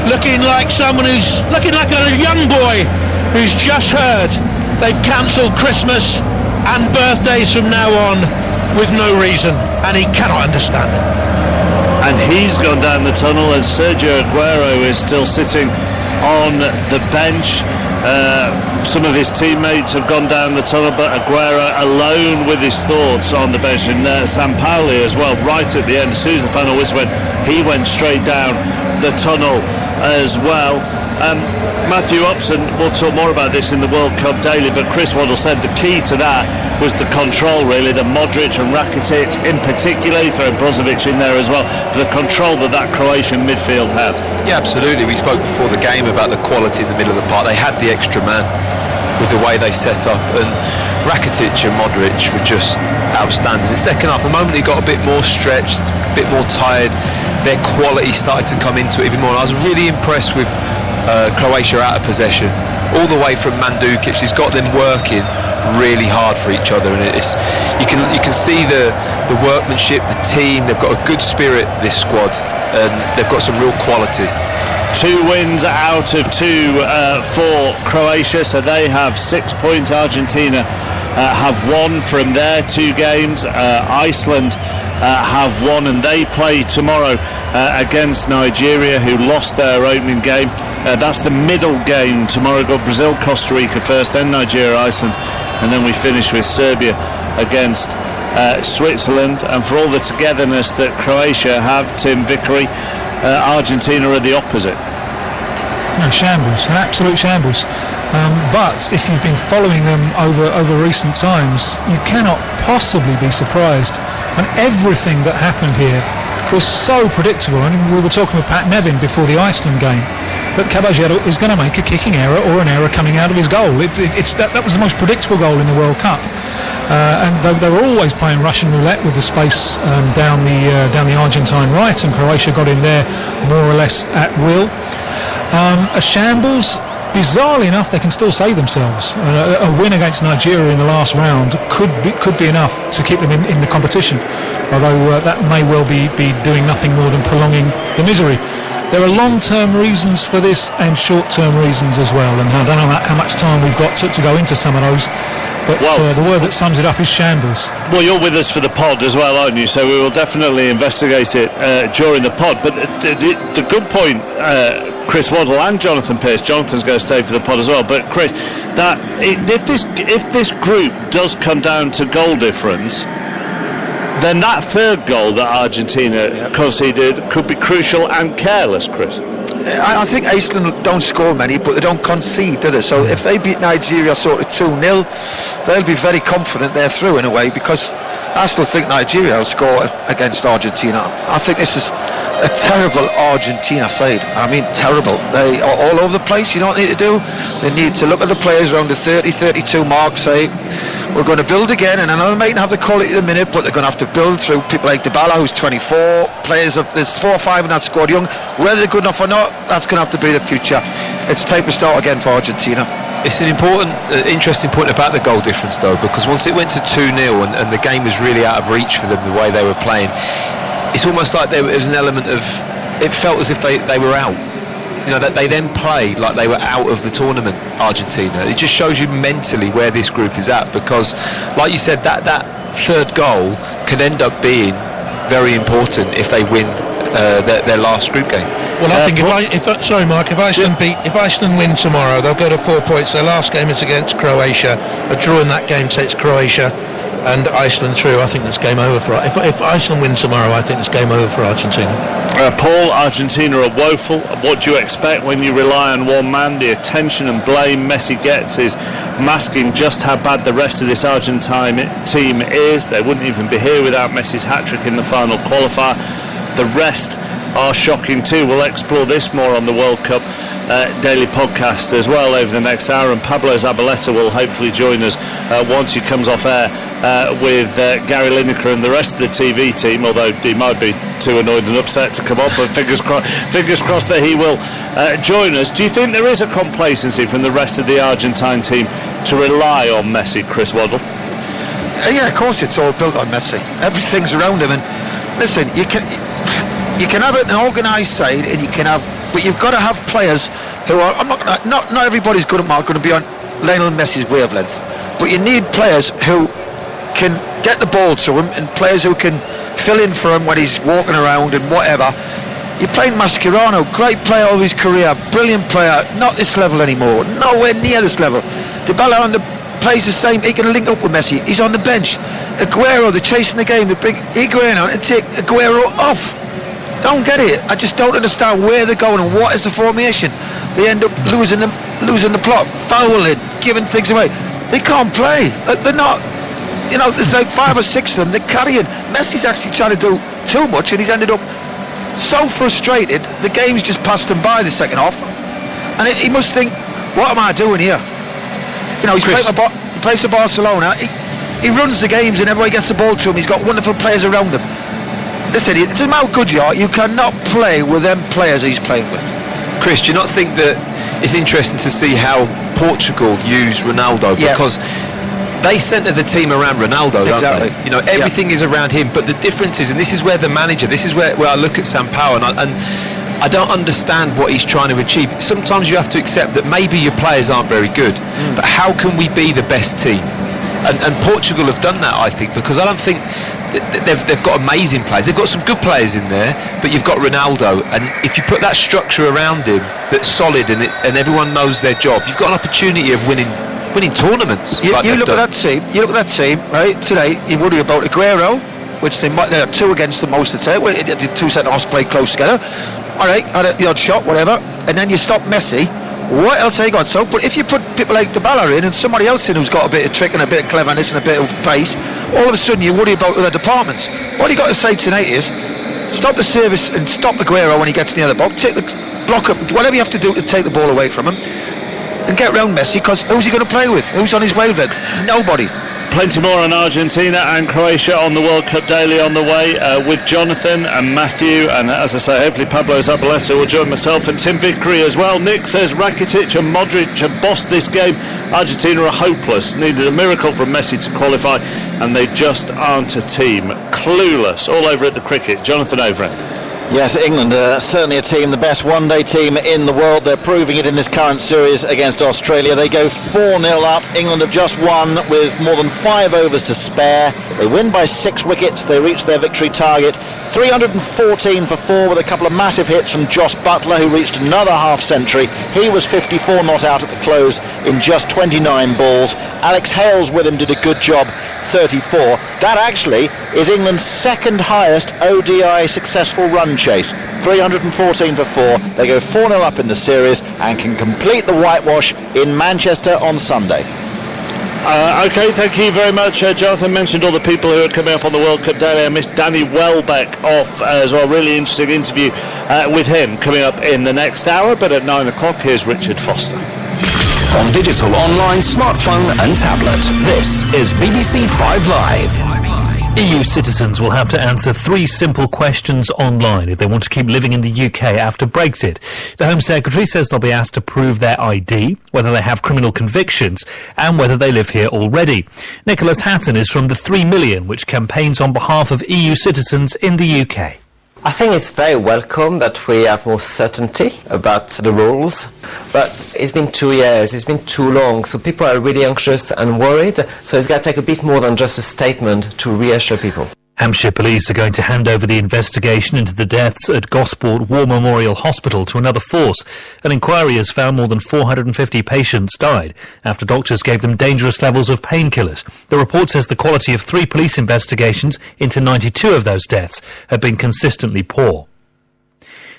looking like someone who's looking like a young boy who's just heard they've cancelled Christmas and birthdays from now on with no reason, and he cannot understand it. And he's gone down the tunnel, and Sergio Aguero is still sitting on the bench. Some of his teammates have gone down the tunnel, but Aguero alone with his thoughts on the bench. And Sampaoli as well, right at the end, as soon as the final whistle went, he went straight down the tunnel as well. Matthew Upson, we'll talk more about this in the World Cup Daily, but Chris Waddle said the key to that was the control, really, that Modric and Rakitic in particular, for Brozovic in there as well, the control that Croatian midfield had. Yeah, absolutely. We spoke before the game about the quality in the middle of the park. They had the extra man with the way they set up, and Rakitic and Modric were just outstanding. In the second half, the moment he got a bit more stretched, a bit more tired, their quality started to come into it even more. And I was really impressed with Croatia out of possession, all the way from Mandzukic. He's got them working really hard for each other, and you can see the workmanship, the team. They've got a good spirit, this squad, and they've got some real quality. 2 wins out of 2 for Croatia, so they have 6 points. Argentina have won from their 2 games. Iceland have won, and they play tomorrow against Nigeria, who lost their opening game. That's the middle game tomorrow. Got Brazil, Costa Rica first, then Nigeria, Iceland, and then we finish with Serbia against Switzerland. And for all the togetherness that Croatia have, Tim Vickery, Argentina are the opposite. No, shambles, an absolute shambles. But if you've been following them over recent times, you cannot possibly be surprised. And everything that happened here was so predictable. I mean, we were talking with Pat Nevin before the Iceland game that Caballero is going to make a kicking error or an error coming out of his goal. That was the most predictable goal in the World Cup. And they were always playing Russian roulette with the space down the Argentine right, and Croatia got in there more or less at will. A shambles. Bizarrely enough, they can still save themselves. A win against Nigeria in the last round could be enough to keep them in the competition, although that may well be doing nothing more than prolonging the misery. There are long-term reasons for this and short-term reasons as well, and I don't know how much time we've got to go into some of those. But the word that sums it up is shambles. Well, you're with us for the pod as well, aren't you? So we will definitely investigate it during the pod. But the good point, Chris Waddle and Jonathan Pearce. Jonathan's going to stay for the pod as well. But Chris, that if this group does come down to goal difference, then that third goal that Argentina conceded could be crucial and careless, Chris. I think Iceland don't score many, but they don't concede, do they? So if they beat Nigeria sort of 2-0, they'll be very confident they're through in a way, because I still think Nigeria will score against Argentina. I think this is a terrible Argentina side. I mean, terrible. They are all over the place. You know what they need to do? They need to look at the players around the 30-32 mark, say, we're going to build again, and I know they mightn't have the quality at the minute, but they're going to have to build through people like Dybala, who's 24, players of, there's 4 or 5 in that squad young. Whether they're good enough or not, that's going to have to be the future. It's time to start again for Argentina. It's an important, interesting point about the goal difference, though, because once it went to 2-0 and the game was really out of reach for them, the way they were playing, it's almost like there was an element of, it felt as if they were out. You know, that they then played like they were out of the tournament, Argentina. It just shows you mentally where this group is at, because, like you said, that third goal could end up being very important if they win their last group game. Well, I think if Iceland win tomorrow, they'll go to 4 points. Their last game is against Croatia. A draw in that game takes Croatia and Iceland through. I think that's game over for. If Iceland win tomorrow, I think it's game over for Argentina. Paul, Argentina are woeful. What do you expect when you rely on one man? The attention and blame Messi gets is masking just how bad the rest of this Argentine team is. They wouldn't even be here without Messi's hat-trick in the final qualifier. The rest are shocking too. We'll explore this more on the World Cup daily podcast as well over the next hour, and Pablo Zabaleta will hopefully join us once he comes off air with Gary Lineker and the rest of the TV team, although he might be too annoyed and upset to come up, but fingers crossed that he will join us. Do you think there is a complacency from the rest of the Argentine team to rely on Messi, Chris Waddle? Yeah, of course it's all built on Messi. Everything's around him, and listen, you can have an organised side, and you can have, but you've got to have players who are. Not everybody's good at going to be on Lionel Messi's wavelength, but you need players who can get the ball to him, and players who can fill in for him when he's walking around and whatever. You're playing Mascherano, great player all his career, brilliant player, not this level anymore, nowhere near this level. Dybala on the plays the same, he can link up with Messi, he's on the bench. Aguero, they're chasing the game, they bring Higuain on and take Aguero off. Don't get it. I just don't understand where they're going and what is the formation. They end up losing the plot, fouling, giving things away. They can't play. They're not. You know, there's like 5 or 6 of them. They're carrying. Messi's actually trying to do too much, and he's ended up so frustrated. The game's just passed him by the second half, and he must think, "What am I doing here?" You know, he plays for Barcelona. He runs the games, and everybody gets the ball to him. He's got wonderful players around him. Listen, it doesn't matter how good you are, you cannot play with them players he's playing with. Chris, do you not think that it's interesting to see how Portugal use Ronaldo? Yeah. Because they centre the team around Ronaldo, don't Exactly. they? You know, everything is around him, but the difference is, and this is where the manager, this is where I look at Sampaio, and I don't understand what he's trying to achieve. Sometimes you have to accept that maybe your players aren't very good, but how can we be the best team? And Portugal have done that, I think, because I don't think they've got amazing players. They've got some good players in there, but you've got Ronaldo, and if you put that structure around him that's solid and everyone knows their job, you've got an opportunity of winning tournaments. You look at that team, right? Today, you worry about Aguero, which they're 2 against them most of the time. The 2 centre-halves play close together. All right, had the odd shot, whatever, and then you stop Messi. What else have you got? So, but if you put people like Dybala in and somebody else in who's got a bit of trick and a bit of cleverness and a bit of pace, all of a sudden you worry about other departments. What you got to say tonight is stop the service and stop Aguero when he gets near the box, take the block up, whatever you have to do to take the ball away from him, and get round Messi, because who's he going to play with? Who's on his wavelength? Nobody. Plenty more on Argentina and Croatia on the World Cup Daily on the way with Jonathan and Matthew, and as I say, hopefully Pablo Zabaleta will join myself and Tim Vickery as well. Nick says Rakitic and Modric have bossed this game. Argentina are hopeless, needed a miracle from Messi to qualify, and they just aren't a team. Clueless all over at the cricket. Jonathan Overend. Yes, England certainly a team, the best one-day team in the world. They're proving it in this current series against Australia. They go 4-0 up. England have just won with more than 5 overs to spare. They win by 6 wickets. They reach their victory target. 314 for 4 with a couple of massive hits from Joss Butler, who reached another half-century. He was 54 not out at the close in just 29 balls. Alex Hales with him did a good job. 34. That actually is England's second highest ODI successful run chase. 314 for 4. They go 4-0 up in the series and can complete the whitewash in Manchester on Sunday. OK, thank you very much. Jonathan mentioned all the people who are coming up on the World Cup Daily. I missed Danny Welbeck off as well. Really interesting interview with him coming up in the next hour. But at 9 o'clock, here's Richard Foster. On digital, online, smartphone and tablet, this is BBC 5 Live. EU citizens will have to answer 3 simple questions online if they want to keep living in the UK after Brexit. The Home Secretary says they'll be asked to prove their ID, whether they have criminal convictions, and whether they live here already. Nicholas Hatton is from the 3 Million, which campaigns on behalf of EU citizens in the UK. I think it's very welcome that we have more certainty about the rules, but it's been 2 years, it's been too long, so people are really anxious and worried, so it's going to take a bit more than just a statement to reassure people. Hampshire police are going to hand over the investigation into the deaths at Gosport War Memorial Hospital to another force. An inquiry has found more than 450 patients died after doctors gave them dangerous levels of painkillers. The report says the quality of 3 police investigations into 92 of those deaths have been consistently poor.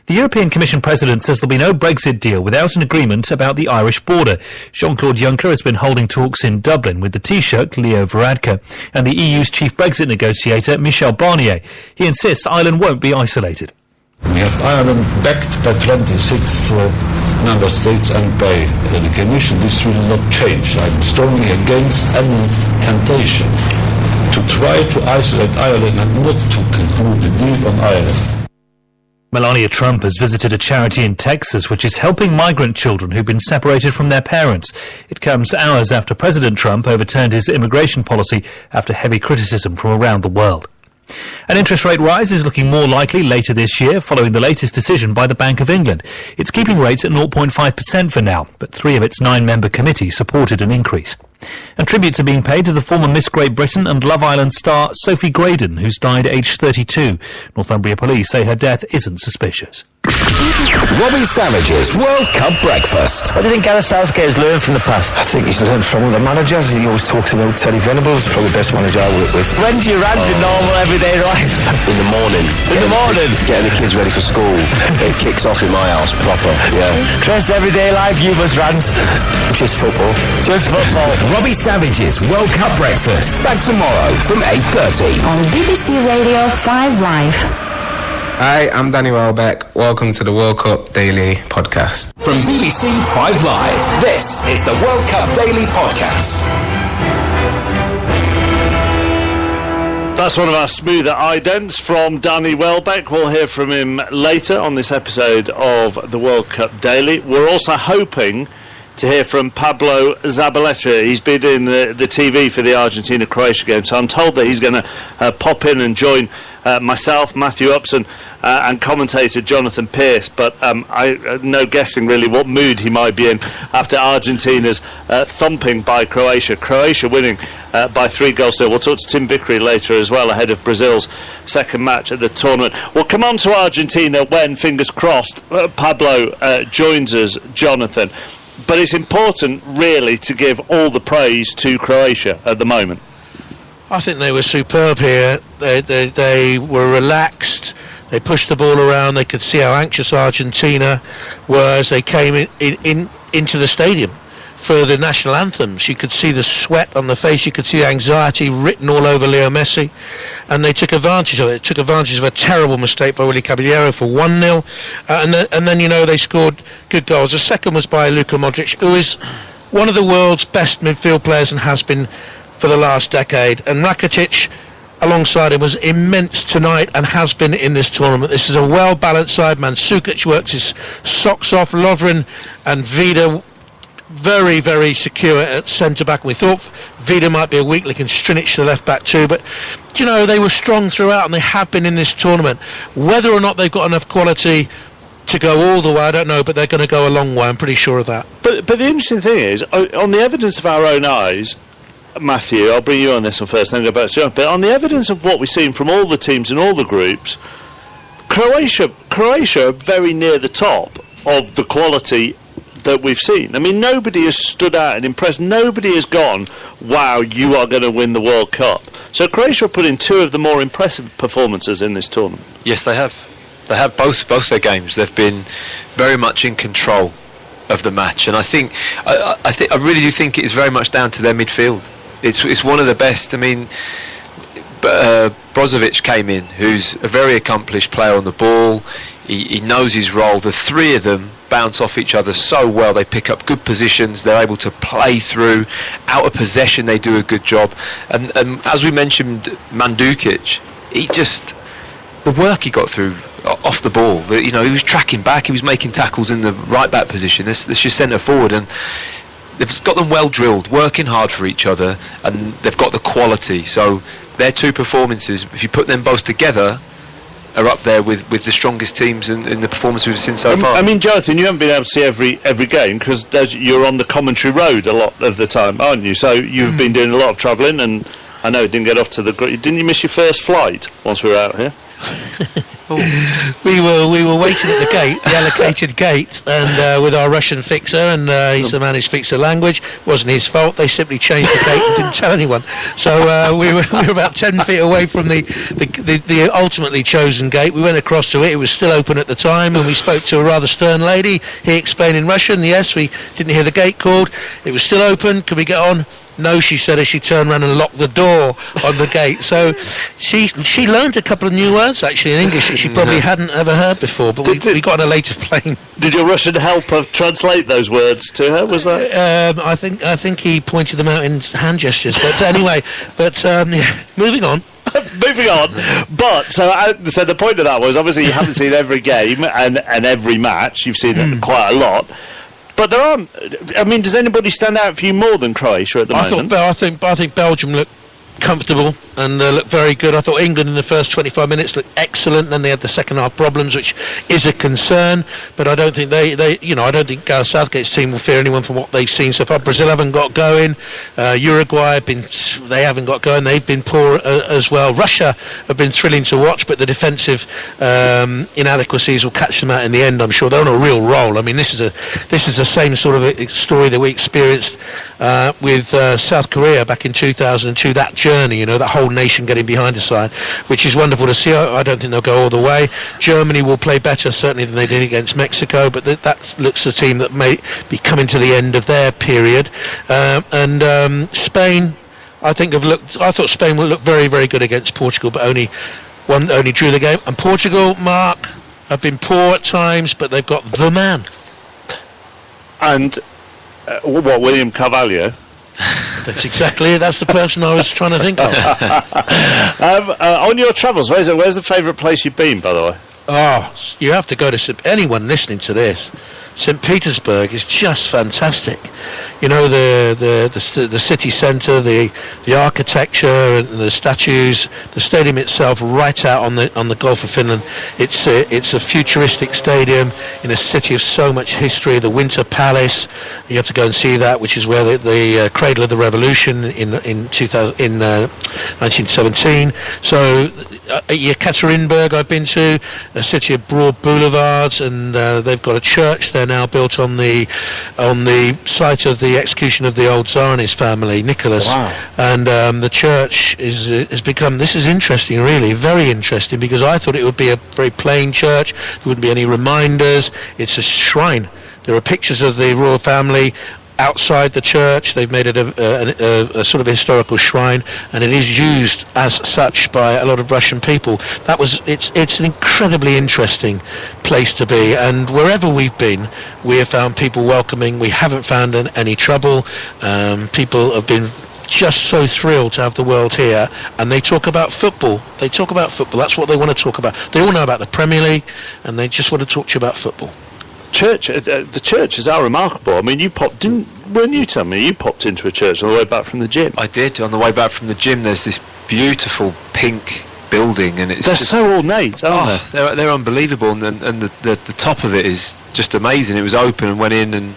The European Commission President says there'll be no Brexit deal without an agreement about the Irish border. Jean-Claude Juncker has been holding talks in Dublin with the Taoiseach, Leo Varadkar, and the EU's chief Brexit negotiator, Michel Barnier. He insists Ireland won't be isolated. We have Ireland backed by 26 member states and by the Commission. This will not change. I'm strongly against any temptation to try to isolate Ireland and not to conclude a deal on Ireland. Melania Trump has visited a charity in Texas which is helping migrant children who've been separated from their parents. It comes hours after President Trump overturned his immigration policy after heavy criticism from around the world. An interest rate rise is looking more likely later this year following the latest decision by the Bank of England. It's keeping rates at 0.5% for now, but 3 of its 9-member committees supported an increase. And tributes are being paid to the former Miss Great Britain and Love Island star Sophie Graydon, who's died aged 32. Northumbria police say her death isn't suspicious. Robbie Savage's World Cup Breakfast. What do you think Gareth Southgate has learned from the past? I think he's learned from other managers. He always talks about Teddy Venables, probably the best manager I work with. When do you rant in normal everyday life? In the morning. In the morning? Getting the kids ready for school. It kicks off in my house proper, yeah. Chris, everyday life, you must rant. Just football. Just football. Robbie Savage's World Cup Breakfast. Back tomorrow from 8:30. On BBC Radio 5 Live. Hi, I'm Danny Welbeck. Welcome to the World Cup Daily Podcast. From BBC 5 Live, this is the World Cup Daily Podcast. That's one of our smoother idents from Danny Welbeck. We'll hear from him later on this episode of the World Cup Daily. We're also hoping to hear from Pablo Zabaleta. He's been in the TV for the Argentina-Croatia game, so I'm told that he's going to pop in and join myself, Matthew Upson, and commentator Jonathan Pearce, but I no guessing really what mood he might be in after Argentina's thumping by Croatia. Croatia winning by 3 goals to 0. We'll talk to Tim Vickery later as well, ahead of Brazil's second match at the tournament. We'll come on to Argentina when, fingers crossed, Pablo joins us, Jonathan. But it's important, really, to give all the praise to Croatia at the moment. I think they were superb here. They were relaxed. They pushed the ball around. They could see how anxious Argentina were as they came into the stadium for the national anthems. You could see the sweat on the face. You could see the anxiety written all over Leo Messi. And they took advantage of it. Took advantage of a terrible mistake by Willy Caballero for 1-0. And then, you know, they scored good goals. The second was by Luka Modric, who is one of the world's best midfield players and has been for the last decade. And Rakitic, alongside him, was immense tonight and has been in this tournament. This is a well-balanced side. Mandzukic works his socks off. Lovren and Vida very, very secure at centre-back. We thought Vida might be a weak link and Strinic the left-back too, but, you know, they were strong throughout and they have been in this tournament. Whether or not they've got enough quality to go all the way, I don't know, but they're going to go a long way, I'm pretty sure of that. But the interesting thing is, on the evidence of our own eyes, Matthew, I'll bring you on this one first, then go back to you. But on the evidence of what we've seen from all the teams in all the groups, Croatia are very near the top of the quality that we've seen. I mean, nobody has stood out and impressed. Nobody has gone, wow, you are going to win the World Cup. So Croatia have put in two of the more impressive performances in this tournament. Yes, they have. They have both their games. They've been very much in control of the match, and I really do think it is very much down to their midfield. It's one of the best. I mean, Brozovic came in, who's a very accomplished player on the ball. He knows his role. The three of them bounce off each other so well. They pick up good positions. They're able to play through. Out of possession, they do a good job. And as we mentioned, Mandzukic, the work he got through off the ball. He was tracking back. He was making tackles in the right back position. This just centre forward, and they've got them well drilled, working hard for each other, and they've got the quality. So their two performances, if you put them both together, are up there with the strongest teams in the performance we've seen so far. I mean, Jonathan, you haven't been able to see every game because you're on the commentary road a lot of the time, aren't you? So you've been doing a lot of travelling, and I know it didn't get off to didn't you miss your first flight once we were out here? We were waiting at the gate, the allocated gate, and with our Russian fixer, and he's the man who speaks the language. It wasn't his fault. They simply changed the gate and didn't tell anyone. So we were about 10 feet away from the ultimately chosen gate. We went across to it. It was still open at the time, and we spoke to a rather stern lady. He explained in Russian, yes, we didn't hear the gate called. It was still open. Could we get on? No, she said as she turned around and locked the door on the gate. So she learned a couple of new words actually in English that she probably hadn't ever heard before. But we got on a later plane. Did your Russian helper translate those words to her? Was that? I think he pointed them out in hand gestures. But anyway, moving on. Moving on, but so the point of that was obviously you haven't seen every game and every match. You've seen quite a lot. But there aren't. I mean, does anybody stand out for you more than Croatia at the moment? I think Belgium looked comfortable and looked very good. I thought England in the first 25 minutes looked excellent. Then they had the second half problems, which is a concern. But I don't think I don't think Gareth Southgate's team will fear anyone from what they've seen so far. Brazil haven't got going. Uruguay they haven't got going. They've been poor as well. Russia have been thrilling to watch, but the defensive inadequacies will catch them out in the end. I'm sure they're on a real roll. I mean, this is the same sort of story that we experienced with South Korea back in 2002. That journey, that whole nation getting behind the side, which is wonderful to see. I don't think they'll go all the way. Germany will play better certainly than they did against Mexico, but that looks a team that may be coming to the end of their period. And Spain, I thought Spain would look very, very good against Portugal, but only drew the game. And Portugal, Mark, have been poor at times, but they've got the man. And William Carvalho? That's exactly it. That's the person I was trying to think of. On your travels, where's the favourite place you've been, by the way? Oh, you have to go to anyone listening to this. St. Petersburg is just fantastic. The city centre, the architecture and the statues, the stadium itself, right out on the Gulf of Finland. It's a futuristic stadium in a city of so much history. The Winter Palace, you have to go and see that, which is where the cradle of the revolution in 1917. So Yekaterinburg I've been to, a city of broad boulevards, and they've got a church there now built on the site of the execution of the old Tsar and his family, Nicholas. Wow. And the church has become, this is interesting, really, very interesting, because I thought it would be a very plain church, there wouldn't be any reminders. It's a shrine. There are pictures of the royal family outside the church. They've made it a sort of historical shrine, and it is used as such by a lot of Russian people. It's an incredibly interesting place to be, and wherever we've been, we have found people welcoming. We haven't found any trouble. People have been just so thrilled to have the world here, and they talk about football. That's what they want to talk about. They all know about the Premier League, and they just want to talk to you about football. The churches are remarkable. I mean, you popped into a church on the way back from the gym. I did. On the way back from the gym, there's this beautiful pink building, and they're so ornate, aren't they? They're unbelievable, and the top of it is just amazing. It was open and went in, and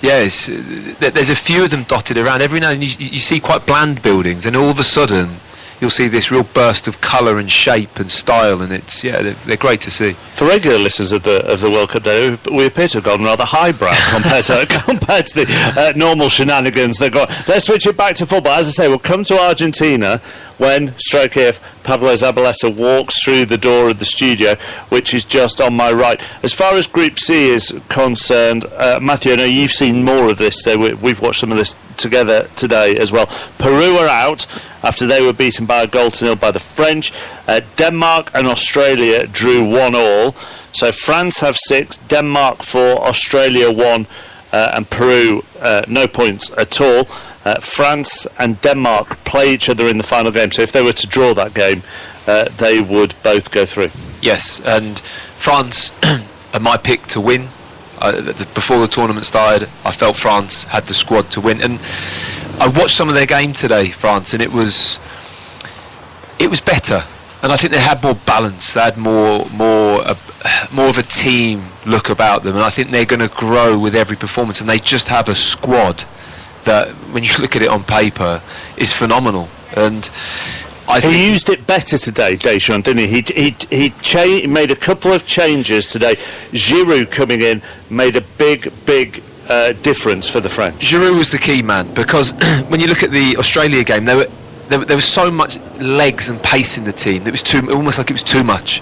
there's a few of them dotted around. Every now and then you see quite bland buildings, and all of a sudden you'll see this real burst of colour and shape and style, and they're great to see. For regular listeners of the World Cup Day, we appear to have gone rather highbrow compared to the normal shenanigans that go on. Let's switch it back to football. As I say, we'll come to Argentina when, stroke if, Pablo Zabaleta walks through the door of the studio, which is just on my right. As far as Group C is concerned, Matthew, I know you've seen more of this, so we've watched some of this together today as well. Peru are out after they were beaten by a 0-0 by the French. Denmark and Australia drew 1-1. So France have 6, Denmark 4, Australia 1, and Peru no points at all. France and Denmark play each other in the final game, so if they were to draw that game, they would both go through. Yes, and France are my pick to win. Before the tournament started, I felt France had the squad to win, and I watched some of their game today, France, and it was better, and I think they had more balance. They had more of a team look about them, and I think they're going to grow with every performance, and they just have a squad that, when you look at it on paper, is phenomenal. And he used it better today, Deschamps, didn't he? He made a couple of changes today. Giroud coming in made a big difference for the French. Giroud was the key man, because when you look at the Australia game, there was so much legs and pace in the team. It was almost like it was too much.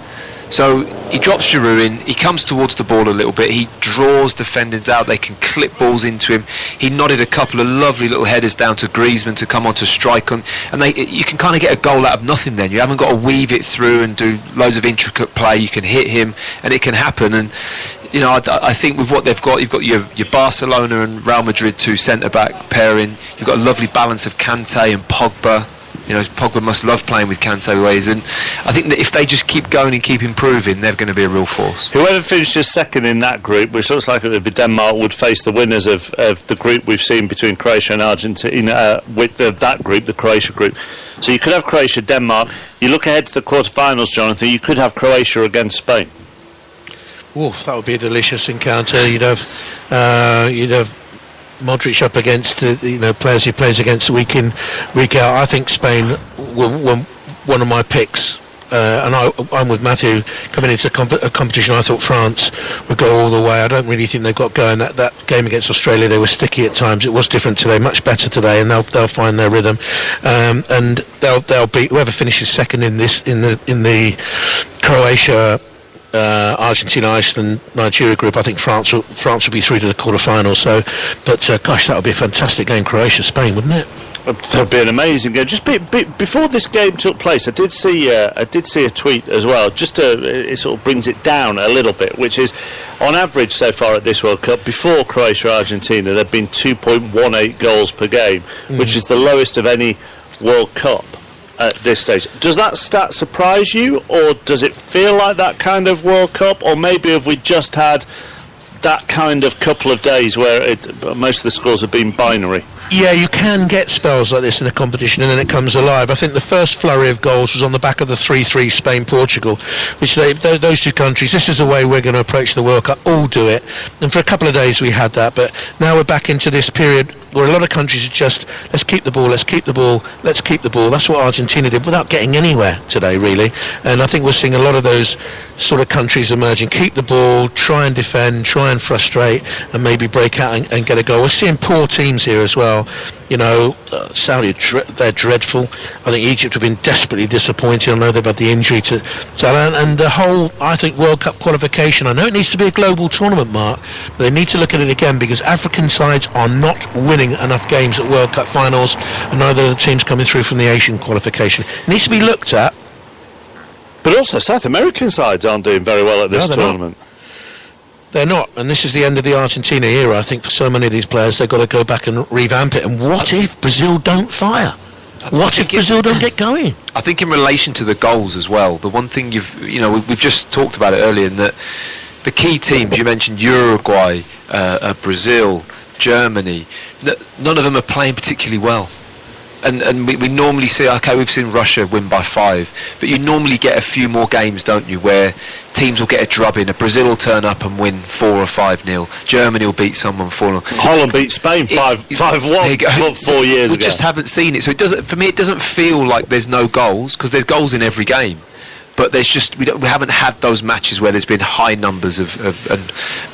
So he drops Giroud in, he comes towards the ball a little bit, he draws defenders out, they can clip balls into him. He nodded a couple of lovely little headers down to Griezmann to come on to strike on, and you can kind of get a goal out of nothing then. You haven't got to weave it through and do loads of intricate play. You can hit him and it can happen. And I think with what they've got, you've got your Barcelona and Real Madrid 2 centre-back pairing. You've got a lovely balance of Kante and Pogba. Pogba must love playing with Kante ways, and I think that if they just keep going and keep improving, they're going to be a real force. Whoever finishes second in that group, which looks like it would be Denmark, would face the winners of the group we've seen between Croatia and Argentina, with that group, the Croatia group. So you could have Croatia, Denmark. You look ahead to the quarterfinals, Jonathan, you could have Croatia against Spain. Oof, that would be a delicious encounter. You'd have Modric up against players he plays against week in, week out. I think Spain were one of my picks, and I'm with Matthew. Coming into a competition, I thought France would go all the way. I don't really think they've got going. That game against Australia, they were sticky at times. It was different today, much better today, and they'll find their rhythm, and they'll beat whoever finishes second in the Croatia, Argentina, Iceland, Nigeria group. I think France will be through to the quarterfinals. So, but gosh, that would be a fantastic game, Croatia, Spain, wouldn't it? That would be an amazing game. Just before this game took place, I did see a tweet as well. It sort of brings it down a little bit, which is, on average so far at this World Cup, before Croatia, Argentina, there've been 2.18 goals per game, which is the lowest of any World Cup at this stage. Does that stat surprise you, or does it feel like that kind of World Cup, or maybe have we just had that kind of couple of days where most of the scores have been binary? Yeah, you can get spells like this in a competition, and then it comes alive. I think the first flurry of goals was on the back of the 3-3 Spain-Portugal, which those two countries, this is the way we're going to approach the World Cup, all do it. And for a couple of days we had that, but now we're back into this period where a lot of countries are just, let's keep the ball, let's keep the ball, let's keep the ball. That's what Argentina did without getting anywhere today, really. And I think we're seeing a lot of those sort of countries emerging. Keep the ball, try and defend, try and frustrate, and maybe break out and get a goal. We're seeing poor teams here as well. Saudi, they're dreadful. I think Egypt have been desperately disappointed. I know they've had the injury to Salah, and the whole, I think, World Cup qualification. I know it needs to be a global tournament, Mark, but they need to look at it again, because African sides are not winning enough games at World Cup finals, and neither are the teams coming through from the Asian qualification. It needs to be looked at. But also, South American sides aren't doing very well at this tournament. They're not, and this is the end of the Argentina era. I think for so many of these players, they've got to go back and revamp it. And what if Brazil don't fire? What if Brazil don't get going? I think in relation to the goals as well, the one thing we've just talked about it earlier, in that the key teams, you mentioned Uruguay, Brazil, Germany, none of them are playing particularly well. And we normally see, okay, we've seen Russia win by 5, but you normally get a few more games, don't you, where teams will get a drubbing. Brazil will turn up and win 4 or 5-0. Germany will beat someone 4-0. Holland beat Spain 5-1 4 years ago. We just haven't seen it. So for me, it doesn't feel like there's no goals, because there's goals in every game. But there's just we haven't had those matches where there's been high numbers of and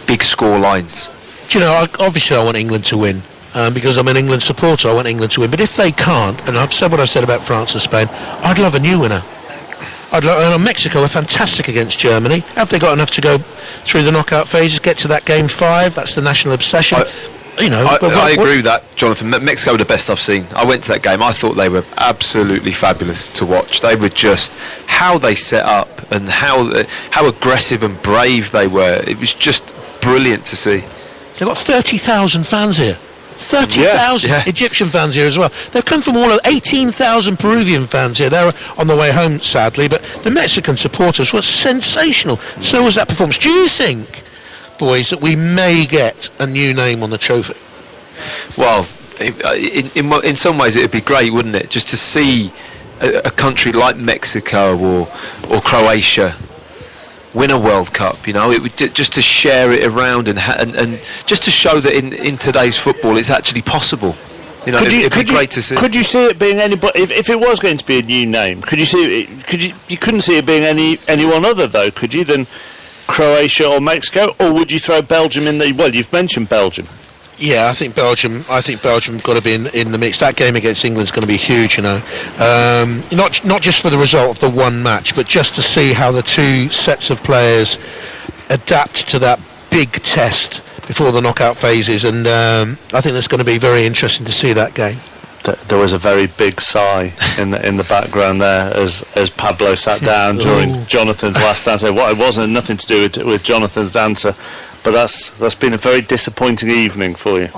big score lines. Do you know, obviously I want England to win. Because I'm an England supporter, I want England to win. But if they can't, and I've said what I've said about France and Spain, I'd love a new winner. Mexico are fantastic against Germany. Have they got enough to go through the knockout phases, get to that game 5? That's the national obsession. I agree with that, Jonathan. Mexico were the best I've seen. I went to that game. I thought they were absolutely fabulous to watch. They were just how they set up and how aggressive and brave they were. It was just brilliant to see. They've got 30,000 fans here. 30,000 Egyptian fans here as well. They've come from all of 18,000 Peruvian fans here. They're on the way home, sadly, but the Mexican supporters were sensational. So was that performance. Do you think, boys, that we may get a new name on the trophy? Well, in some ways it would be great, wouldn't it, just to see a country like Mexico or Croatia win a World Cup. You know, it would just to share it around and just to show that in today's football it's actually possible. You know, it'd be great to see. Could you see it being anybody? If it was going to be a new name, could you see it? You couldn't see it being anyone other though, could you? Than Croatia or Mexico, or would you throw Belgium in the? Well, you've mentioned Belgium. Yeah, I think Belgium got to be in the mix. That game against England's going to be huge, you know. Not just for the result of the one match, but just to see how the two sets of players adapt to that big test before the knockout phases. And I think that's going to be very interesting to see that game. There was a very big sigh in the background there as Pablo sat down during Jonathan's last answer. Well, it wasn't nothing to do with Jonathan's answer. But that's been a very disappointing evening for you.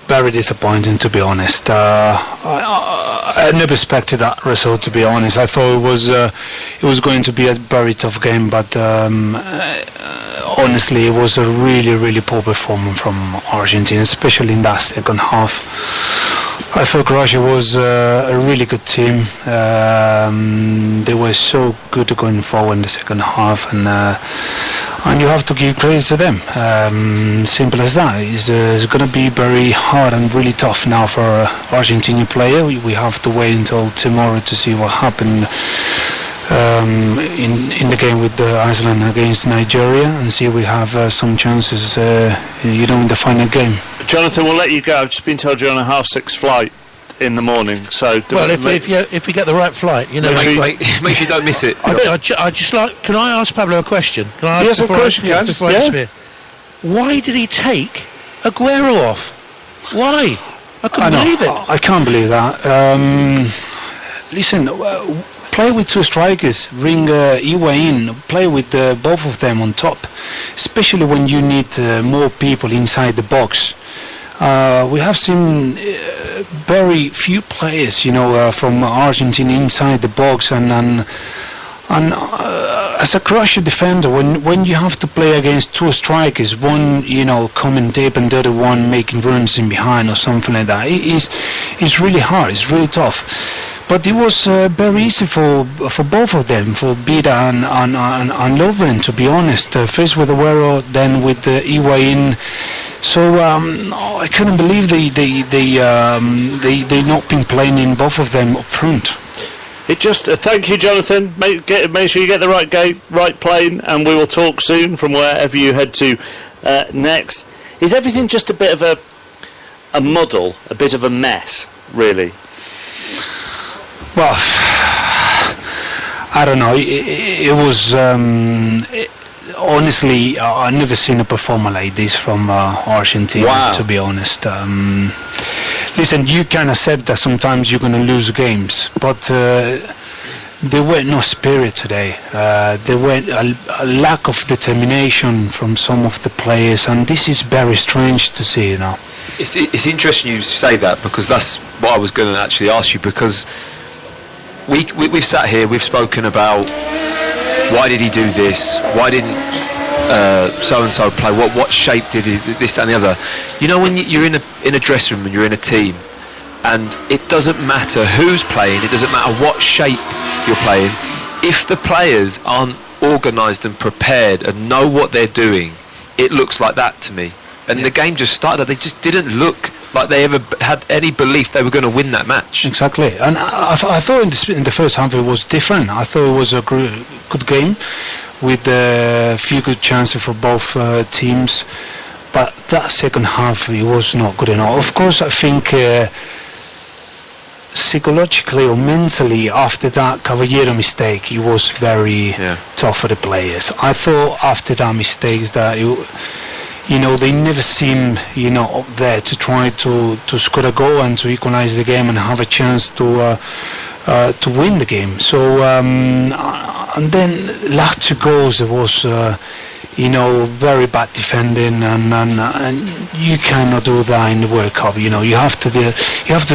Very disappointing, to be honest. I never expected that result, to be honest. I thought it was going to be a very tough game, but honestly, it was a really, really poor performance from Argentina, especially in that second half. I thought Croatia was a really good team. They were so good going forward in the second half, and you have to give credit to them. Simple as that. It's going to be very hard and really tough now for Argentinian player. We have to wait until tomorrow to see what happened in the game with Iceland against Nigeria, and see if we have some chances, in the final game. Jonathan, we'll let you go. I've just been told you're on a 6:30 flight in the morning. So if we get the right flight, you know, make sure you don't miss it. I just like. Can I ask Pablo a question? Yes, of course you can. Yeah. Why did he take Aguero off? Why? I couldn't believe it. I can't believe that. Listen, play with two strikers, bring Iwa in, play with both of them on top, especially when you need more people inside the box. We have seen very few players, from Argentina inside the box, and as a Croatia defender, when you have to play against two strikers, one coming deep and the other one making runs in behind or something like that, it's really hard. It's really tough. But it was very easy for both of them, for Bida and Lovren, to be honest. First with Aguero, then with Iwa in. So I couldn't believe they not been playing in both of them up front. It just thank you, Jonathan. Make sure you get the right gate, right plane, and we will talk soon from wherever you head to next. Is everything just a bit of a muddle, a bit of a mess, really? Well, I don't know. It was honestly, I've never seen a performer like this from Argentina. Wow. To be honest. Listen, you kind of said that sometimes you're going to lose games, but there were no spirit today. There were a lack of determination from some of the players, and this is very strange to see. It's interesting you say that, because that's what I was going to actually ask you, because we've sat here, we've spoken about why did he do this, why didn't so-and-so play, what shape did he, this, that and the other. When you're in a dressing room and you're in a team, And it doesn't matter who's playing, it doesn't matter what shape you're playing. If the players aren't organised and prepared and know what they're doing, it looks like that to me. And the game just started. They just didn't look like they ever had any belief they were going to win that match. Exactly. And I thought in the first half it was different. I thought it was a good game with a few good chances for both teams. But that second half, it was not good enough. Of course, I think psychologically or mentally, after that Caballero mistake, it was very tough for the players. I thought after that mistake that they never seemed up there to try to score a goal and to equalize the game and have a chance to win the game. So and then last 2 goals, it was very bad defending, and you cannot do that in the World Cup. You have to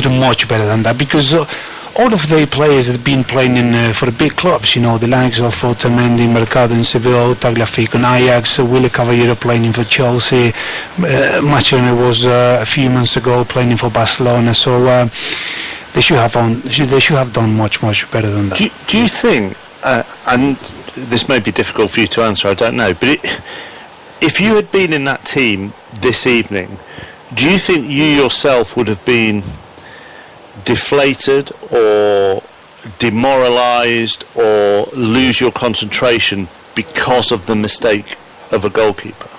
do much better than that, because all of the players have been playing for the big clubs. The likes of Otamendi, Mercado in Seville, Tagliafico in Ajax, Willy Caballero playing for Chelsea, Macherano was a few months ago playing for Barcelona. So they should have done much better than that. Do you think? And this may be difficult for you to answer, I don't know, but if you had been in that team this evening, do you think you yourself would have been deflated or demoralised or lose your concentration because of the mistake of a goalkeeper?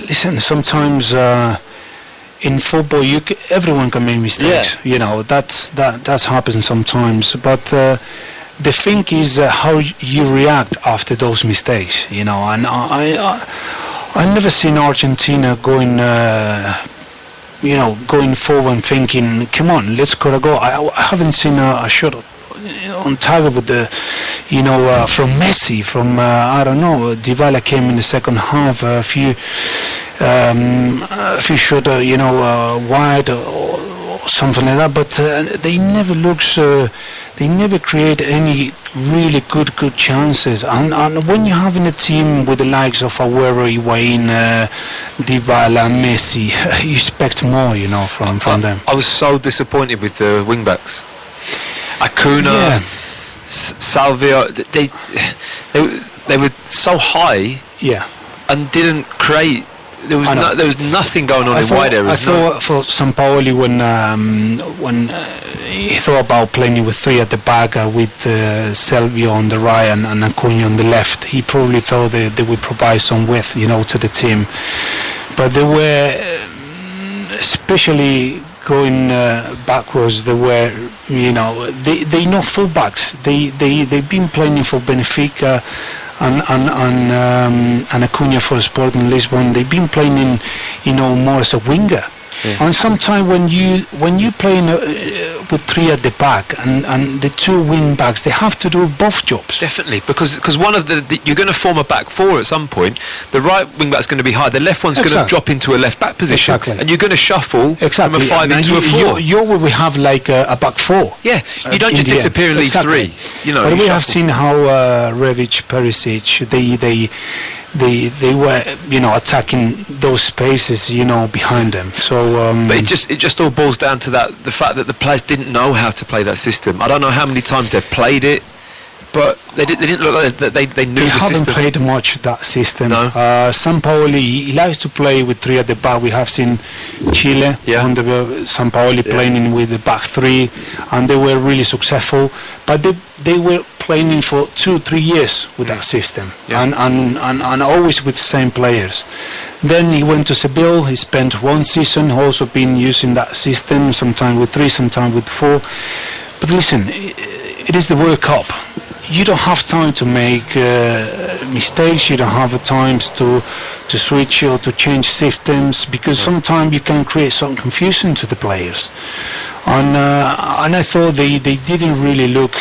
Listen, sometimes in football everyone can make mistakes. That's happened sometimes, but the thing is how you react after those mistakes, and I never seen Argentina going forward thinking, come on, let's score a goal. I haven't seen a shot on target with from Messi, from I don't know, Dybala came in the second half, a few shot wide or something like that, but they never they never create any really good chances, and when you're having a team with the likes of Agüero, Higuaín, Dybala, Messi, you expect more from them. I was so disappointed with the wing backs. Acuna, Salvio, they were so high, and didn't create. There was nothing going on in wide areas. I thought for Sampaoli when he thought about playing with 3 at the back with Salvio on the right and Acuna on the left, he probably thought they would provide some width, to the team. But they were, especially going backwards, they were, they know fullbacks. They've been playing for Benfica and Acuna for Sporting Lisbon. They've been playing more as a winger. And sometimes when you playing with 3 at the back and the 2 wing backs, they have to do both jobs. Definitely, because one of you're going to form a back 4 at some point. The right wing back's going to be high. The left one's going to drop into a left back position, and you're going to shuffle from a 5 into a 4. You will have like a back 4. Yeah, you don't just disappear and leave 3. But we have seen how Rebic, Perisic, they were attacking those spaces behind them. So but it just all boils down to the fact that the players didn't know how to play that system. I don't know how many times they've played it, but they didn't look like they knew the system. They haven't played much that system. No. Sampaoli, he likes to play with 3 at the back. We have seen Chile under Sampaoli playing with the back 3, and they were really successful. But they were playing for 2-3 years with that system, and always with the same players. Then he went to Seville. He spent 1 season also been using that system, sometimes with 3, sometimes with 4. But listen, it is the World Cup. You don't have time to make mistakes. You don't have time to switch or to change systems, because sometimes you can create some confusion to the players. And I thought they didn't really look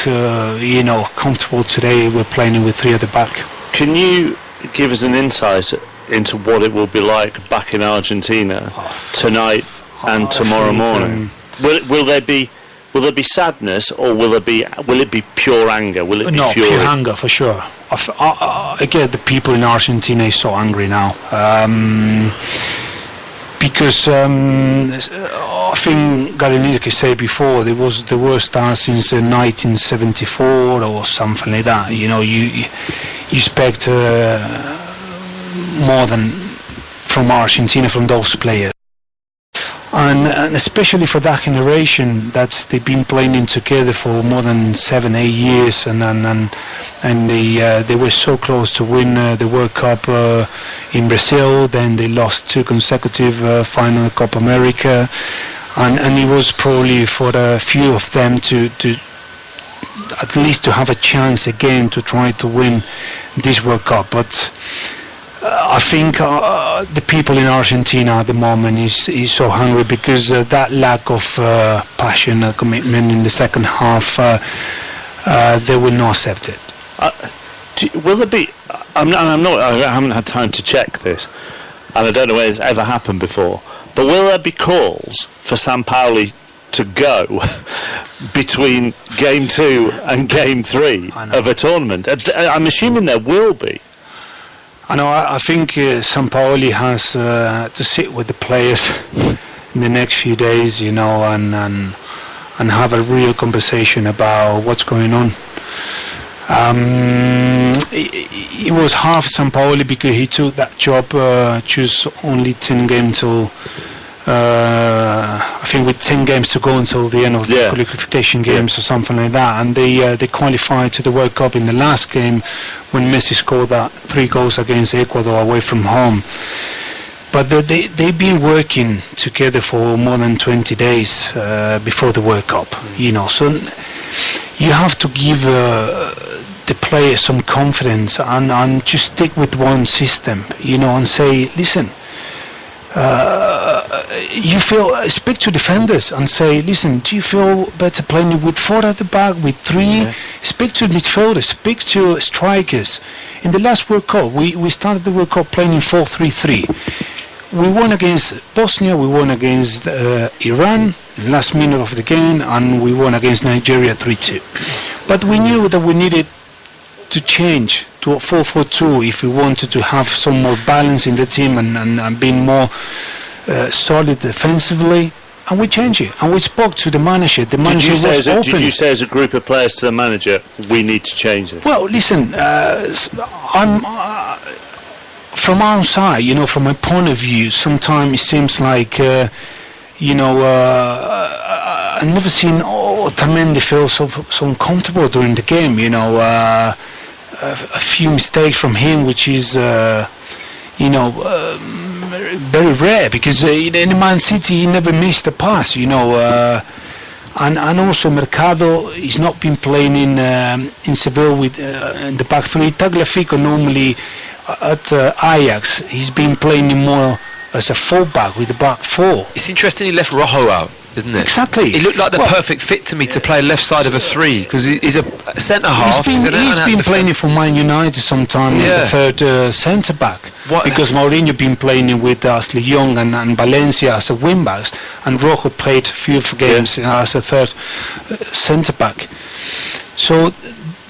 comfortable today. We're playing with 3 at the back. Can you give us an insight into what it will be like back in Argentina tonight and tomorrow morning? Will there be sadness, or will it be pure anger? Will it be fury? Pure anger for sure. Again, the people in Argentina is so angry now, because I think Gary Lineker said before there was the worst start since 1974 or something like that. You know, you expect more than from Argentina, from those players. And especially for that generation, they've been playing together for more than 7-8 years, and they were so close to win the World Cup in Brazil. Then they lost 2 consecutive final Copa America, and it was probably for a few of them to at least to have a chance again to try to win this World Cup. But I think the people in Argentina at the moment is so hungry, because that lack of passion and commitment in the second half, they will not accept it. Will there be? I haven't had time to check this, and I don't know whether it's ever happened before. But will there be calls for Sampaoli to go between Game 2 and Game 3 of a tournament? I'm assuming there will be. I think Sampaoli has to sit with the players in the next few days, you know, and have a real conversation about what's going on. It was half Sampaoli because he took that job, choose only 10 games till I think with 10 games to go until the end of the qualification games or something like that, and they qualified to the World Cup in the last game when Messi scored that 3 goals against Ecuador away from home. But they've been working together for more than 20 days before the World Cup, you know, so you have to give the players some confidence and just stick with one system, you know, and say, listen, you feel, speak to defenders and say, listen, do you feel better playing with 4 at the back, with 3? Speak to midfielders, speak to strikers. In the last World Cup, we started the World Cup playing in 4-3-3. We won against Bosnia, we won against Iran last minute of the game, and we won against Nigeria 3-2. But we knew that we needed to change to a 4-4-2 if we wanted to have some more balance in the team and being more solid defensively, and we changed it, and we spoke to the manager. The manager was open. Did you say as a group of players to the manager, we need to change this? Well, listen, I'm from outside, you know, from my point of view, sometimes it seems like, you know, I've never seen Otamendi feel so uncomfortable during the game, you know. A few mistakes from him, which is, you know, very rare, because in Man City he never missed a pass, you know. And also Mercado, he's not been playing in Seville with in the back 3. Tagliafico normally at Ajax, he's been playing more as a fullback with the back 4. It's interesting he left Rojo out, isn't it? Exactly. He looked like the perfect fit to me to play left side of a 3, because he's a centre half. He's been playing for Man United sometimes as a third centre back, because Mourinho been playing with Ashley Young and Valencia as a wing backs, and Rojo played a few games as a third centre back. So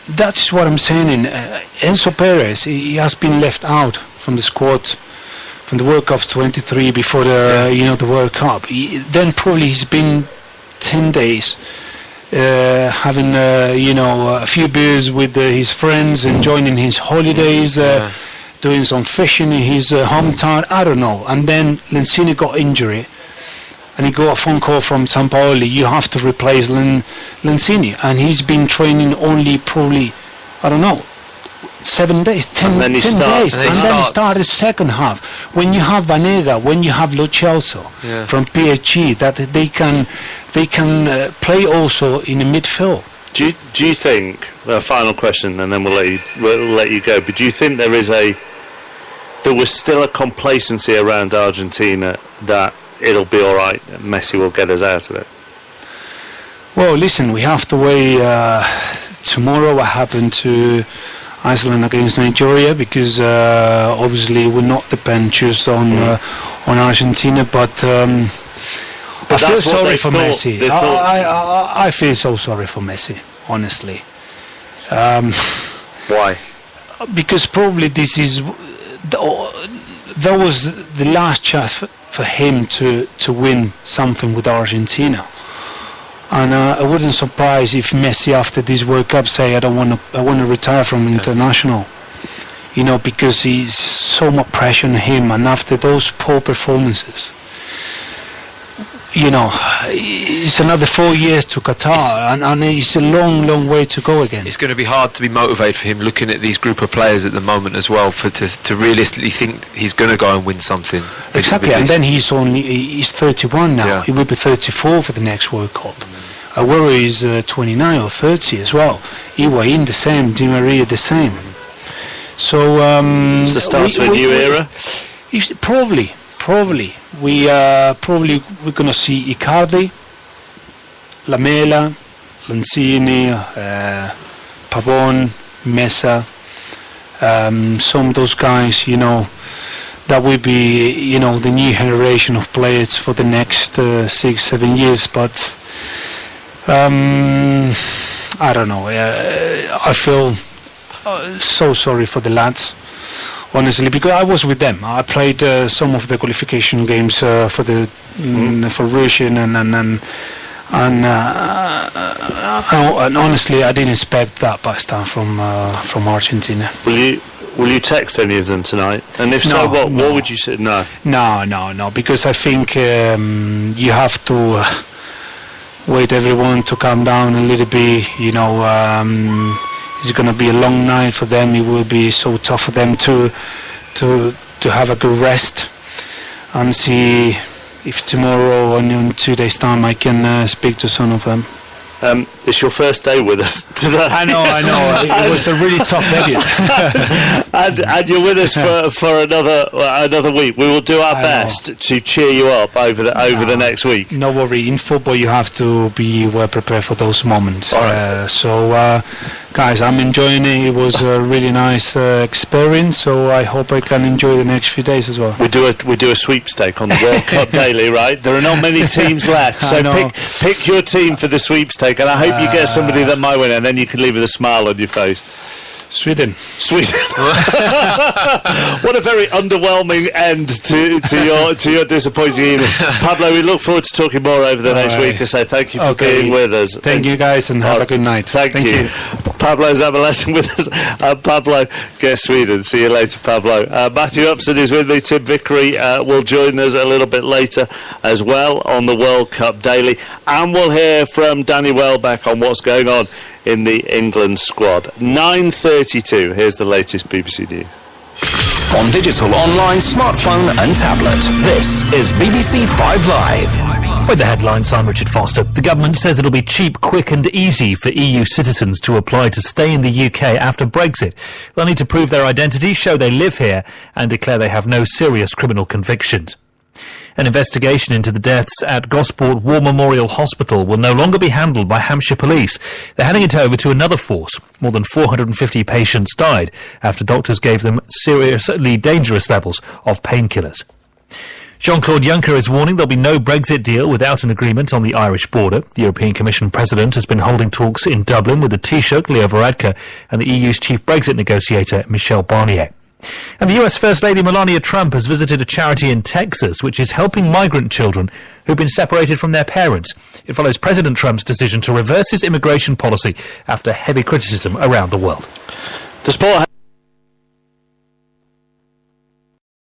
that's what I'm saying. Enzo Perez, he has been left out from the squad from the World Cup 23 before the you know, the World Cup. Then probably he's been 10 days having you know, a few beers with his friends, enjoying his holidays, doing some fishing in his hometown, I don't know. And then Lanzini got injury, and he got a phone call from Sampaoli, you have to replace Lanzini, and he's been training only probably, I don't know, 7 days, 10 days, and then he started the second half. When you have Vanega, when you have Lo Celso from PSG, that they can play also in the midfield. Do you think, the final question, and then we'll let you go, but do you think there was still a complacency around Argentina that it'll be all right, Messi will get us out of it? Well, listen, we have to wait tomorrow what happened to Iceland against Nigeria, because obviously we'll not depend just on Argentina, but I feel sorry for Messi. I feel so sorry for Messi, honestly. Why? Because probably that was the last chance for him to win something with Argentina. And I wouldn't surprise if Messi after this World Cup say I want to retire from international, you know, because he's so much pressure on him, and after those poor performances, you know, it's another 4 years to Qatar, and it's a long way to go again. It's going to be hard to be motivated for him looking at these group of players at the moment as well, to realistically think he's going to go and win something. Exactly, and then he's 31 now. Yeah. He will be 34 for the next World Cup. Aguero is 29 or 30 as well. Higuain the same, Di Maria the same. So it's the start of a new era. Probably we're gonna see Icardi, Lamela, Lanzini, Pavon, Mesa, some of those guys, you know, that will be, you know, the new generation of players for the next 6-7 years. But I don't know. I feel so sorry for the lads, honestly, because I was with them. I played some of the qualification games for the for Russia, and honestly, I didn't expect that Pakistan from Argentina. Will you text any of them tonight? And if so, what would you say? No, because I think you have to wait everyone to calm down a little bit. You know, it's going to be a long night for them. It will be so tough for them to have a good rest, and see if tomorrow or in 2 days' time I can speak to some of them. It's your first day with us today. I know. It was a really tough debut. and you're with us for another week. We will do our best to cheer you up over the next week. No worry. In football, you have to be well prepared for those moments. All right. Guys, I'm enjoying it. It was a really nice experience. So I hope I can enjoy the next few days as well. We do a sweepstake on the World Cup Daily, right? There are not many teams left, so pick your team for the sweepstake. And I hope you get somebody that might win, and then you can leave with a smile on your face. Sweden. What a very underwhelming end to your disappointing evening. Pablo, we look forward to talking more over the next week. I say thank you for being with us. Thank you guys, and have a good night. Thank you. Pablo Zabalesa with us. Pablo, guess Sweden. See you later, Pablo. Matthew Upson is with me. Tim Vickery will join us a little bit later as well on the World Cup Daily, and we'll hear from Danny Welbeck on what's going on in the England squad. 9:32. Here's the latest BBC News. On digital, online, smartphone and tablet, this is BBC 5 Live. With the headlines, I'm Richard Foster. The government says it'll be cheap, quick and easy for EU citizens to apply to stay in the UK after Brexit. They'll need to prove their identity, show they live here and declare they have no serious criminal convictions. An investigation into the deaths at Gosport War Memorial Hospital will no longer be handled by Hampshire Police. They're handing it over to another force. More than 450 patients died after doctors gave them seriously dangerous levels of painkillers. Jean-Claude Juncker is warning there'll be no Brexit deal without an agreement on the Irish border. The European Commission President has been holding talks in Dublin with the Taoiseach, Leo Varadkar, and the EU's chief Brexit negotiator, Michel Barnier. And the US First Lady Melania Trump has visited a charity in Texas which is helping migrant children who've been separated from their parents. It follows President Trump's decision to reverse his immigration policy after heavy criticism around the world. The sport